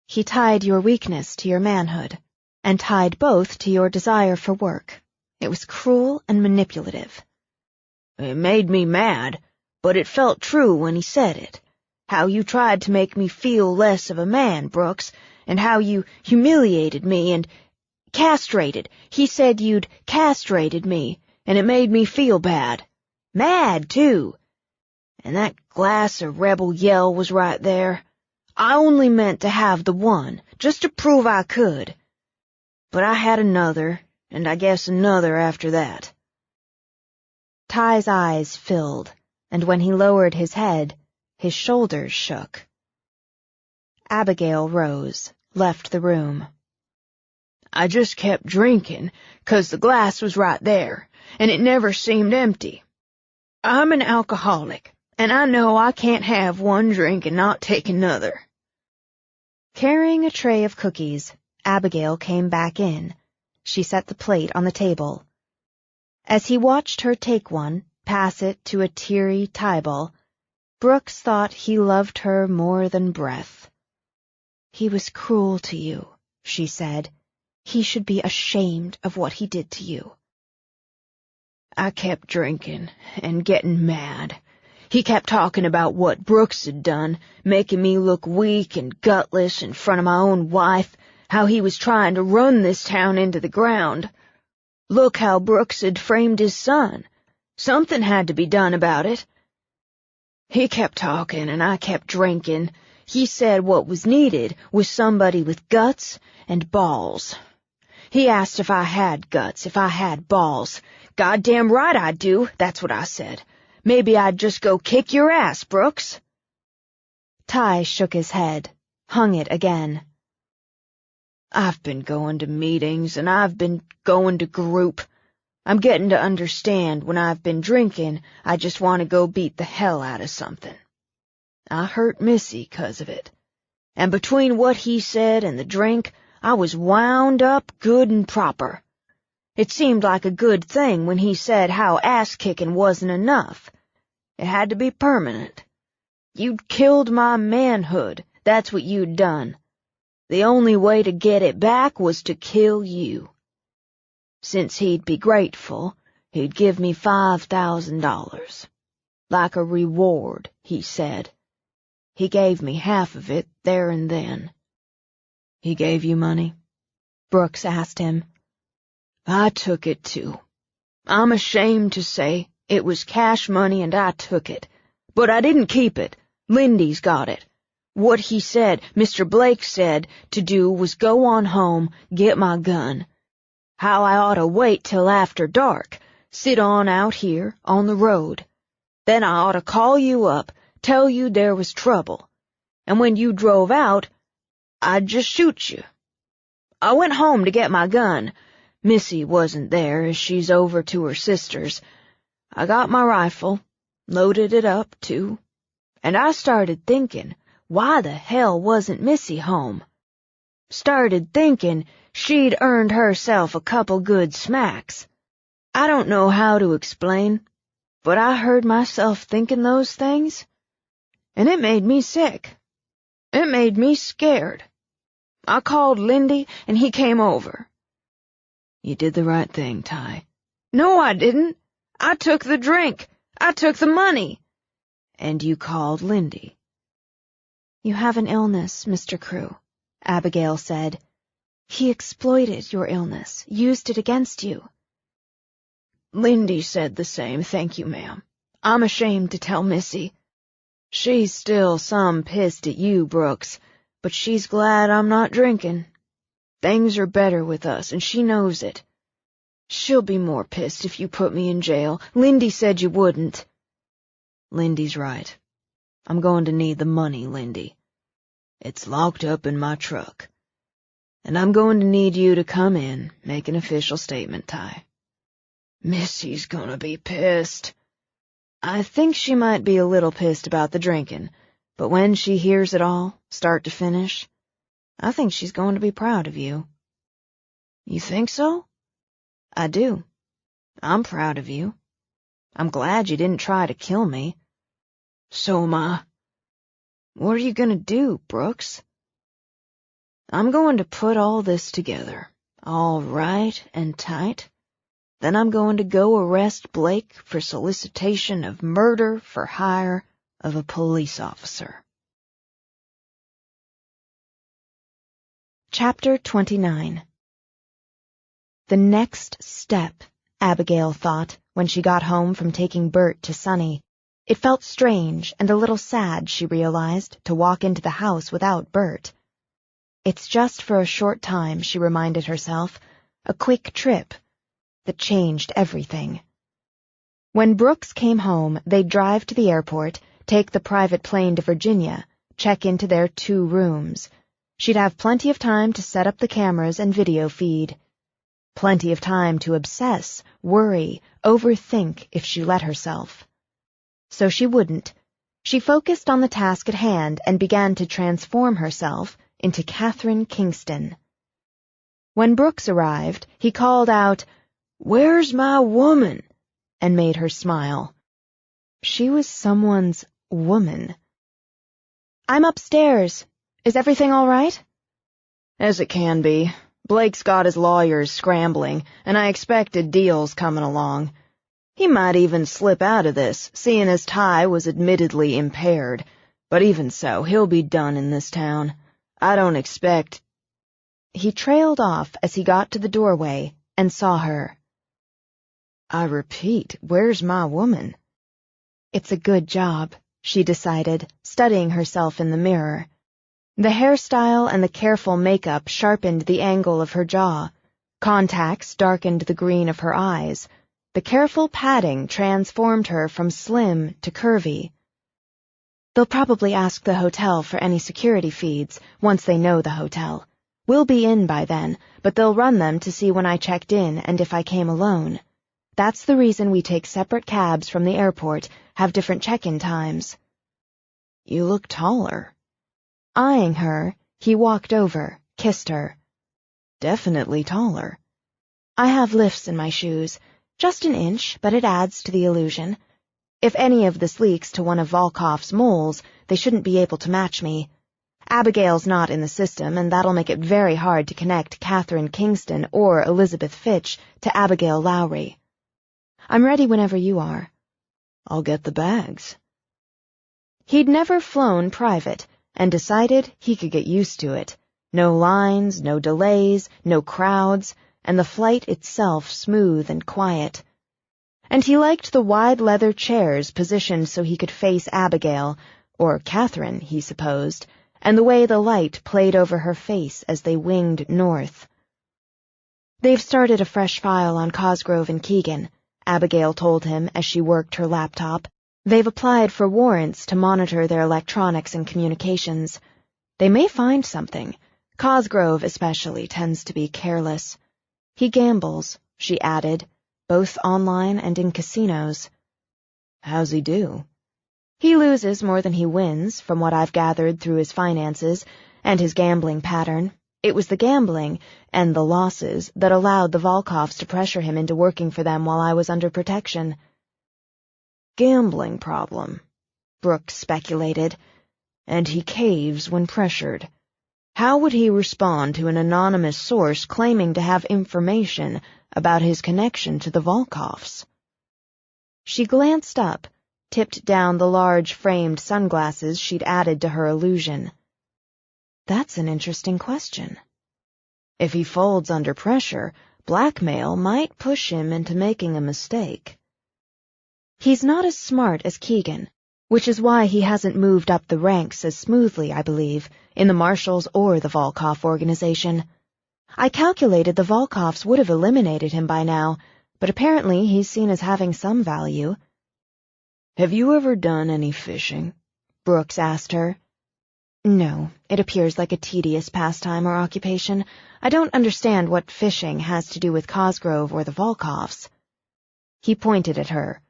He tied your weakness to your manhood, and tied both to your desire for work. It was cruel and manipulative. It made me mad, but it felt true when he said it. How you tried to make me feel less of a man, Brooks, and how you humiliated me and castrated. He said you'd castrated me, and it made me feel bad. Mad, too. And that glass of Rebel Yell was right there. I only meant to have the one, just to prove I could. But I had another, and I guess another after that. Ty's eyes filled, and when he lowered his head, his shoulders shook. Abigail rose, left the room. I just kept drinking, 'cause the glass was right there, and it never seemed empty. I'm an alcoholic, and I know I can't have one drink and not take another. Carrying a tray of cookies, Abigail came back in. She set the plate on the table. As he watched her take one, pass it to a teary Tybal, Brooks thought he loved her more than breath. He was cruel to you, she said. He should be ashamed of what he did to you. I kept drinking and getting mad. He kept talking about what Brooks had done, making me look weak and gutless in front of my own wife, how he was trying to run this town into the ground. Look how Brooks had framed his son. Something had to be done about it. He kept talking and I kept drinking. He said what was needed was somebody with guts and balls. He asked if I had guts, if I had balls. Goddamn right I do, that's what I said. Maybe I'd just go kick your ass, Brooks. Ty shook his head, hung it again. I've been going to meetings, and I've been going to group. I'm getting to understand when I've been drinking, I just want to go beat the hell out of something. I hurt Missy 'cause of it. And between what he said and the drink, I was wound up good and proper. It seemed like a good thing when he said how ass-kicking wasn't enough. It had to be permanent. You'd killed my manhood, That's what you'd done. The only way to get it back was to kill you. Since he'd be grateful, he'd give me $5,000. Like a reward, he said. He gave me half of it there and then. He gave you money? Brooks asked him. I took it too. I'm ashamed to say it was cash money and I took it. But I didn't keep it. Lindy's got it. What he said, Mr. Blake said, to do was go on home, get my gun. How I ought to wait till after dark, sit on out here on the road. Then I ought to call you up, tell you there was trouble. And when you drove out, I'd just shoot you. I went home to get my gun. Missy wasn't there, as she's over to her sister's. I got my rifle, loaded it up, too, and I started thinking, why the hell wasn't Missy home? Started thinking she'd earned herself a couple good smacks. I don't know how to explain, but I heard myself thinking those things, and it made me sick. It made me scared. I called Lindy, and he came over. You did the right thing, Ty. No, I didn't. I took the drink. I took the money. And you called Lindy. You have an illness, Mr. Crew, Abigail said. He exploited your illness, used it against you. Lindy said the same, thank you, ma'am. I'm ashamed to tell Missy. She's still some pissed at you, Brooks, but she's glad I'm not drinking. Things are better with us, and she knows it. She'll be more pissed if you put me in jail. Lindy said you wouldn't. Lindy's right. I'm going to need the money, Lindy. It's locked up in my truck. And I'm going to need you to come in, make an official statement, Ty. Missy's gonna be pissed. I think she might be a little pissed about the drinking, but when she hears it all, start to finish, I think she's going to be proud of you. You think so? I do. I'm proud of you. I'm glad you didn't try to kill me. So am I. What are you going to do, Brooks? I'm going to put all this together, all right and tight. Then I'm going to go arrest Blake for solicitation of murder for hire of a police officer. Chapter 29. The next step, Abigail thought, when she got home from taking Bert to Sunny. It felt strange and a little sad, she realized, to walk into the house without Bert. It's just for a short time, she reminded herself, a quick trip that changed everything. When Brooks came home, they'd drive to the airport, take the private plane to Virginia, check into their 2 rooms. She'd have plenty of time to set up the cameras and video feed. Plenty of time to obsess, worry, overthink if she let herself. So she wouldn't. She focused on the task at hand and began to transform herself into Catherine Kingston. When Brooks arrived, he called out, "Where's my woman?" and made her smile. She was someone's woman. "I'm upstairs. Is everything all right?" As it can be. Blake's got his lawyers scrambling, and I expect a deal's coming along. He might even slip out of this, seeing as Ty was admittedly impaired. But even so, he'll be done in this town. I don't expect... He trailed off as he got to the doorway and saw her. I repeat, where's my woman? It's a good job, she decided, studying herself in the mirror. The hairstyle and the careful makeup sharpened the angle of her jaw. Contacts darkened the green of her eyes. The careful padding transformed her from slim to curvy. They'll probably ask the hotel for any security feeds, once they know the hotel. We'll be in by then, but they'll run them to see when I checked in and if I came alone. That's the reason we take separate cabs from the airport, have different check-in times. You look taller. Eyeing her, he walked over, kissed her. Definitely taller. I have lifts in my shoes. Just an inch, but it adds to the illusion. If any of this leaks to one of Volkoff's moles, they shouldn't be able to match me. Abigail's not in the system, and that'll make it very hard to connect Catherine Kingston or Elizabeth Fitch to Abigail Lowry. I'm ready whenever you are. I'll get the bags. He'd never flown private, and decided he could get used to it. No lines, no delays, no crowds, and the flight itself smooth and quiet. And he liked the wide leather chairs positioned so he could face Abigail, or Catherine, he supposed, and the way the light played over her face as they winged north. They've started a fresh file on Cosgrove and Keegan, Abigail told him as she worked her laptop. They've applied for warrants to monitor their electronics and communications. They may find something. Cosgrove especially tends to be careless. He gambles, she added, both online and in casinos. How's he do? He loses more than he wins, from what I've gathered through his finances and his gambling pattern. It was the gambling and the losses that allowed the Volkoffs to pressure him into working for them while I was under protection. Gambling problem, Brooks speculated. And he caves when pressured. How would he respond to an anonymous source claiming to have information about his connection to the Volkoffs? She glanced up, tipped down the large framed sunglasses she'd added to her illusion. That's an interesting question. If he folds under pressure, blackmail might push him into making a mistake. He's not as smart as Keegan, which is why he hasn't moved up the ranks as smoothly, I believe, in the Marshals or the Volkoff organization. I calculated the Volkoffs would have eliminated him by now, but apparently he's seen as having some value. Have you ever done any fishing? Brooks asked her. No, it appears like a tedious pastime or occupation. I don't understand what fishing has to do with Cosgrove or the Volkoffs. He pointed at her.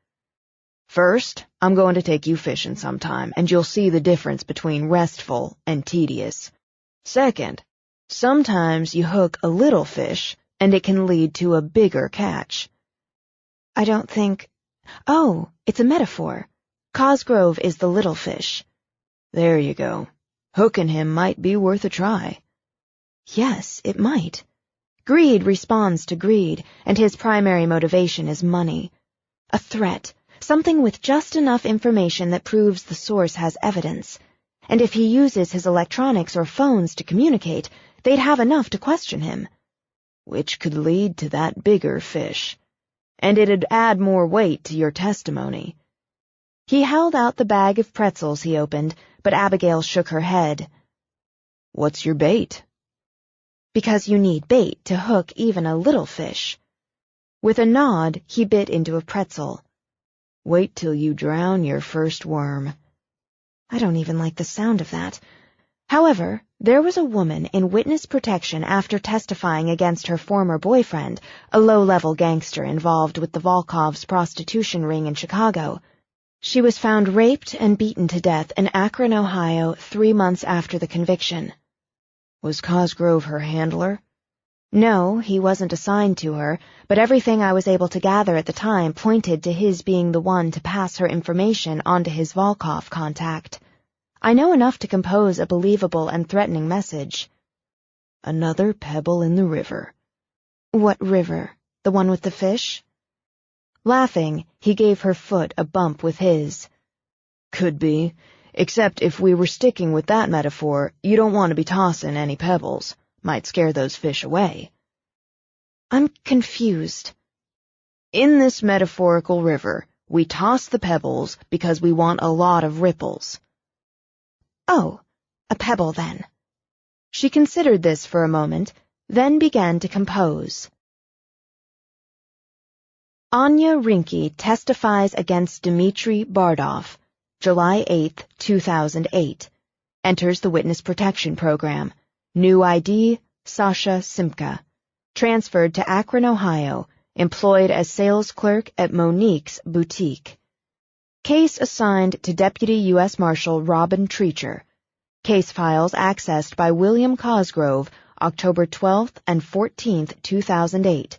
First, I'm going to take you fishing sometime, and you'll see the difference between restful and tedious. Second, sometimes you hook a little fish, and it can lead to a bigger catch. I don't think... Oh, it's a metaphor. Cosgrove is the little fish. There you go. Hooking him might be worth a try. Yes, it might. Greed responds to greed, and his primary motivation is money. A threat, something with just enough information that proves the source has evidence. And if he uses his electronics or phones to communicate, they'd have enough to question him. Which could lead to that bigger fish. And it'd add more weight to your testimony. He held out the bag of pretzels he opened, but Abigail shook her head. What's your bait? Because you need bait to hook even a little fish. With a nod, he bit into a pretzel. Wait till you drown your first worm. I don't even like the sound of that. However, there was a woman in witness protection after testifying against her former boyfriend, a low-level gangster involved with the Volkoffs' prostitution ring in Chicago. She was found raped and beaten to death in Akron, Ohio, 3 months after the conviction. Was Cosgrove her handler? No, he wasn't assigned to her, but everything I was able to gather at the time pointed to his being the one to pass her information on to his Volkoff contact. I know enough to compose a believable and threatening message. Another pebble in the river. What river? The one with the fish? Laughing, he gave her foot a bump with his. Could be, except if we were sticking with that metaphor, you don't want to be tossing any pebbles. Might scare those fish away. I'm confused. In this metaphorical river, we toss the pebbles because we want a lot of ripples. Oh, a pebble then. She considered this for a moment, then began to compose. Anya Rinke testifies against Dmitry Bardov, July 8, 2008. Enters the Witness Protection Program. New ID, Sasha Simka. Transferred to Akron, Ohio. Employed as sales clerk at Monique's Boutique. Case assigned to Deputy U.S. Marshal Robin Treacher. Case files accessed by William Cosgrove, October 12th and 14th, 2008.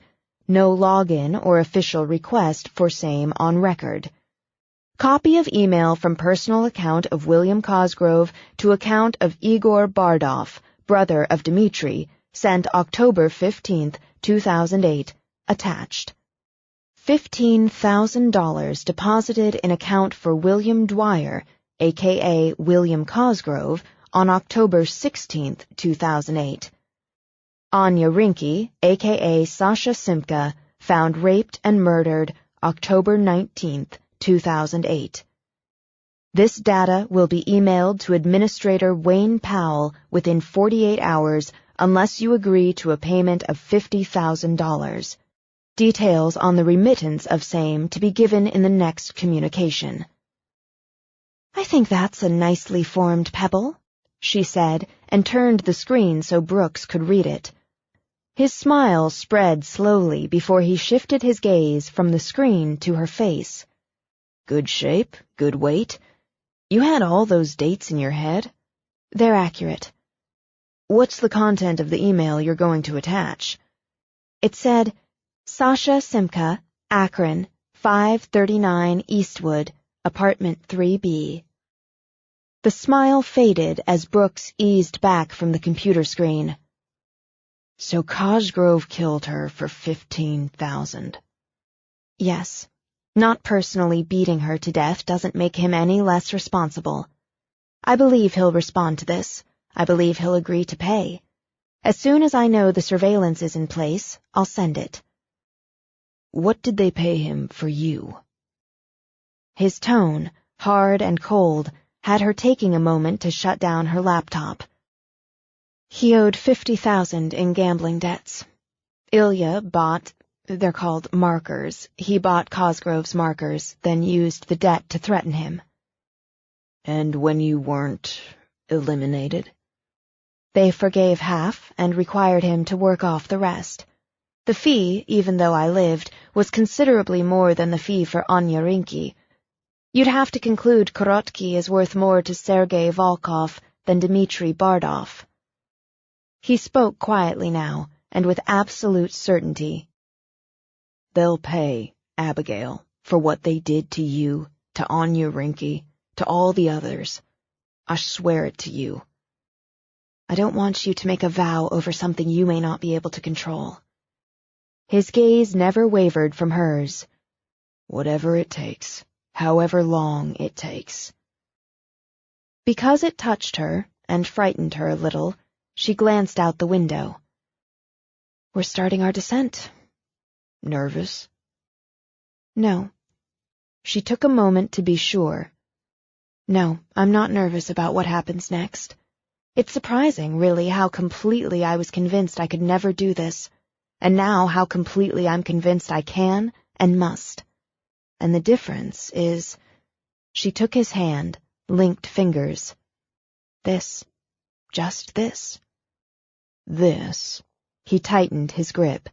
No login or official request for same on record. Copy of email from personal account of William Cosgrove to account of Igor Bardov, brother of Dmitri, sent October 15th, 2008, attached. $15,000 deposited in account for William Dwyer, a.k.a. William Cosgrove, on October 16th, 2008. Anya Rinke, a.k.a. Sasha Simka, found raped and murdered October 19th, 2008. This data will be emailed to Administrator Wayne Powell within 48 hours unless you agree to a payment of $50,000. Details on the remittance of same to be given in the next communication. "I think that's a nicely formed pebble," she said, and turned the screen so Brooks could read it. His smile spread slowly before he shifted his gaze from the screen to her face. "Good shape, good weight. You had all those dates in your head?" "They're accurate." "What's the content of the email you're going to attach?" It said, Sasha Simka, Akron, 539 Eastwood, apartment 3B. The smile faded as Brooks eased back from the computer screen. "So Cosgrove killed her for $15,000. "Yes. Not personally beating her to death doesn't make him any less responsible. I believe he'll respond to this. I believe he'll agree to pay. As soon as I know the surveillance is in place, I'll send it." "What did they pay him for you?" His tone, hard and cold, had her taking a moment to shut down her laptop. He owed $50,000 in gambling debts. Ilya bought, they're called markers. He bought Cosgrove's markers, then used the debt to threaten him. "And when you weren't eliminated?" "They forgave half and required him to work off the rest. The fee, even though I lived, was considerably more than the fee for Anya Rinke. You'd have to conclude Korotky is worth more to Sergei Volkov than Dmitri Bardov." He spoke quietly now, and with absolute certainty. "They'll pay, Abigail, for what they did to you, to Anya Rinke, to all the others. I swear it to you." "I don't want you to make a vow over something you may not be able to control." His gaze never wavered from hers. "Whatever it takes, however long it takes." Because it touched her and frightened her a little, she glanced out the window. "We're starting our descent." "Nervous?" "No." She took a moment to be sure. "No, I'm not nervous about what happens next. It's surprising, really, how completely I was convinced I could never do this, and now how completely I'm convinced I can and must. And the difference is—" She took his hand, linked fingers. "This. Just this." "This," he tightened his grip,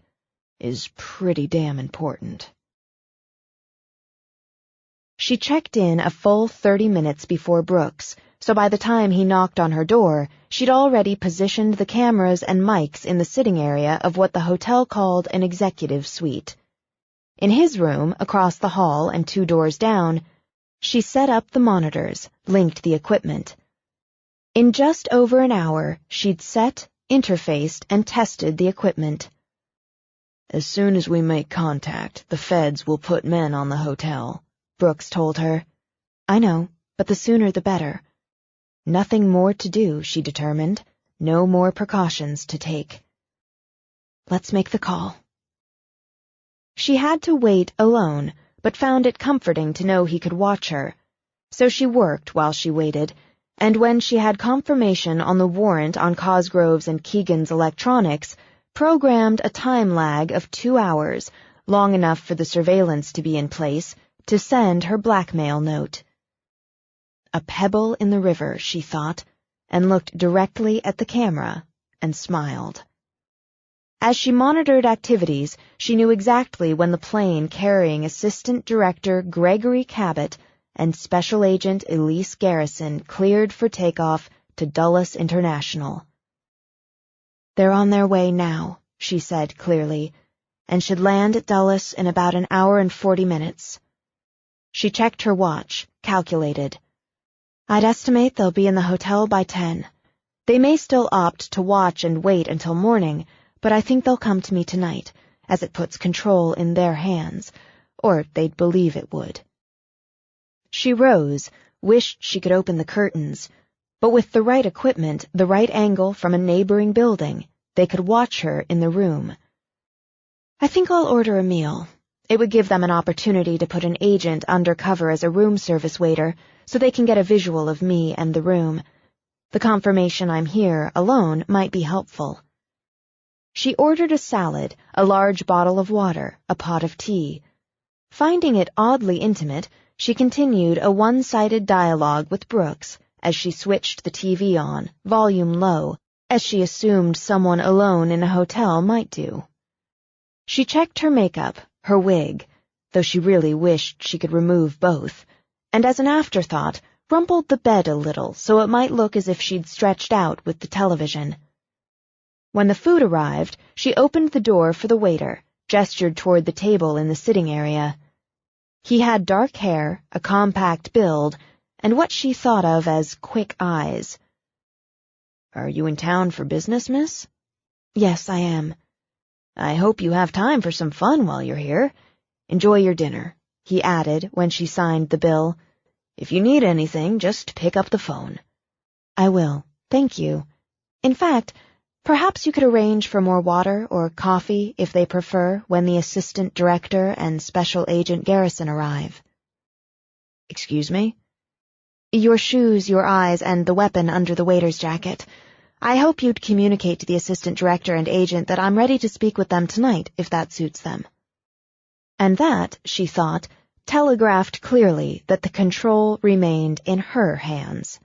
"is pretty damn important." She checked in a full 30 minutes before Brooks, so by the time he knocked on her door, she'd already positioned the cameras and mics in the sitting area of what the hotel called an executive suite. In his room, across the hall and 2 doors down, she set up the monitors, linked the equipment. In just over an hour, she'd set, interfaced, and tested the equipment. "As soon as we make contact, the feds will put men on the hotel," Brooks told her. "I know, but the sooner the better." Nothing more to do, she determined. No more precautions to take. "Let's make the call." She had to wait alone, but found it comforting to know he could watch her. So she worked while she waited, and when she had confirmation on the warrant on Cosgrove's and Keegan's electronics, programmed a time lag of 2 hours, long enough for the surveillance to be in place, to send her blackmail note. A pebble in the river, she thought, and looked directly at the camera and smiled. As she monitored activities, she knew exactly when the plane carrying Assistant Director Gregory Cabot and Special Agent Elise Garrison cleared for takeoff to Dulles International. "They're on their way now," she said clearly, "and should land at Dulles in about an hour and 40 minutes. She checked her watch, calculated. I'd estimate they'll be in the hotel by 10. They may still opt to watch and wait until morning, but I think they'll come to me tonight, as it puts control in their hands, or they'd believe it would. She rose, wished she could open the curtains, but with the right equipment, the right angle from a neighboring building, they could watch her in the room. I think I'll order a meal. It would give them an opportunity to put an agent undercover as a room service waiter so they can get a visual of me and the room. The confirmation I'm here alone might be helpful. She ordered a salad, a large bottle of water, a pot of tea. Finding it oddly intimate, she continued a one-sided dialogue with Brooks as she switched the TV on, volume low, as she assumed someone alone in a hotel might do. She checked her makeup, her wig, though she really wished she could remove both, and as an afterthought, rumpled the bed a little so it might look as if she'd stretched out with the television. When the food arrived, she opened the door for the waiter, gestured toward the table in the sitting area. He had dark hair, a compact build, and what she thought of as quick eyes. "Are you in town for business, miss?" "Yes, I am." "I hope you have time for some fun while you're here. Enjoy your dinner," he added when she signed the bill. "If you need anything, just pick up the phone." "I will, thank you. In fact, perhaps you could arrange for more water or coffee if they prefer when the assistant director and Special Agent Garrison arrive." "Excuse me?" "Your shoes, your eyes, and the weapon under the waiter's jacket. I hope you'd communicate to the assistant director and agent that I'm ready to speak with them tonight, if that suits them." And that, she thought, telegraphed clearly that the control remained in her hands.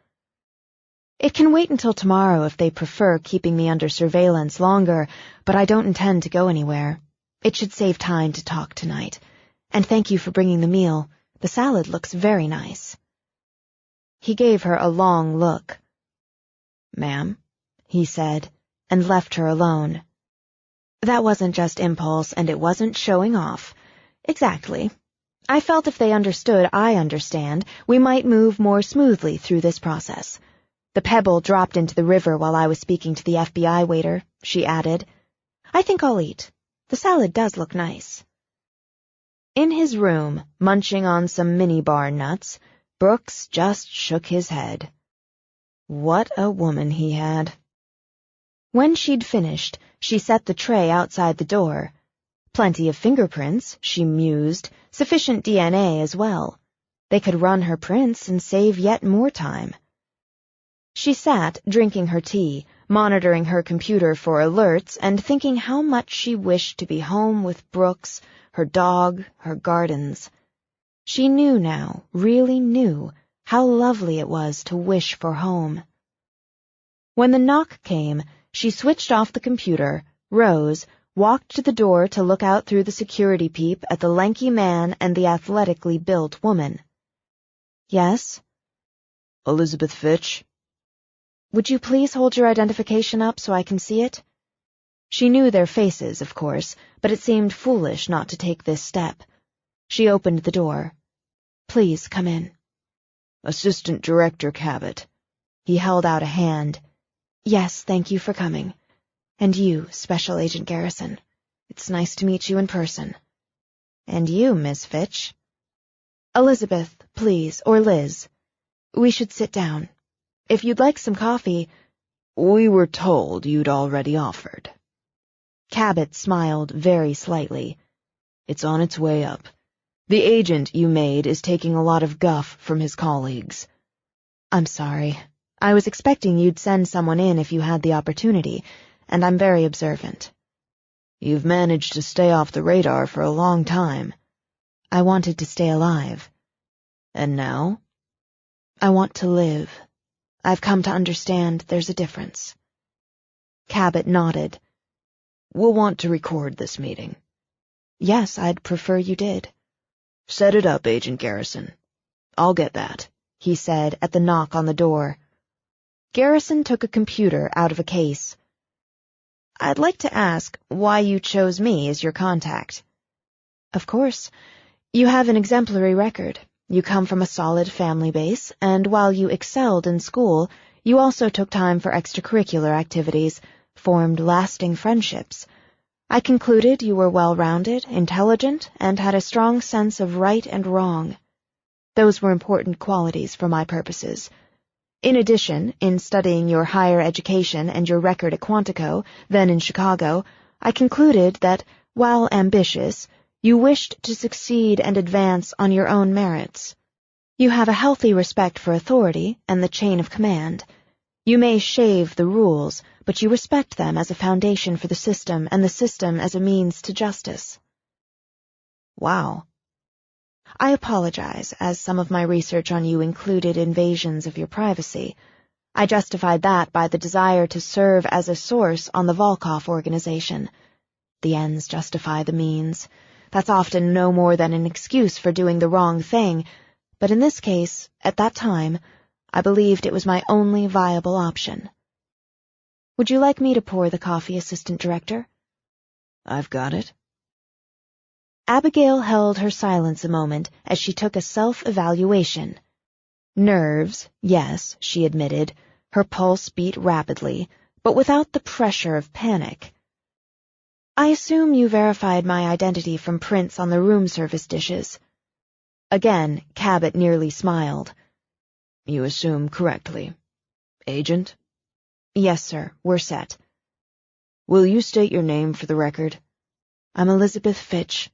"It can wait until tomorrow if they prefer keeping me under surveillance longer, but I don't intend to go anywhere. It should save time to talk tonight. And thank you for bringing the meal. The salad looks very nice." He gave her a long look. "Ma'am?" he said, and left her alone. "That wasn't just impulse, and it wasn't showing off. Exactly. I felt if they understood I understand, we might move more smoothly through this process. The pebble dropped into the river while I was speaking to the FBI waiter," she added. "I think I'll eat. The salad does look nice." In his room, munching on some mini-bar nuts, Brooks just shook his head. What a woman he had. When she'd finished, she set the tray outside the door. Plenty of fingerprints, she mused, sufficient DNA as well. They could run her prints and save yet more time. She sat, drinking her tea, monitoring her computer for alerts and thinking how much she wished to be home with Brooks, her dog, her gardens. She knew now, really knew, how lovely it was to wish for home. When the knock came, she switched off the computer, rose, walked to the door to look out through the security peep at the lanky man and the athletically built woman. "Yes?" "Elizabeth Fitch?" "Would you please hold your identification up so I can see it?" She knew their faces, of course, but it seemed foolish not to take this step. She opened the door. "Please, come in." "Assistant Director Cabot." He held out a hand. "Yes, thank you for coming. And you, Special Agent Garrison. It's nice to meet you in person." "And you, Miss Fitch." "Elizabeth, please, or Liz. We should sit down. If you'd like some coffee—" "We were told you'd already offered." Cabot smiled very slightly. "It's on its way up. The agent you made is taking a lot of guff from his colleagues." "I'm sorry. I was expecting you'd send someone in if you had the opportunity, and I'm very observant." "You've managed to stay off the radar for a long time." "I wanted to stay alive." "And now?" "I want to live. I've come to understand there's a difference." Cabot nodded. "We'll want to record this meeting." "Yes, I'd prefer you did." "Set it up, Agent Garrison." "I'll get that," he said at the knock on the door. Garrison took a computer out of a case. "I'd like to ask why you chose me as your contact." "Of course. You have an exemplary record. You come from a solid family base, and while you excelled in school, you also took time for extracurricular activities, formed lasting friendships. I concluded you were well-rounded, intelligent, and had a strong sense of right and wrong. Those were important qualities for my purposes. In addition, in studying your higher education and your record at Quantico, then in Chicago, I concluded that, while ambitious, you wished to succeed and advance on your own merits. You have a healthy respect for authority and the chain of command. You may shave the rules, but you respect them as a foundation for the system and the system as a means to justice. Wow. I apologize, as some of my research on you included invasions of your privacy. I justified that by the desire to serve as a source on the Volkov organization. The ends justify the means. That's often no more than an excuse for doing the wrong thing, but in this case, at that time, I believed it was my only viable option. Would you like me to pour the coffee, Assistant Director? I've got it. Abigail held her silence a moment as she took a self-evaluation. Nerves, yes, she admitted. Her pulse beat rapidly, but without the pressure of panic. I assume you verified my identity from prints on the room service dishes. Again, Cabot nearly smiled. You assume correctly. Agent? Yes, sir, we're set. Will you state your name for the record? I'm Elizabeth Fitch.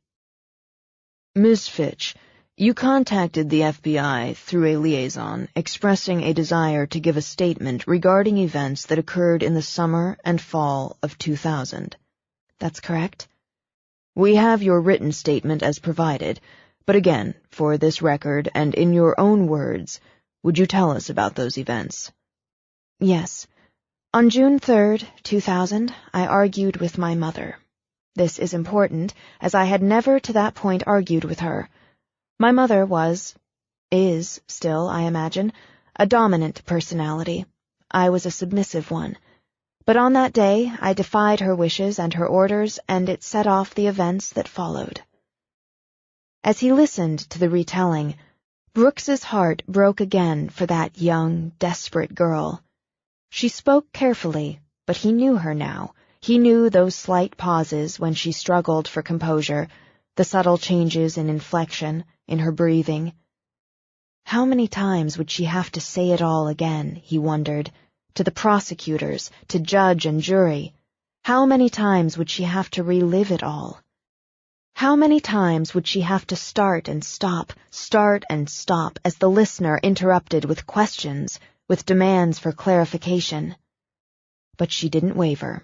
Ms. Fitch, you contacted the FBI through a liaison expressing a desire to give a statement regarding events that occurred in the summer and fall of 2000. That's correct. We have your written statement as provided, but again, for this record and in your own words, would you tell us about those events? Yes. On June 3rd, 2000, I argued with my mother. This is important, as I had never to that point argued with her. My mother is still, I imagine, a dominant personality. I was a submissive one. But on that day, I defied her wishes and her orders, and it set off the events that followed. As he listened to the retelling, Brooks's heart broke again for that young, desperate girl. She spoke carefully, but he knew her now. He knew those slight pauses when she struggled for composure, the subtle changes in inflection, in her breathing. How many times would she have to say it all again, he wondered, to the prosecutors, to judge and jury? How many times would she have to relive it all? How many times would she have to start and stop as the listener interrupted with questions, with demands for clarification? But she didn't waver.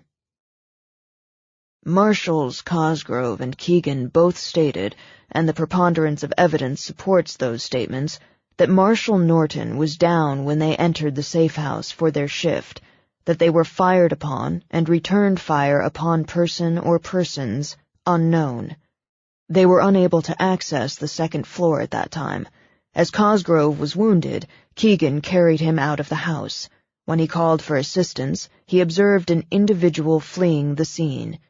Marshals Cosgrove and Keegan both stated, and the preponderance of evidence supports those statements, that Marshal Norton was down when they entered the safe house for their shift, that they were fired upon and returned fire upon person or persons unknown. They were unable to access the second floor at that time. As Cosgrove was wounded, Keegan carried him out of the house. When he called for assistance, he observed an individual fleeing the scene.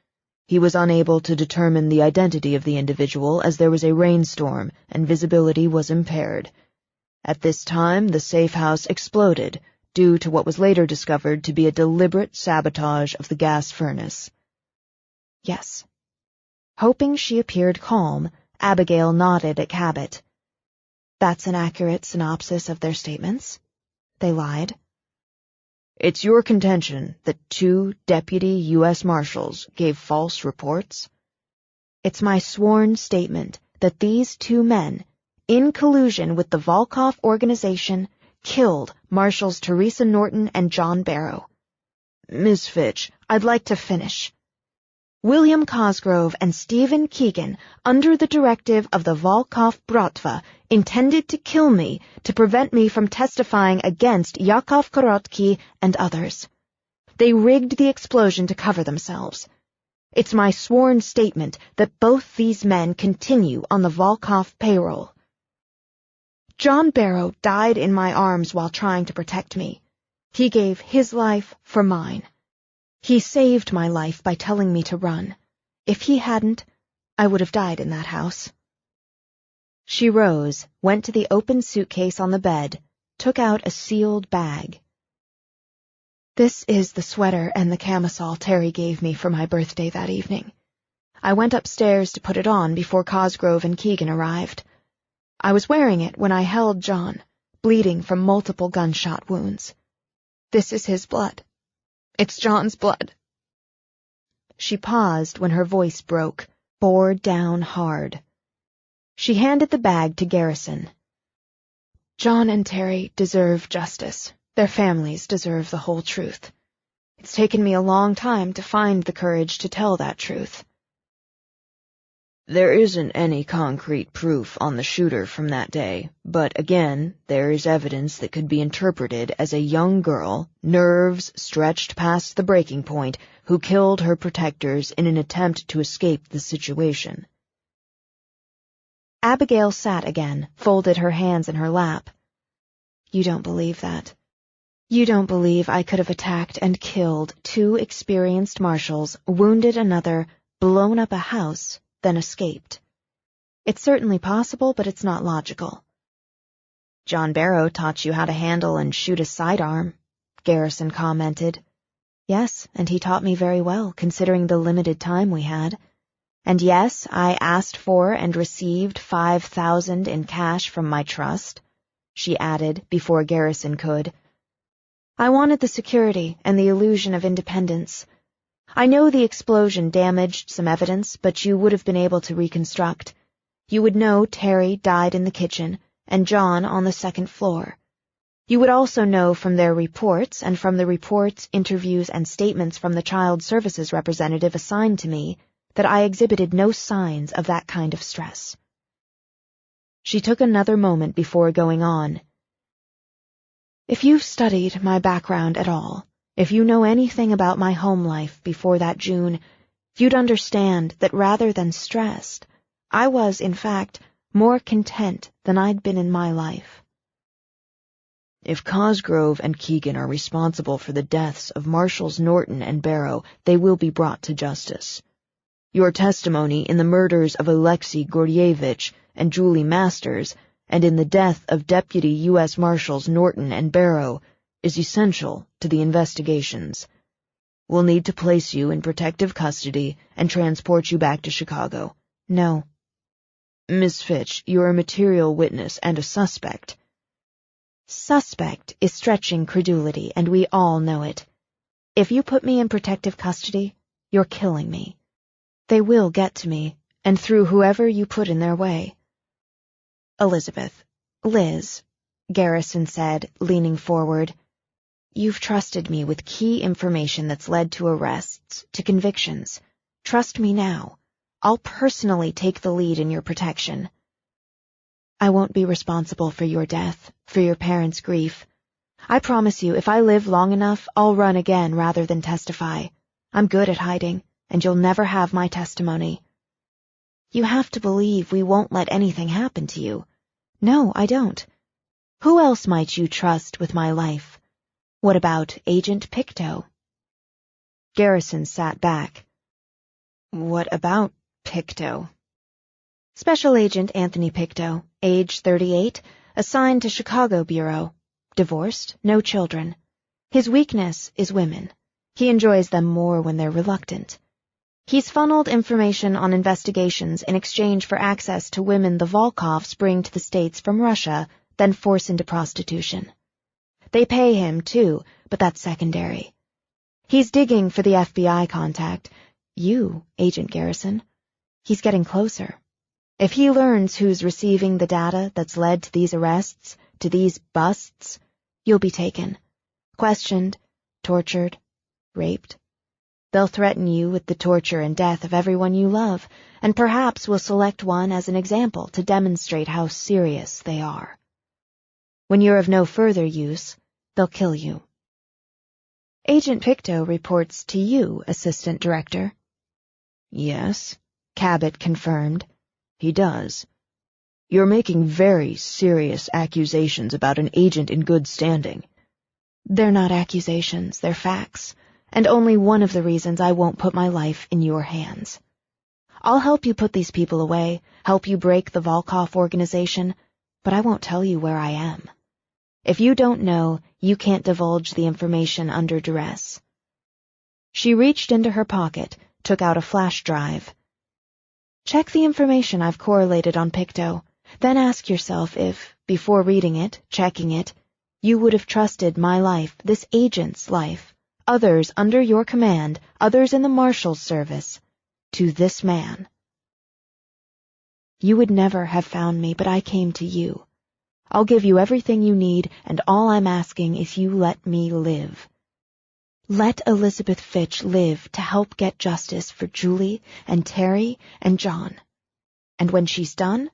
He was unable to determine the identity of the individual as there was a rainstorm and visibility was impaired. At this time, the safe house exploded, due to what was later discovered to be a deliberate sabotage of the gas furnace. Yes. Hoping she appeared calm, Abigail nodded at Cabot. That's an accurate synopsis of their statements? They lied? It's your contention that 2 deputy U.S. Marshals gave false reports? It's my sworn statement that these 2 men, in collusion with the Volkov organization, killed Marshals Teresa Norton and John Barrow. Ms. Fitch, I'd like to finish. William Cosgrove and Stephen Keegan, under the directive of the Volkov Bratva, intended to kill me to prevent me from testifying against Yakov Korotky and others. They rigged the explosion to cover themselves. It's my sworn statement that both these men continue on the Volkov payroll. John Barrow died in my arms while trying to protect me. He gave his life for mine. He saved my life by telling me to run. If he hadn't, I would have died in that house. She rose, went to the open suitcase on the bed, took out a sealed bag. This is the sweater and the camisole Terry gave me for my birthday that evening. I went upstairs to put it on before Cosgrove and Keegan arrived. I was wearing it when I held John, bleeding from multiple gunshot wounds. This is his blood. It's John's blood. She paused when her voice broke, bore down hard. She handed the bag to Garrison. John and Terry deserve justice. Their families deserve the whole truth. It's taken me a long time to find the courage to tell that truth. There isn't any concrete proof on the shooter from that day, but again, there is evidence that could be interpreted as a young girl, nerves stretched past the breaking point, who killed her protectors in an attempt to escape the situation. Abigail sat again, folded her hands in her lap. You don't believe that. You don't believe I could have attacked and killed 2 experienced marshals, wounded another, blown up a house, then escaped. It's certainly possible, but it's not logical. John Barrow taught you how to handle and shoot a sidearm, Garrison commented. Yes, and he taught me very well, considering the limited time we had. And yes, I asked for and received $5,000 in cash from my trust, she added before Garrison could. I wanted the security and the illusion of independence. I know the explosion damaged some evidence, but you would have been able to reconstruct. You would know Terry died in the kitchen and John on the 2nd floor. You would also know from their reports and from the reports, interviews, and statements from the child services representative assigned to me that I exhibited no signs of that kind of stress. She took another moment before going on. If you've studied my background at all, if you know anything about my home life before that June, you'd understand that rather than stressed, I was, in fact, more content than I'd been in my life. If Cosgrove and Keegan are responsible for the deaths of Marshals Norton and Barrow, they will be brought to justice. Your testimony in the murders of Alexei Gordievich and Julie Masters, and in the death of Deputy U.S. Marshals Norton and Barrow, is essential to the investigations. We'll need to place you in protective custody and transport you back to Chicago. No. Miss Fitch, you're a material witness and a suspect. Suspect is stretching credulity, and we all know it. If you put me in protective custody, you're killing me. They will get to me, and through whoever you put in their way. Elizabeth, Liz, Garrison said, leaning forward, you've trusted me with key information that's led to arrests, to convictions. Trust me now. I'll personally take the lead in your protection. I won't be responsible for your death, for your parents' grief. I promise you, if I live long enough, I'll run again rather than testify. I'm good at hiding, and you'll never have my testimony. You have to believe we won't let anything happen to you. No, I don't. Who else might you trust with my life? What about Agent Pictou? Garrison sat back. What about Pictou? Special Agent Anthony Pictou, age 38, assigned to Chicago Bureau. Divorced, no children. His weakness is women. He enjoys them more when they're reluctant. He's funneled information on investigations in exchange for access to women the Volkovs bring to the States from Russia, then force into prostitution. They pay him, too, but that's secondary. He's digging for the FBI contact. You, Agent Garrison. He's getting closer. If he learns who's receiving the data that's led to these arrests, to these busts, you'll be taken, questioned, tortured, raped. They'll threaten you with the torture and death of everyone you love, and perhaps will select one as an example to demonstrate how serious they are. When you're of no further use, they'll kill you. Agent Pictou reports to you, Assistant Director. Yes, Cabot confirmed. He does. You're making very serious accusations about an agent in good standing. They're not accusations, they're facts, and only one of the reasons I won't put my life in your hands. I'll help you put these people away, help you break the Volkov organization, but I won't tell you where I am. If you don't know, you can't divulge the information under duress." She reached into her pocket, took out a flash drive. "Check the information I've correlated on Picto, then ask yourself if, before reading it, checking it, you would have trusted my life, this agent's life, others under your command, others in the Marshal's service, to this man. You would never have found me, but I came to you. I'll give you everything you need, and all I'm asking is you let me live. Let Elizabeth Fitch live to help get justice for Julie and Terry and John. And when she's done,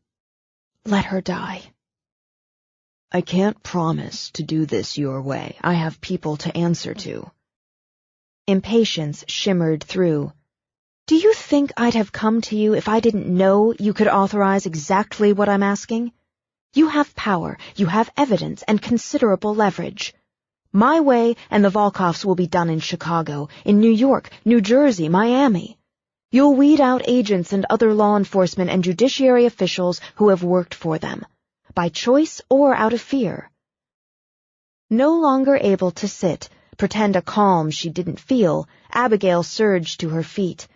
let her die." "I can't promise to do this your way. I have people to answer to." Impatience shimmered through. "Do you think I'd have come to you if I didn't know you could authorize exactly what I'm asking? You have power, you have evidence, and considerable leverage. My way and the Volkovs will be done in Chicago, in New York, New Jersey, Miami. You'll weed out agents and other law enforcement and judiciary officials who have worked for them, by choice or out of fear." No longer able to sit, pretend a calm she didn't feel, Abigail surged to her feet.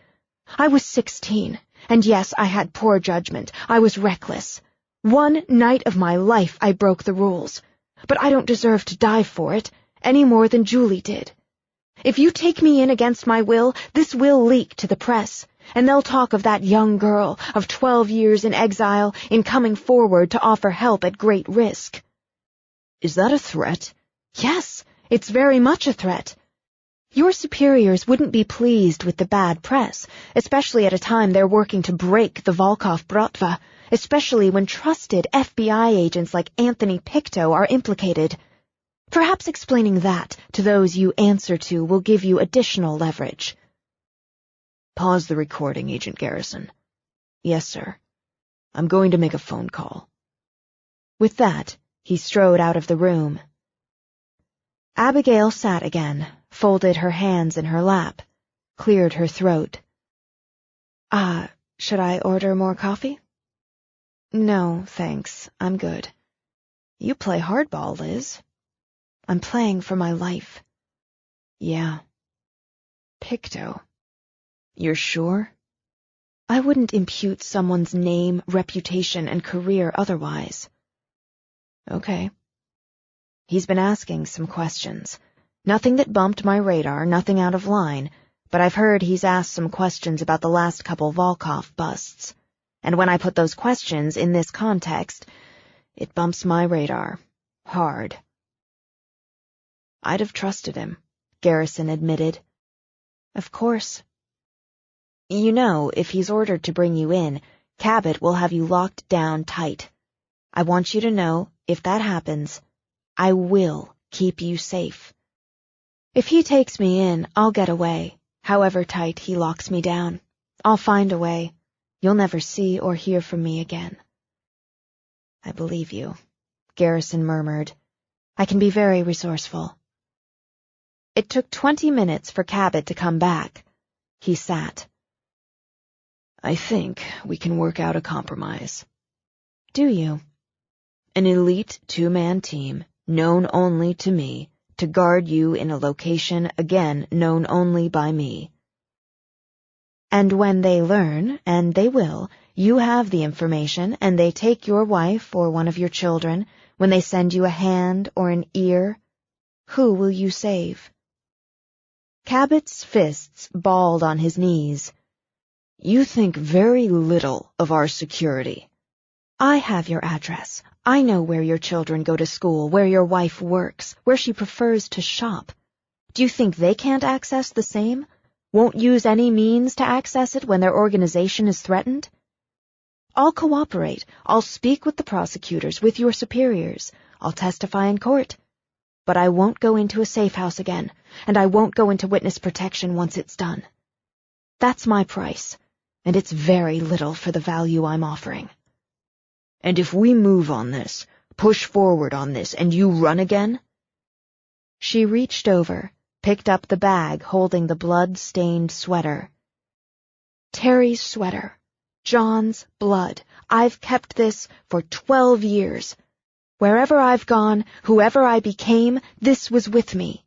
"I was 16, and yes, I had poor judgment. I was reckless. One night of my life I broke the rules, but I don't deserve to die for it, any more than Julie did. If you take me in against my will, this will leak to the press, and they'll talk of that young girl, of 12 years in exile, in coming forward to offer help at great risk." "Is that a threat?" "Yes, it's very much a threat. Your superiors wouldn't be pleased with the bad press, especially at a time they're working to break the Volkov Bratva, especially when trusted FBI agents like Anthony Picto are implicated. Perhaps explaining that to those you answer to will give you additional leverage." "Pause the recording, Agent Garrison." "Yes, sir." "I'm going to make a phone call." With that, he strode out of the room. Abigail sat again, folded her hands in her lap, cleared her throat. Should I order more coffee?" "No, thanks. I'm good." "You play hardball, Liz." "I'm playing for my life." "Yeah." "Picto." "You're sure?" "I wouldn't impute someone's name, reputation, and career otherwise." "Okay." He's been asking some questions. Nothing that bumped my radar, nothing out of line, but I've heard he's asked some questions about the last couple Volkov busts. And when I put those questions in this context, it bumps my radar. Hard. "I'd have trusted him," Garrison admitted. "Of course. You know, if he's ordered to bring you in, Cabot will have you locked down tight. I want you to know, if that happens, I will keep you safe. If he takes me in, I'll get away, however tight he locks me down. I'll find a way. You'll never see or hear from me again." "I believe you," Garrison murmured. "I can be very resourceful." It took 20 minutes for Cabot to come back. He sat. "I think we can work out a compromise." "Do you?" "An elite 2-man team, known only to me, to guard you in a location, again, known only by me. And when they learn, and they will, you have the information, and they take your wife or one of your children, when they send you a hand or an ear, who will you save?" Cabot's fists balled on his knees. "You think very little of our security." "I have your address. I know where your children go to school, where your wife works, where she prefers to shop. Do you think they can't access the same? Won't use any means to access it when their organization is threatened? I'll cooperate. I'll speak with the prosecutors, with your superiors. I'll testify in court. But I won't go into a safe house again, and I won't go into witness protection once it's done. That's my price, and it's very little for the value I'm offering." "And if we move on this, push forward on this, and you run again?" She reached over, picked up the bag holding the blood-stained sweater. Terry's sweater, John's blood. I've kept this for 12 years. Wherever I've gone, whoever I became, this was with me.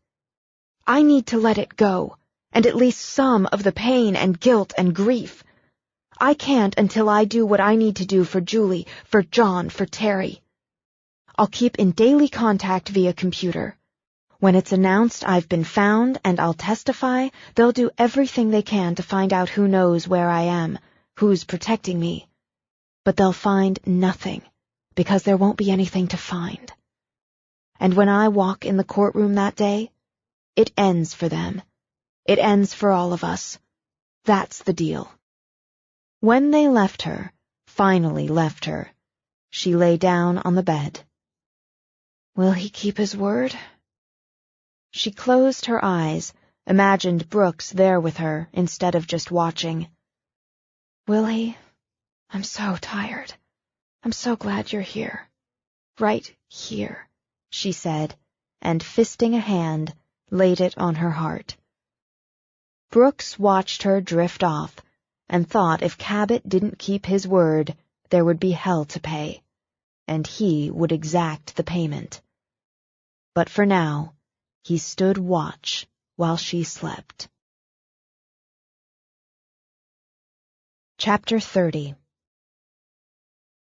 I need to let it go, and at least some of the pain and guilt and grief. I can't until I do what I need to do for Julie, for John, for Terry. I'll keep in daily contact via computer. When it's announced I've been found and I'll testify, they'll do everything they can to find out who knows where I am, who's protecting me. But they'll find nothing, because there won't be anything to find. And when I walk in the courtroom that day, it ends for them. It ends for all of us. That's the deal. When they left her, finally left her, she lay down on the bed. Will he keep his word? She closed her eyes, imagined Brooks there with her instead of just watching. Will he? I'm so tired. I'm so glad you're here. Right here, she said, and fisting a hand, laid it on her heart. Brooks watched her drift off, and thought if Cabot didn't keep his word, there would be hell to pay, and he would exact the payment. But for now, he stood watch while she slept. Chapter 30.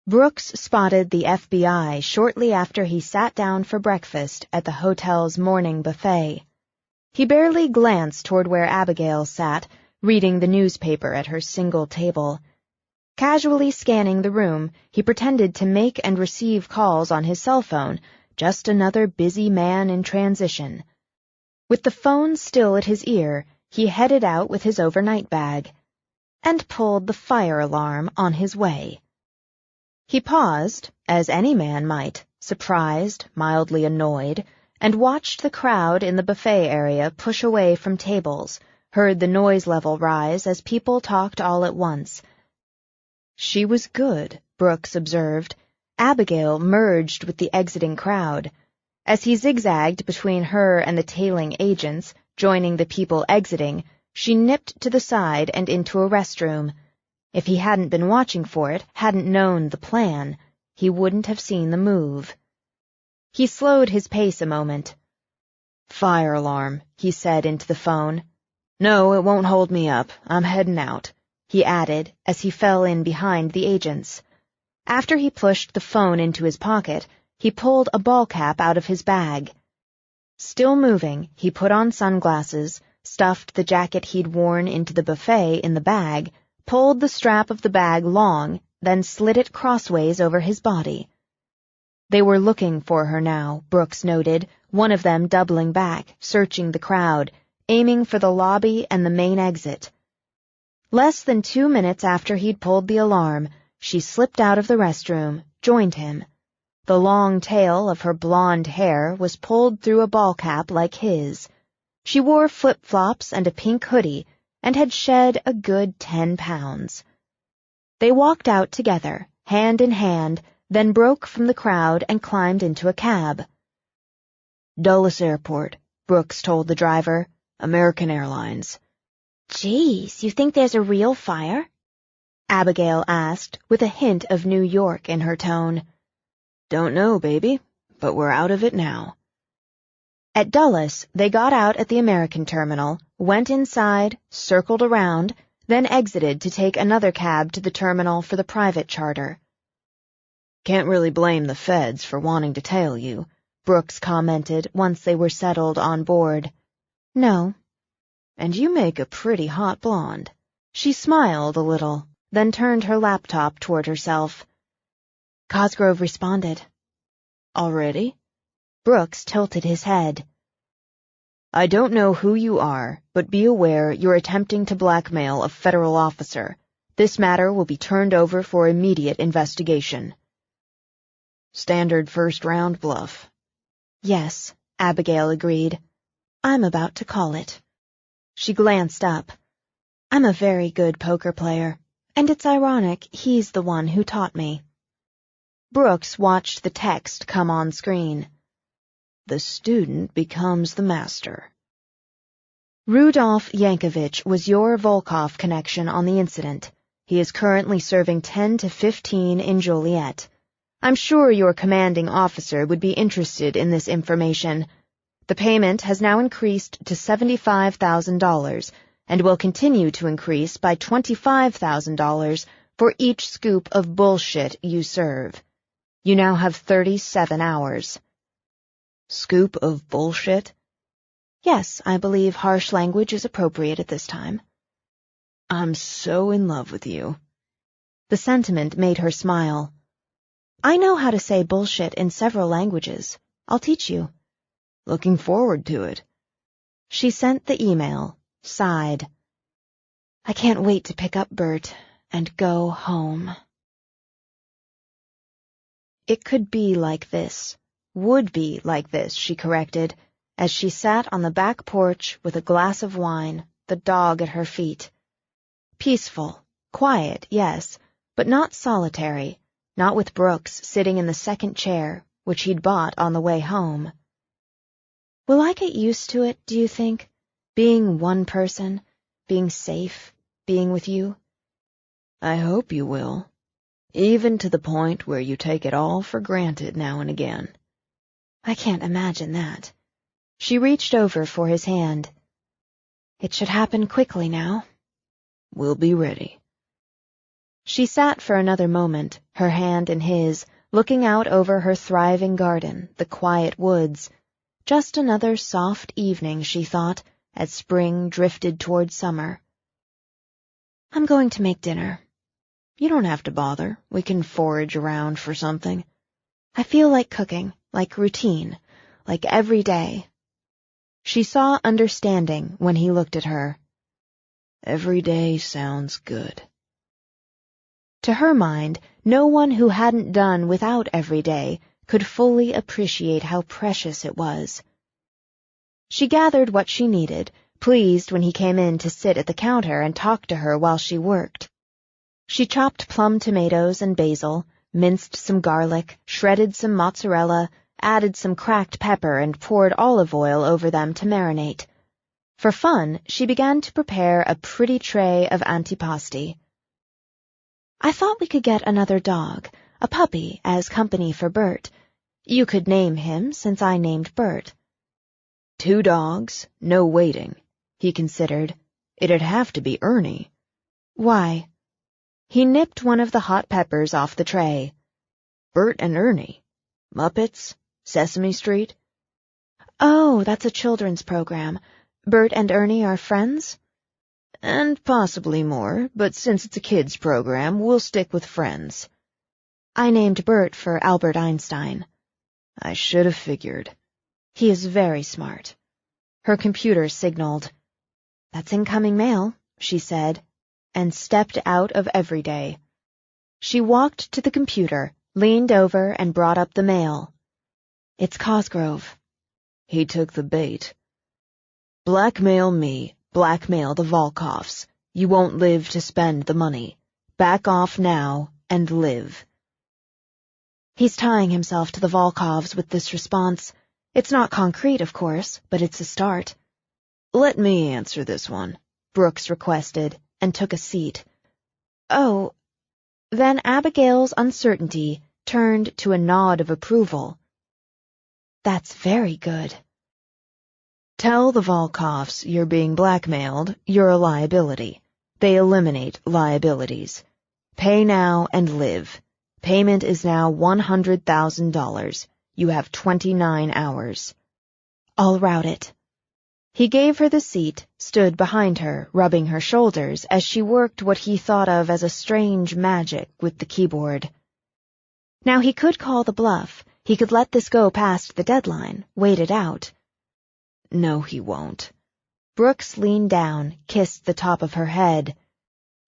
Brooks spotted the FBI shortly after he sat down for breakfast at the hotel's morning buffet. He barely glanced toward where Abigail sat, reading the newspaper at her single table. Casually scanning the room, he pretended to make and receive calls on his cell phone, just another busy man in transition. With the phone still at his ear, he headed out with his overnight bag, and pulled the fire alarm on his way. He paused, as any man might, surprised, mildly annoyed, and watched the crowd in the buffet area push away from tables, heard the noise level rise as people talked all at once. She was good, Brooks observed. Abigail merged with the exiting crowd. As he zigzagged between her and the tailing agents, joining the people exiting, she nipped to the side and into a restroom. If he hadn't been watching for it, hadn't known the plan, he wouldn't have seen the move. He slowed his pace a moment. Fire alarm, he said into the phone. No, it won't hold me up. I'm heading out, he added as he fell in behind the agents. After he pushed the phone into his pocket, he pulled a ball cap out of his bag. Still moving, he put on sunglasses, stuffed the jacket he'd worn into the buffet in the bag, pulled the strap of the bag long, then slid it crossways over his body. They were looking for her now, Brooks noted, one of them doubling back, searching the crowd, aiming for the lobby and the main exit. Less than 2 minutes after he'd pulled the alarm, she slipped out of the restroom, joined him. The long tail of her blonde hair was pulled through a ball cap like his. She wore flip-flops and a pink hoodie, and had shed a good 10 pounds. They walked out together, hand in hand, then broke from the crowd and climbed into a cab. Dulles Airport, Brooks told the driver. American Airlines. Geez, you think there's a real fire? Abigail asked, with a hint of New York in her tone. Don't know, baby, but we're out of it now. At Dulles, they got out at the American terminal, went inside, circled around, then exited to take another cab to the terminal for the private charter. Can't really blame the feds for wanting to tail you, Brooks commented once they were settled on board. No. And you make a pretty hot blonde. She smiled a little, then turned her laptop toward herself. Cosgrove responded. Already? Brooks tilted his head. I don't know who you are, but be aware you're attempting to blackmail a federal officer. This matter will be turned over for immediate investigation. Standard first-round bluff. Yes, Abigail agreed. I'm about to call it. She glanced up. I'm a very good poker player, and it's ironic he's the one who taught me. Brooks watched the text come on screen. The student becomes the master. Rudolph Yankovich was your Volkov connection on the incident. He is currently serving 10 to 15 in Joliet. I'm sure your commanding officer would be interested in this information. The payment has now increased to $75,000 and will continue to increase by $25,000 for each scoop of bullshit you serve. You now have 37 hours. Scoop of bullshit? Yes, I believe harsh language is appropriate at this time. I'm so in love with you. The sentiment made her smile. I know how to say bullshit in several languages. I'll teach you. Looking forward to it. She sent the email, sighed. I can't wait to pick up Bert and go home. It could be like this, would be like this, she corrected, as she sat on the back porch with a glass of wine, the dog at her feet. Peaceful, quiet, yes, but not solitary, not with Brooks sitting in the second chair, which he'd bought on the way home. Will I get used to it, do you think? Being one person, being safe, being with you? I hope you will. Even to the point where you take it all for granted now and again. I can't imagine that. She reached over for his hand. It should happen quickly now. We'll be ready. She sat for another moment, her hand in his, looking out over her thriving garden, the quiet woods. Just another soft evening, she thought, as spring drifted toward summer. I'm going to make dinner. You don't have to bother. We can forage around for something. I feel like cooking, like routine, like every day. She saw understanding when he looked at her. Every day sounds good. To her mind, no one who hadn't done without every day could fully appreciate how precious it was. She gathered what she needed, pleased when he came in to sit at the counter and talk to her while she worked. She chopped plum tomatoes and basil, minced some garlic, shredded some mozzarella, added some cracked pepper and poured olive oil over them to marinate. For fun, she began to prepare a pretty tray of antipasti. I thought we could get another dog, a puppy, as company for Bert. You could name him, since I named Bert. 2 dogs, no waiting, he considered. It'd have to be Ernie. Why? He nipped one of the hot peppers off the tray. Bert and Ernie. Muppets? Sesame Street? Oh, that's a children's program. Bert and Ernie are friends? And possibly more, but since it's a kids' program, we'll stick with friends. I named Bert for Albert Einstein. I should have figured. He is very smart. Her computer signaled. That's incoming mail, she said, and stepped out of Everyday. She walked to the computer, leaned over, and brought up the mail. It's Cosgrove. He took the bait. Blackmail me, blackmail the Volkoffs. You won't live to spend the money. Back off now and live. He's tying himself to the Volkovs with this response. It's not concrete, of course, but it's a start. Let me answer this one, Brooks requested, and took a seat. Oh, then Abigail's uncertainty turned to a nod of approval. That's very good. Tell the Volkoffs you're being blackmailed, you're a liability. They eliminate liabilities. Pay now and live. Payment is now $100,000. You have 29 hours. I'll route it. He gave her the seat, stood behind her, rubbing her shoulders as she worked what he thought of as a strange magic with the keyboard. Now he could call the bluff. He could let this go past the deadline, wait it out. No, he won't. Brooks leaned down, kissed the top of her head.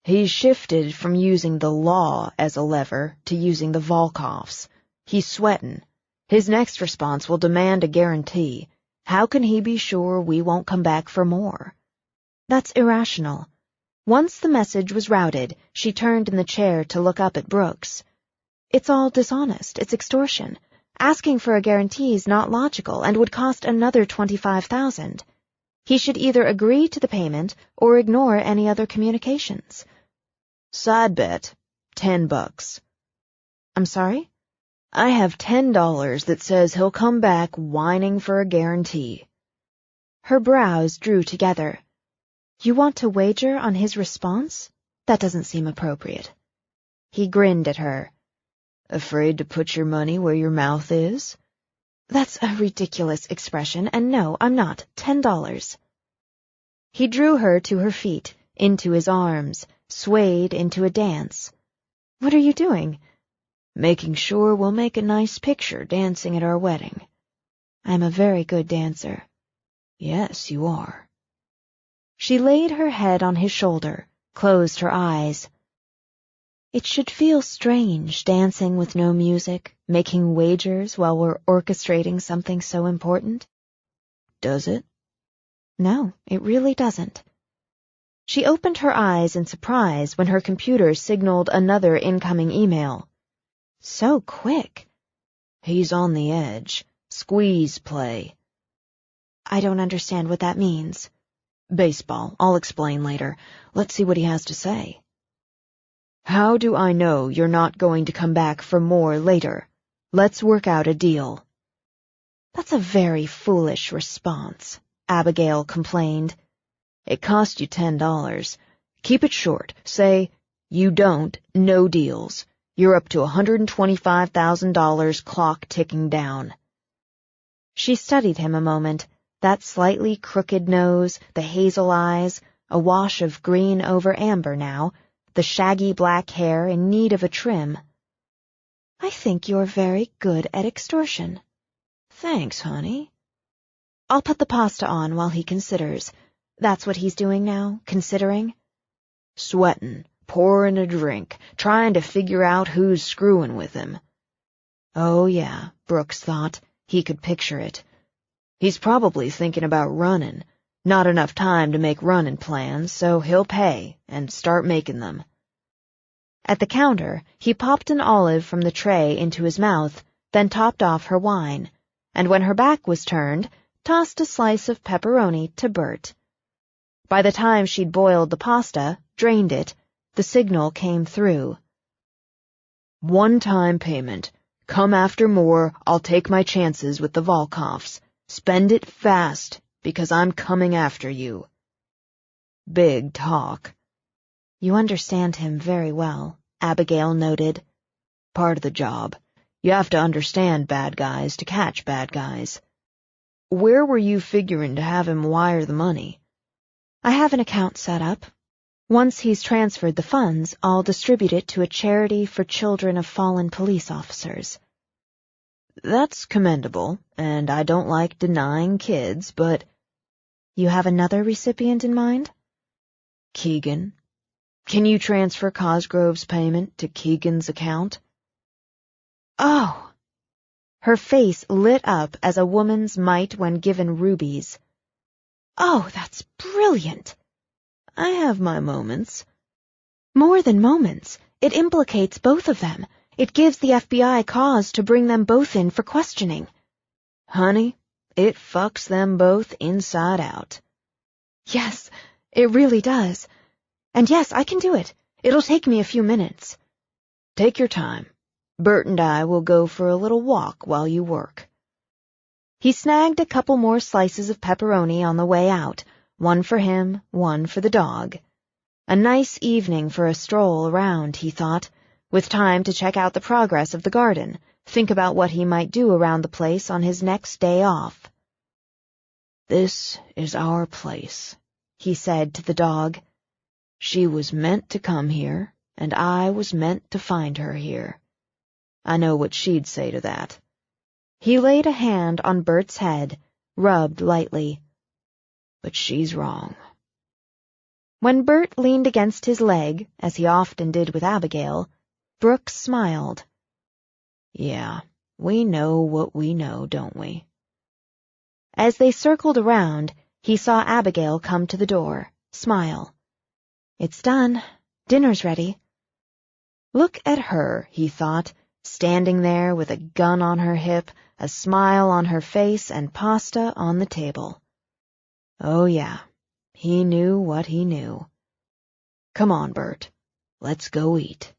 He's shifted from using the law as a lever to using the Volkoffs. He's sweating. His next response will demand a guarantee. How can he be sure we won't come back for more? That's irrational. Once the message was routed, she turned in the chair to look up at Brooks. It's all dishonest. It's extortion. Asking for a guarantee is not logical and would cost another $25,000. He should either agree to the payment or ignore any other communications. Side bet, $10. I'm sorry? I have $10 that says he'll come back whining for a guarantee. Her brows drew together. You want to wager on his response? That doesn't seem appropriate. He grinned at her. Afraid to put your money where your mouth is? That's a ridiculous expression, and no, I'm not. $10. He drew her to her feet, into his arms, swayed into a dance. What are you doing? Making sure we'll make a nice picture dancing at our wedding. I'm a very good dancer. Yes, you are. She laid her head on his shoulder, closed her eyes. It should feel strange dancing with no music, making wagers while we're orchestrating something so important. Does it? No, it really doesn't. She opened her eyes in surprise when her computer signaled another incoming email. So quick. He's on the edge. Squeeze play. I don't understand what that means. Baseball. I'll explain later. Let's see what he has to say. How do I know you're not going to come back for more later? Let's work out a deal. That's a very foolish response, Abigail complained. It cost you $10. Keep it short. Say, you don't, no deals. You're up to $125,000 clock ticking down. She studied him a moment, that slightly crooked nose, the hazel eyes, a wash of green over amber now, the shaggy black hair in need of a trim. I think you're very good at extortion. Thanks, honey. I'll put the pasta on while he considers. That's what he's doing now, considering? Sweatin', pouring a drink, trying to figure out who's screwing with him. Oh, yeah, Brooks thought. He could picture it. He's probably thinking about running. Not enough time to make running plans, so he'll pay and start making them. At the counter, he popped an olive from the tray into his mouth, then topped off her wine, and when her back was turned, tossed a slice of pepperoni to Bert. By the time she'd boiled the pasta, drained it, the signal came through. One-time payment. Come after more, I'll take my chances with the Volkoffs. Spend it fast, because I'm coming after you. Big talk. You understand him very well, Abigail noted. Part of the job. You have to understand bad guys to catch bad guys. Where were you figuring to have him wire the money? I have an account set up. Once he's transferred the funds, I'll distribute it to a charity for children of fallen police officers. That's commendable, and I don't like denying kids, but... You have another recipient in mind? Keegan. Can you transfer Cosgrove's payment to Keegan's account? Oh! Her face lit up as a woman's might when given rubies. Oh, that's brilliant! I have my moments. More than moments. It implicates both of them. It gives the FBI cause to bring them both in for questioning. Honey, it fucks them both inside out. Yes, it really does. And yes, I can do it. It'll take me a few minutes. Take your time. Bert and I will go for a little walk while you work. He snagged a couple more slices of pepperoni on the way out, one for him, one for the dog. A nice evening for a stroll around, he thought, with time to check out the progress of the garden, think about what he might do around the place on his next day off. This is our place, he said to the dog. She was meant to come here, and I was meant to find her here. I know what she'd say to that. He laid a hand on Bert's head, rubbed lightly. But she's wrong. When Bert leaned against his leg, as he often did with Abigail, Brooks smiled. Yeah, we know what we know, don't we? As they circled around, he saw Abigail come to the door, smile. It's done. Dinner's ready. Look at her, he thought, standing there with a gun on her hip, a smile on her face, and pasta on the table. Oh, yeah, he knew what he knew. Come on, Bert. Let's go eat.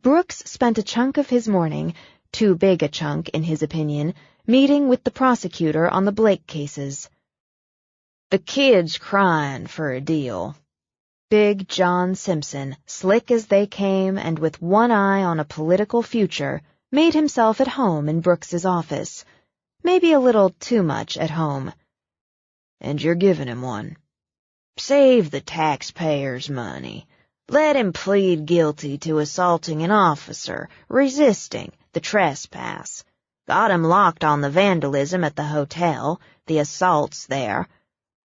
Brooks spent a chunk of his morning, too big a chunk in his opinion, meeting with the prosecutor on the Blake cases. The kid's crying for a deal. Big John Simpson, slick as they came and with one eye on a political future, made himself at home in Brooks's office. Maybe a little too much at home. And you're giving him one. Save the taxpayers' money. Let him plead guilty to assaulting an officer, resisting the trespass. Got him locked on the vandalism at the hotel, the assaults there.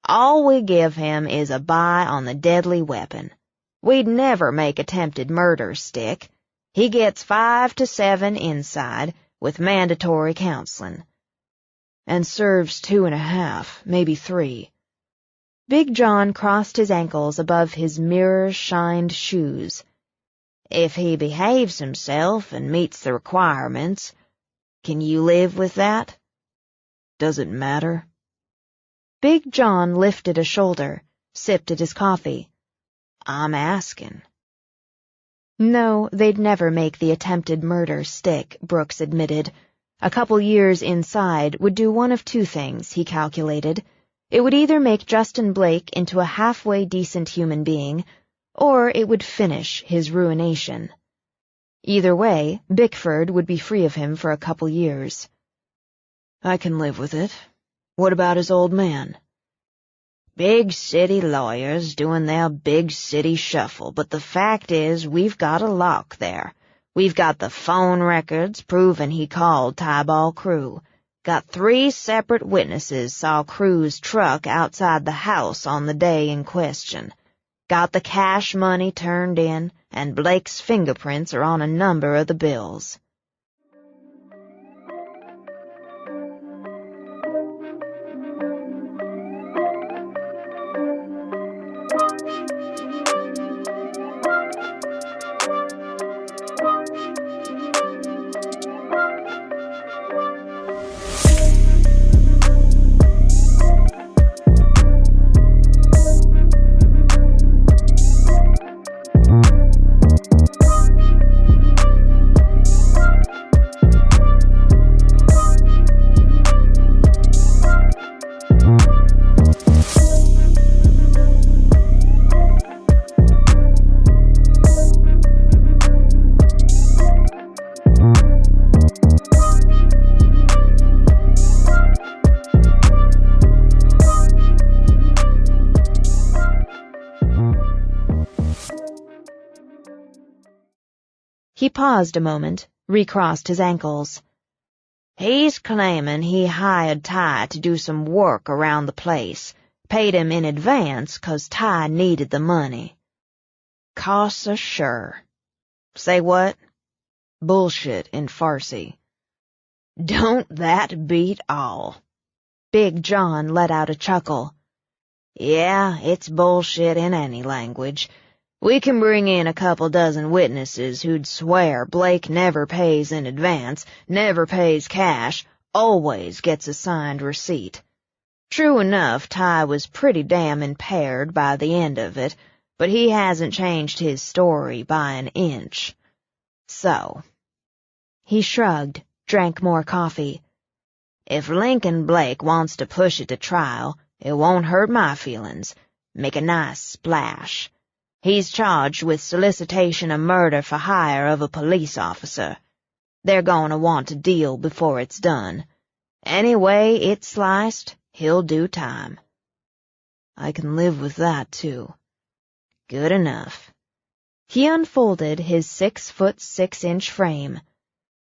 All we give him is a buy on the deadly weapon. We'd never make attempted murder stick. He gets 5 to 7 inside, with mandatory counseling. And serves 2.5, maybe 3. Big John crossed his ankles above his mirror-shined shoes. If he behaves himself and meets the requirements, can you live with that? Does it matter? Big John lifted a shoulder, sipped at his coffee. I'm asking. No, they'd never make the attempted murder stick, Brooks admitted. A couple years inside would do one of two things, he calculated. It would either make Justin Blake into a halfway decent human being, or it would finish his ruination. Either way, Bickford would be free of him for a couple years. I can live with it. What about his old man? Big city lawyers doing their big city shuffle, but the fact is we've got a lock there. We've got the phone records proving he called Tyball Crew. Got 3 separate witnesses saw Crew's truck outside the house on the day in question. Got the cash money turned in, and Blake's fingerprints are on a number of the bills. He paused a moment, recrossed his ankles. He's claiming he hired Ty to do some work around the place, paid him in advance 'cause Ty needed the money. Costs sure. Say what? Bullshit in Farsi. Don't that beat all? Big John let out a chuckle. Yeah, it's bullshit in any language. We can bring in a couple dozen witnesses who'd swear Blake never pays in advance, never pays cash, always gets a signed receipt. True enough, Ty was pretty damn impaired by the end of it, but he hasn't changed his story by an inch. So. He shrugged, drank more coffee. If Lincoln Blake wants to push it to trial, it won't hurt my feelings. Make a nice splash. He's charged with solicitation of murder for hire of a police officer. They're going to want a deal before it's done. Any way it's sliced, he'll do time. I can live with that, too. Good enough. He unfolded his 6'6" frame.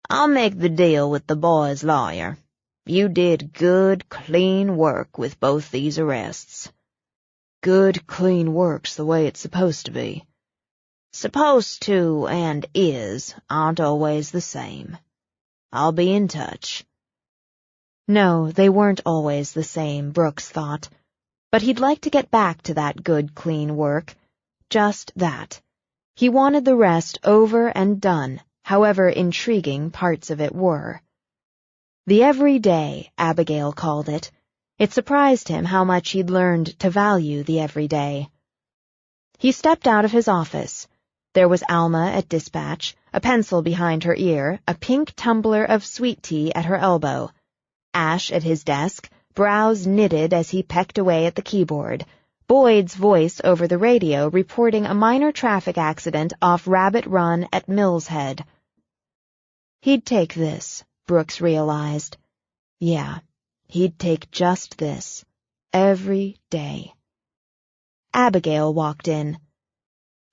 I'll make the deal with the boy's lawyer. You did good, clean work with both these arrests. Good, clean work's the way it's supposed to be. Supposed to and is aren't always the same. I'll be in touch. No, they weren't always the same, Brooks thought. But he'd like to get back to that good, clean work. Just that. He wanted the rest over and done, however intriguing parts of it were. The everyday, Abigail called it. It surprised him how much he'd learned to value the everyday. He stepped out of his office. There was Alma at dispatch, a pencil behind her ear, a pink tumbler of sweet tea at her elbow. Ash at his desk, brows knitted as he pecked away at the keyboard. Boyd's voice over the radio reporting a minor traffic accident off Rabbit Run at Mill's Head. He'd take this, Brooks realized. Yeah, he'd take just this. Every day. Abigail walked in.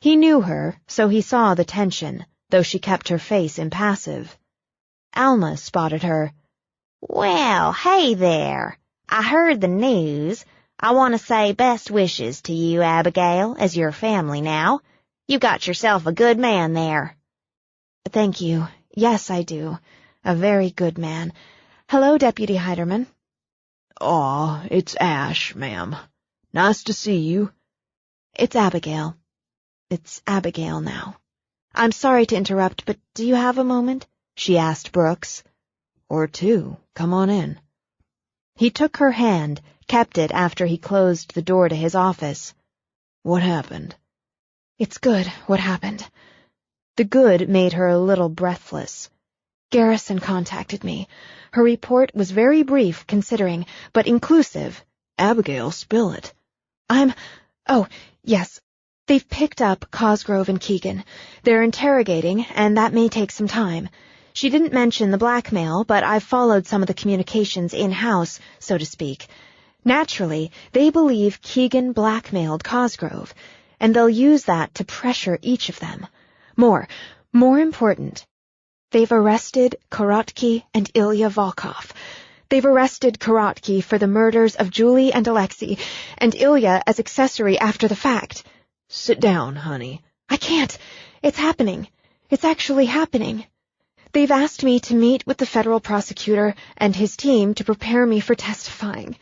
He knew her, so he saw the tension, though she kept her face impassive. Alma spotted her. Well, hey there. I heard the news. I want to say best wishes to you, Abigail, as your family now. You got yourself a good man there. Thank you. Yes, I do. A very good man. Hello, Deputy Heiderman. Aw, it's Ash, ma'am. Nice to see you. It's Abigail. It's Abigail now. I'm sorry to interrupt, but do you have a moment? She asked Brooks. Or two. Come on in. He took her hand, kept it after he closed the door to his office. What happened? It's good, what happened. The good made her a little breathless. Garrison contacted me. Her report was very brief, considering, but inclusive. Abigail, spill it. Oh, yes. They've picked up Cosgrove and Keegan. They're interrogating, and that may take some time. She didn't mention the blackmail, but I've followed some of the communications in-house, so to speak. Naturally, they believe Keegan blackmailed Cosgrove, and they'll use that to pressure each of them. More important. They've arrested Korotky and Ilya Volkov. They've arrested Korotky for the murders of Julie and Alexei, and Ilya as accessory after the fact. Sit down, honey. I can't. It's happening. It's actually happening. They've asked me to meet with the federal prosecutor and his team to prepare me for testifying.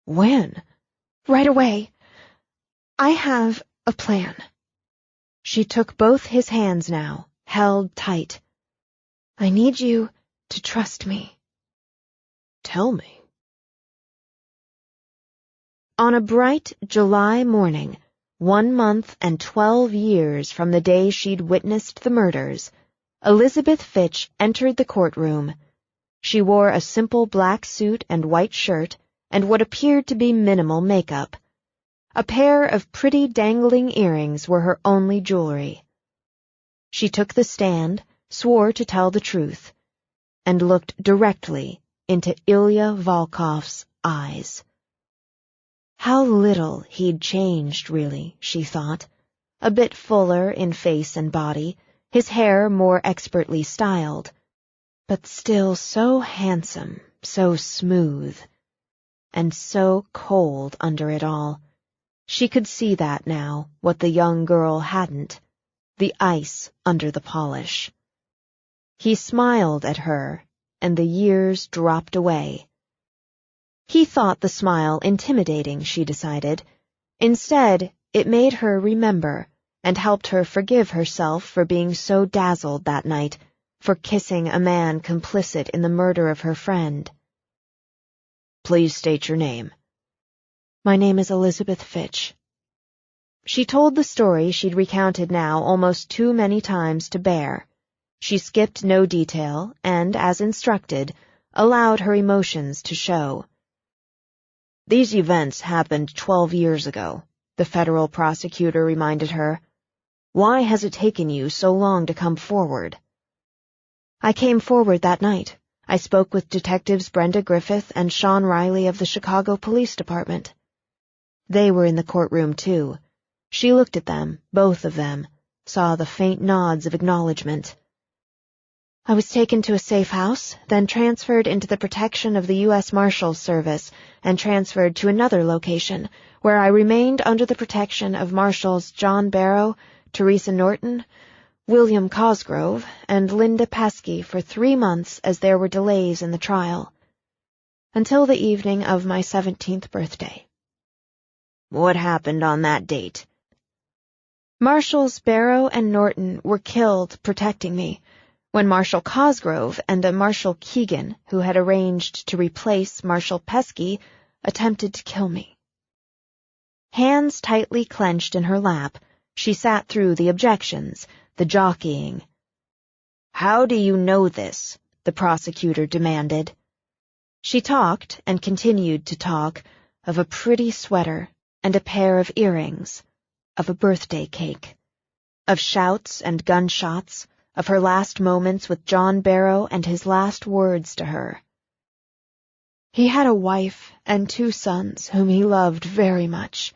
When? Right away. I have a plan. She took both his hands now, held tight. I need you to trust me. Tell me. On a bright July morning, 1 month and 12 years from the day she'd witnessed the murders, Elizabeth Fitch entered the courtroom. She wore a simple black suit and white shirt and what appeared to be minimal makeup. A pair of pretty dangling earrings were her only jewelry. She took the stand, swore to tell the truth, and looked directly into Ilya Volkov's eyes. How little he'd changed, really, she thought. A bit fuller in face and body, his hair more expertly styled, but still so handsome, so smooth, and so cold under it all. She could see that now, what the young girl hadn't, the ice under the polish. He smiled at her, and the years dropped away. He thought the smile intimidating, she decided. Instead, it made her remember, and helped her forgive herself for being so dazzled that night, for kissing a man complicit in the murder of her friend. Please state your name. My name is Elizabeth Fitch. She told the story she'd recounted now almost too many times to bear. She skipped no detail and, as instructed, allowed her emotions to show. These events happened 12 years ago, the federal prosecutor reminded her. Why has it taken you so long to come forward? I came forward that night. I spoke with Detectives Brenda Griffith and Sean Riley of the Chicago Police Department. They were in the courtroom, too. She looked at them, both of them, saw the faint nods of acknowledgement. I was taken to a safe house, then transferred into the protection of the U.S. Marshals Service and transferred to another location, where I remained under the protection of Marshals John Barrow, Teresa Norton, William Cosgrove, and Linda Pesky for 3 months as there were delays in the trial, until the evening of my 17th birthday. What happened on that date? Marshals Barrow and Norton were killed protecting me, when Marshal Cosgrove and a Marshal Keegan, who had arranged to replace Marshal Pesky, attempted to kill me. Hands tightly clenched in her lap, she sat through the objections, the jockeying. "How do you know this?" the prosecutor demanded. She talked, and continued to talk, of a pretty sweater and a pair of earrings, of a birthday cake, of shouts and gunshots, of her last moments with John Barrow and his last words to her. He had a wife and 2 sons whom he loved very much.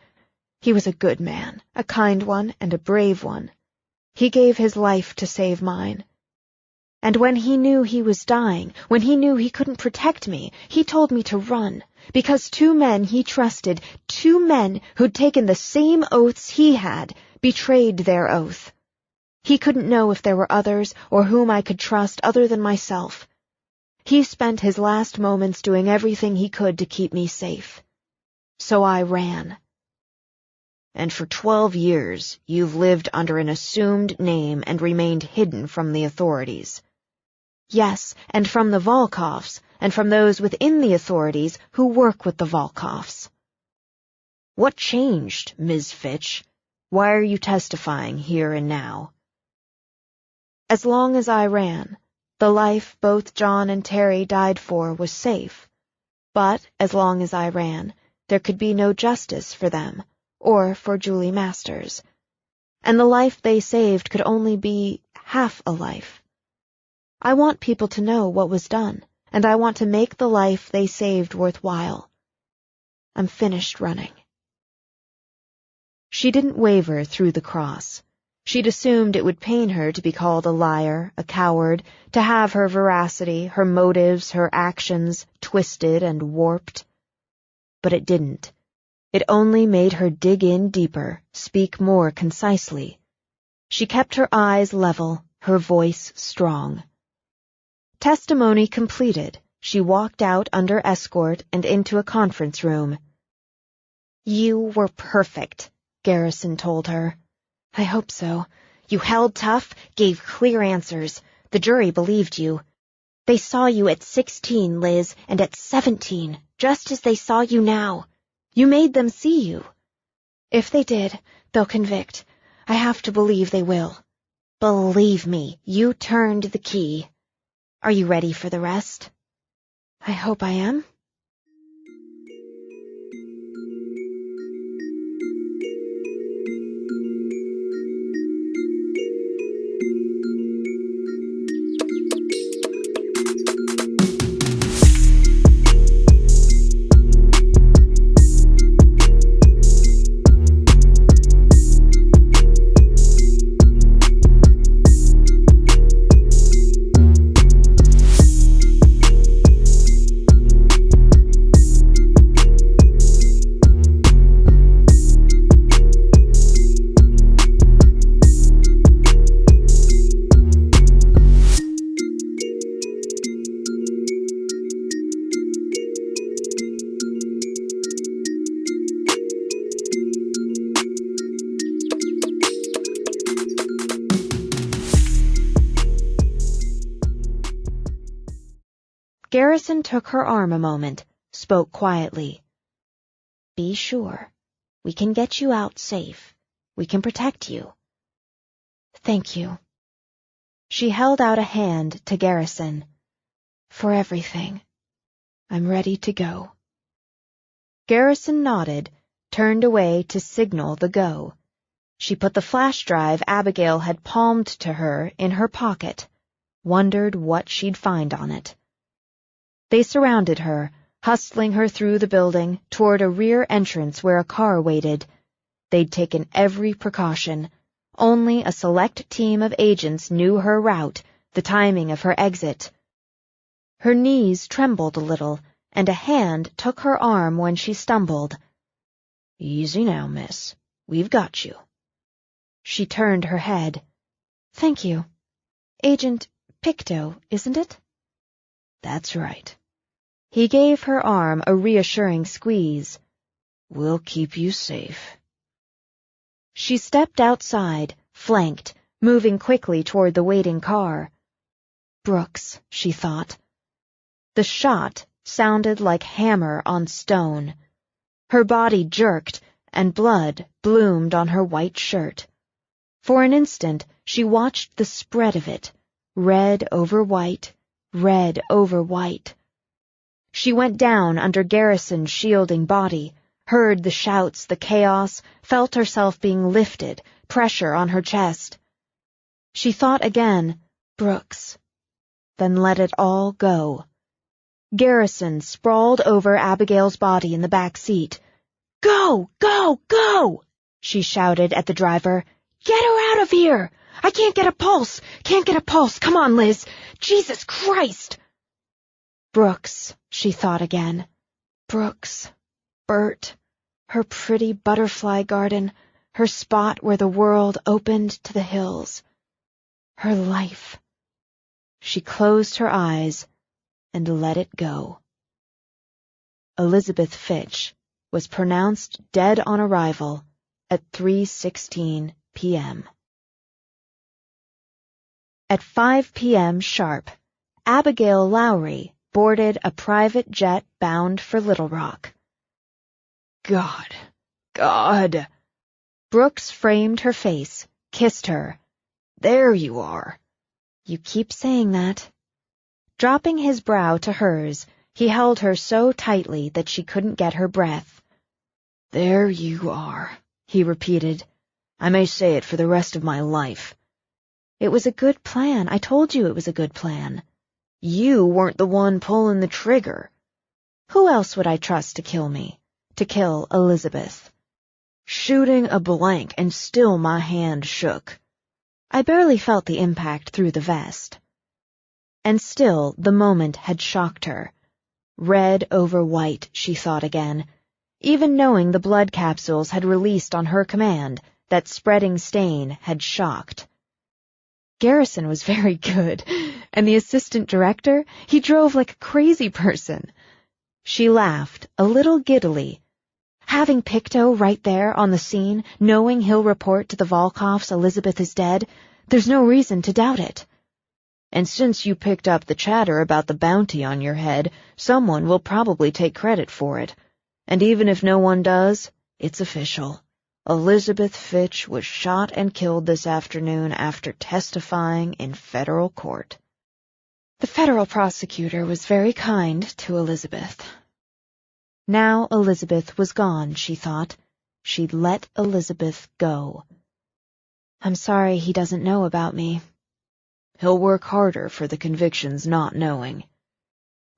He was a good man, a kind one, and a brave one. He gave his life to save mine. And when he knew he was dying, when he knew he couldn't protect me, he told me to run, because 2 men he trusted, 2 men who'd taken the same oaths he had, betrayed their oath. He couldn't know if there were others or whom I could trust other than myself. He spent his last moments doing everything he could to keep me safe. So I ran. And for 12 years, you've lived under an assumed name and remained hidden from the authorities. Yes, and from the Volkoffs, and from those within the authorities who work with the Volkoffs. What changed, Ms. Fitch? Why are you testifying here and now? As long as I ran, the life both John and Terry died for was safe. But as long as I ran, there could be no justice for them, or for Julie Masters. And the life they saved could only be half a life. I want people to know what was done, and I want to make the life they saved worthwhile. I'm finished running. She didn't waver through the cross. She'd assumed it would pain her to be called a liar, a coward, to have her veracity, her motives, her actions twisted and warped. But it didn't. It only made her dig in deeper, speak more concisely. She kept her eyes level, her voice strong. Testimony completed, she walked out under escort and into a conference room. "You were perfect," Garrison told her. "I hope so. You held tough, gave clear answers. The jury believed you. They saw you at 16, Liz, and at 17, just as they saw you now. You made them see you. If they did, they'll convict. I have to believe they will. Believe me, you turned the key. Are you ready for the rest?" "I hope I am." Garrison took her arm a moment, spoke quietly. "Be sure. We can get you out safe. We can protect you." "Thank you." She held out a hand to Garrison. "For everything. I'm ready to go." Garrison nodded, turned away to signal the go. She put the flash drive Abigail had palmed to her in her pocket, wondered what she'd find on it. They surrounded her, hustling her through the building toward a rear entrance where a car waited. They'd taken every precaution. Only a select team of agents knew her route, the timing of her exit. Her knees trembled a little, and a hand took her arm when she stumbled. "Easy now, miss. We've got you." She turned her head. "Thank you. Agent Pictou, isn't it?" "That's right." He gave her arm a reassuring squeeze. "We'll keep you safe." She stepped outside, flanked, moving quickly toward the waiting car. Brooks, she thought. The shot sounded like hammer on stone. Her body jerked, and blood bloomed on her white shirt. For an instant, she watched the spread of it, red over white, red over white. She went down under Garrison's shielding body, heard the shouts, the chaos, felt herself being lifted, pressure on her chest. She thought again, Brooks, then let it all go. Garrison sprawled over Abigail's body in the back seat. "Go! Go! Go!" she shouted at the driver. "Get her out of here! I can't get a pulse! Can't get a pulse! Come on, Liz! Jesus Christ!" Brooks, she thought again. Brooks. Bert. Her pretty butterfly garden. Her spot where the world opened to the hills. Her life. She closed her eyes and let it go. Elizabeth Fitch was pronounced dead on arrival at 3:16 p.m. At 5 p.m. sharp, Abigail Lowry boarded a private jet bound for Little Rock. God. Brooks framed her face, kissed her. "There you are." "You keep saying that." Dropping his brow to hers, he held her so tightly that she couldn't get her breath. "There you are," he repeated. "I may say it for the rest of my life." "It was a good plan. I told you it was a good plan." "You weren't the one pulling the trigger." "Who else would I trust to kill me? To kill Elizabeth?" "Shooting a blank, and still my hand shook." I barely felt the impact through the vest. And still the moment had shocked her. Red over white, she thought again. Even knowing the blood capsules had released on her command, that spreading stain had shocked. Garrison was very good, and the assistant director, he drove like a crazy person. She laughed, a little giddily. Having Picto right there on the scene, knowing he'll report to the Volkoffs Elizabeth is dead, there's no reason to doubt it. And since you picked up the chatter about the bounty on your head, someone will probably take credit for it. And even if no one does, it's official. Elizabeth Fitch was shot and killed this afternoon after testifying in federal court. The federal prosecutor was very kind to Elizabeth. Now Elizabeth was gone, she thought. She'd let Elizabeth go. I'm sorry he doesn't know about me. He'll work harder for the convictions not knowing.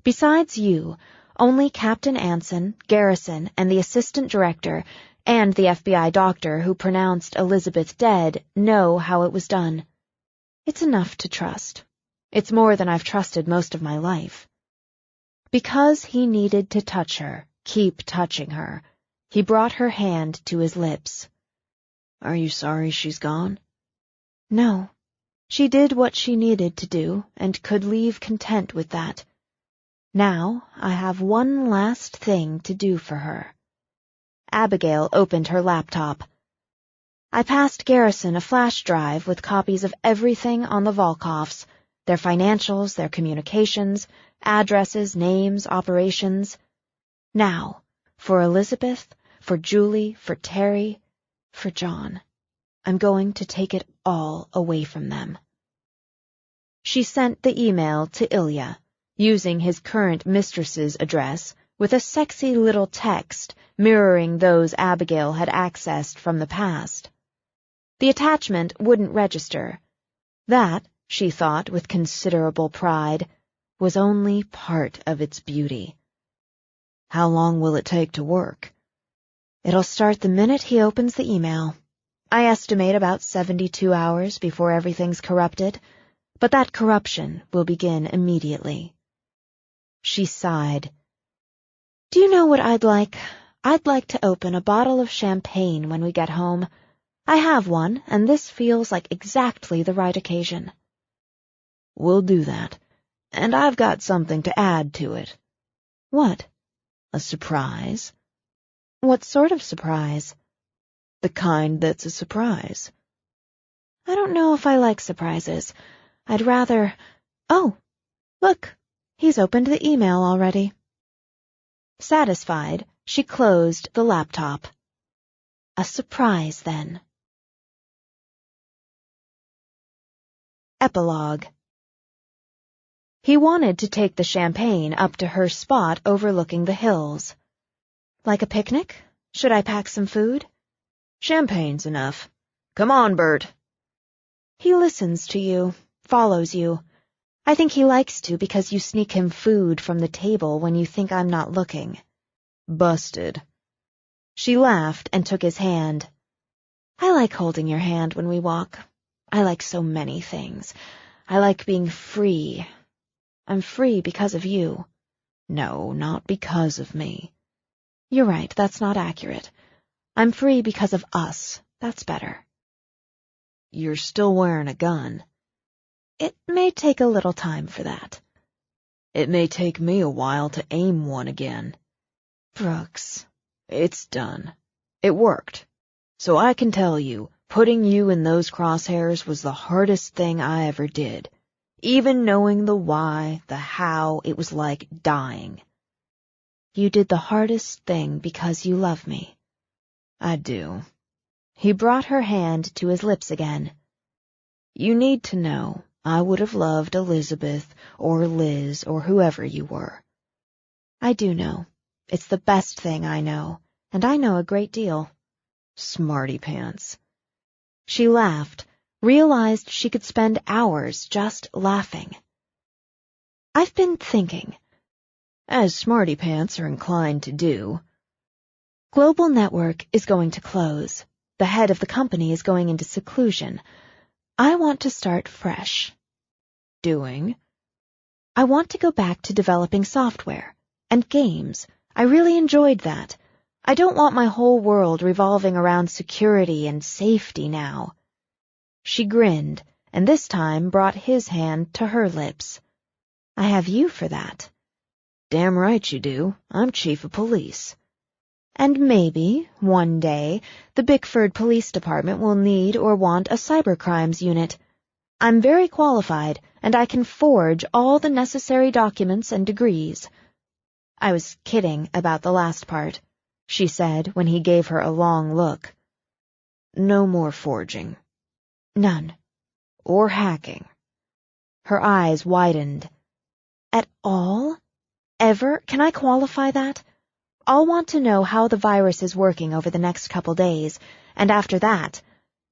Besides you, only Captain Anson, Garrison, and the assistant director, and the FBI doctor who pronounced Elizabeth dead know how it was done. It's enough to trust. It's more than I've trusted most of my life. Because he needed to touch her, keep touching her, he brought her hand to his lips. Are you sorry she's gone? No. She did what she needed to do, and could leave content with that. Now I have one last thing to do for her. Abigail opened her laptop. I passed Garrison a flash drive with copies of everything on the Volkoffs, their financials, their communications, addresses, names, operations. Now, for Elizabeth, for Julie, for Terry, for John, I'm going to take it all away from them. She sent the email to Ilya, using his current mistress's address, with a sexy little text mirroring those Abigail had accessed from the past. The attachment wouldn't register. That, she thought with considerable pride, was only part of its beauty. How long will it take to work? It'll start the minute he opens the email. I estimate about 72 hours before everything's corrupted, but that corruption will begin immediately. She sighed. Do you know what I'd like? I'd like to open a bottle of champagne when we get home. I have one, and this feels like exactly the right occasion. We'll do that, and I've got something to add to it. What? A surprise. What sort of surprise? The kind that's a surprise. I don't know if I like surprises. I'd rather... Oh, look, he's opened the email already. Satisfied, she closed the laptop. A surprise, then. Epilogue. He wanted to take the champagne up to her spot overlooking the hills. Like a picnic? Should I pack some food? Champagne's enough. Come on, Bert. He listens to you, follows you. I think he likes to because you sneak him food from the table when you think I'm not looking. Busted. She laughed and took his hand. I like holding your hand when we walk. I like so many things. I like being free. I'm free because of you. No, not because of me. You're right, that's not accurate. I'm free because of us. That's better. You're still wearing a gun. It may take a little time for that. It may take me a while to aim one again. Brooks. It's done. It worked. So I can tell you, putting you in those crosshairs was the hardest thing I ever did. Even knowing the why, the how, it was like dying. You did the hardest thing because you love me. I do. He brought her hand to his lips again. You need to know, I would have loved Elizabeth or Liz or whoever you were. I do know. It's the best thing I know, and I know a great deal. Smarty pants. She laughed, realized she could spend hours just laughing. I've been thinking, as smarty pants are inclined to do. Global Network is going to close. The head of the company is going into seclusion. I want to start fresh. Doing? I want to go back to developing software and games. I really enjoyed that. I don't want my whole world revolving around security and safety now. She grinned, and this time brought his hand to her lips. I have you for that. Damn right you do. I'm chief of police. And maybe, one day, the Bickford Police Department will need or want a cybercrimes unit. I'm very qualified, and I can forge all the necessary documents and degrees. I was kidding about the last part, she said when he gave her a long look. No more forging. None. Or hacking. Her eyes widened. At all? Ever? Can I qualify that? I'll want to know how the virus is working over the next couple days, and after that,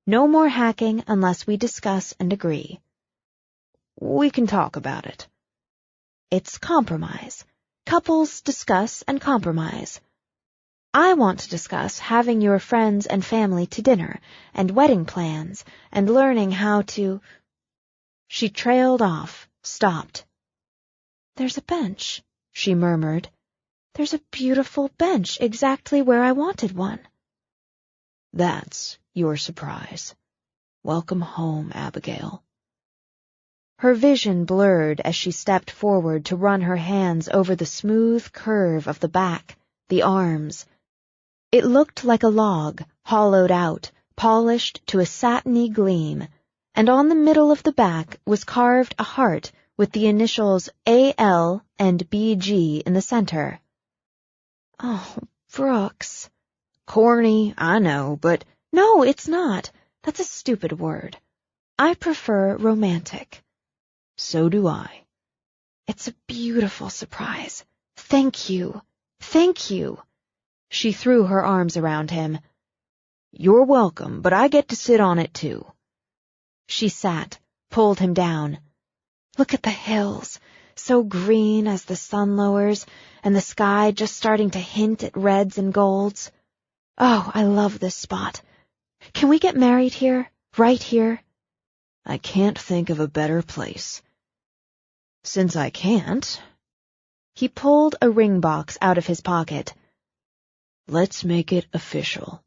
no more hacking unless we discuss and agree. We can talk about it. It's compromise. Couples discuss and compromise. I want to discuss having your friends and family to dinner, and wedding plans, and learning how to... She trailed off, stopped. There's a bench, she murmured. There's a beautiful bench exactly where I wanted one. That's your surprise. Welcome home, Abigail. Her vision blurred as she stepped forward to run her hands over the smooth curve of the back, the arms. It looked like a log, hollowed out, polished to a satiny gleam, and on the middle of the back was carved a heart with the initials A.L. and B.G. in the center. Oh, Brooks. Corny, I know, but... No, it's not. That's a stupid word. I prefer romantic. So do I. It's a beautiful surprise. Thank you. Thank you. She threw her arms around him. You're welcome, but I get to sit on it too. She sat, pulled him down. Look at the hills, so green as the sun lowers, and the sky just starting to hint at reds and golds. Oh, I love this spot. Can we get married here, right here? I can't think of a better place. Since I can't... He pulled a ring box out of his pocket. Let's make it official.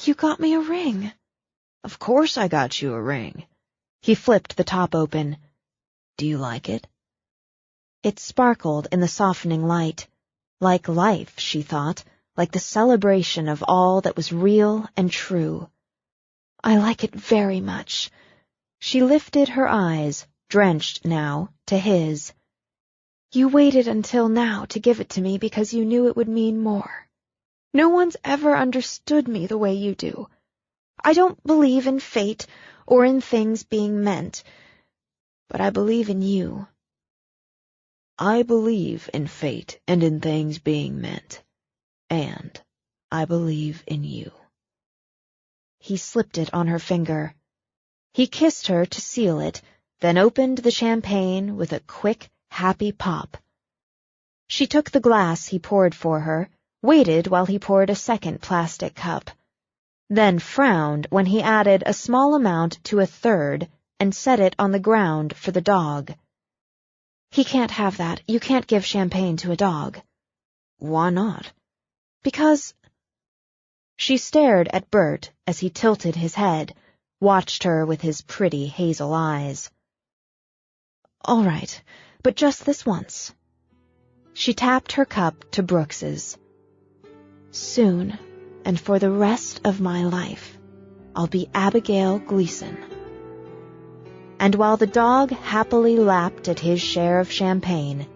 You got me a ring. Of course I got you a ring. He flipped the top open. Do you like it? It sparkled in the softening light. Like life, she thought, like the celebration of all that was real and true. I like it very much. She lifted her eyes, drenched now, to his. You waited until now to give it to me because you knew it would mean more. No one's ever understood me the way you do. I don't believe in fate or in things being meant, but I believe in you. I believe in fate and in things being meant, and I believe in you. He slipped it on her finger. He kissed her to seal it, then opened the champagne with a quick, happy pop. She took the glass he poured for her, waited while he poured a second plastic cup, then frowned when he added a small amount to a third and set it on the ground for the dog. He can't have that. You can't give champagne to a dog. Why not? Because... She stared at Bert as he tilted his head, watched her with his pretty hazel eyes. All right, but just this once. She tapped her cup to Brooks's. Soon, and for the rest of my life, I'll be Abigail Gleason. And while the dog happily lapped at his share of champagne,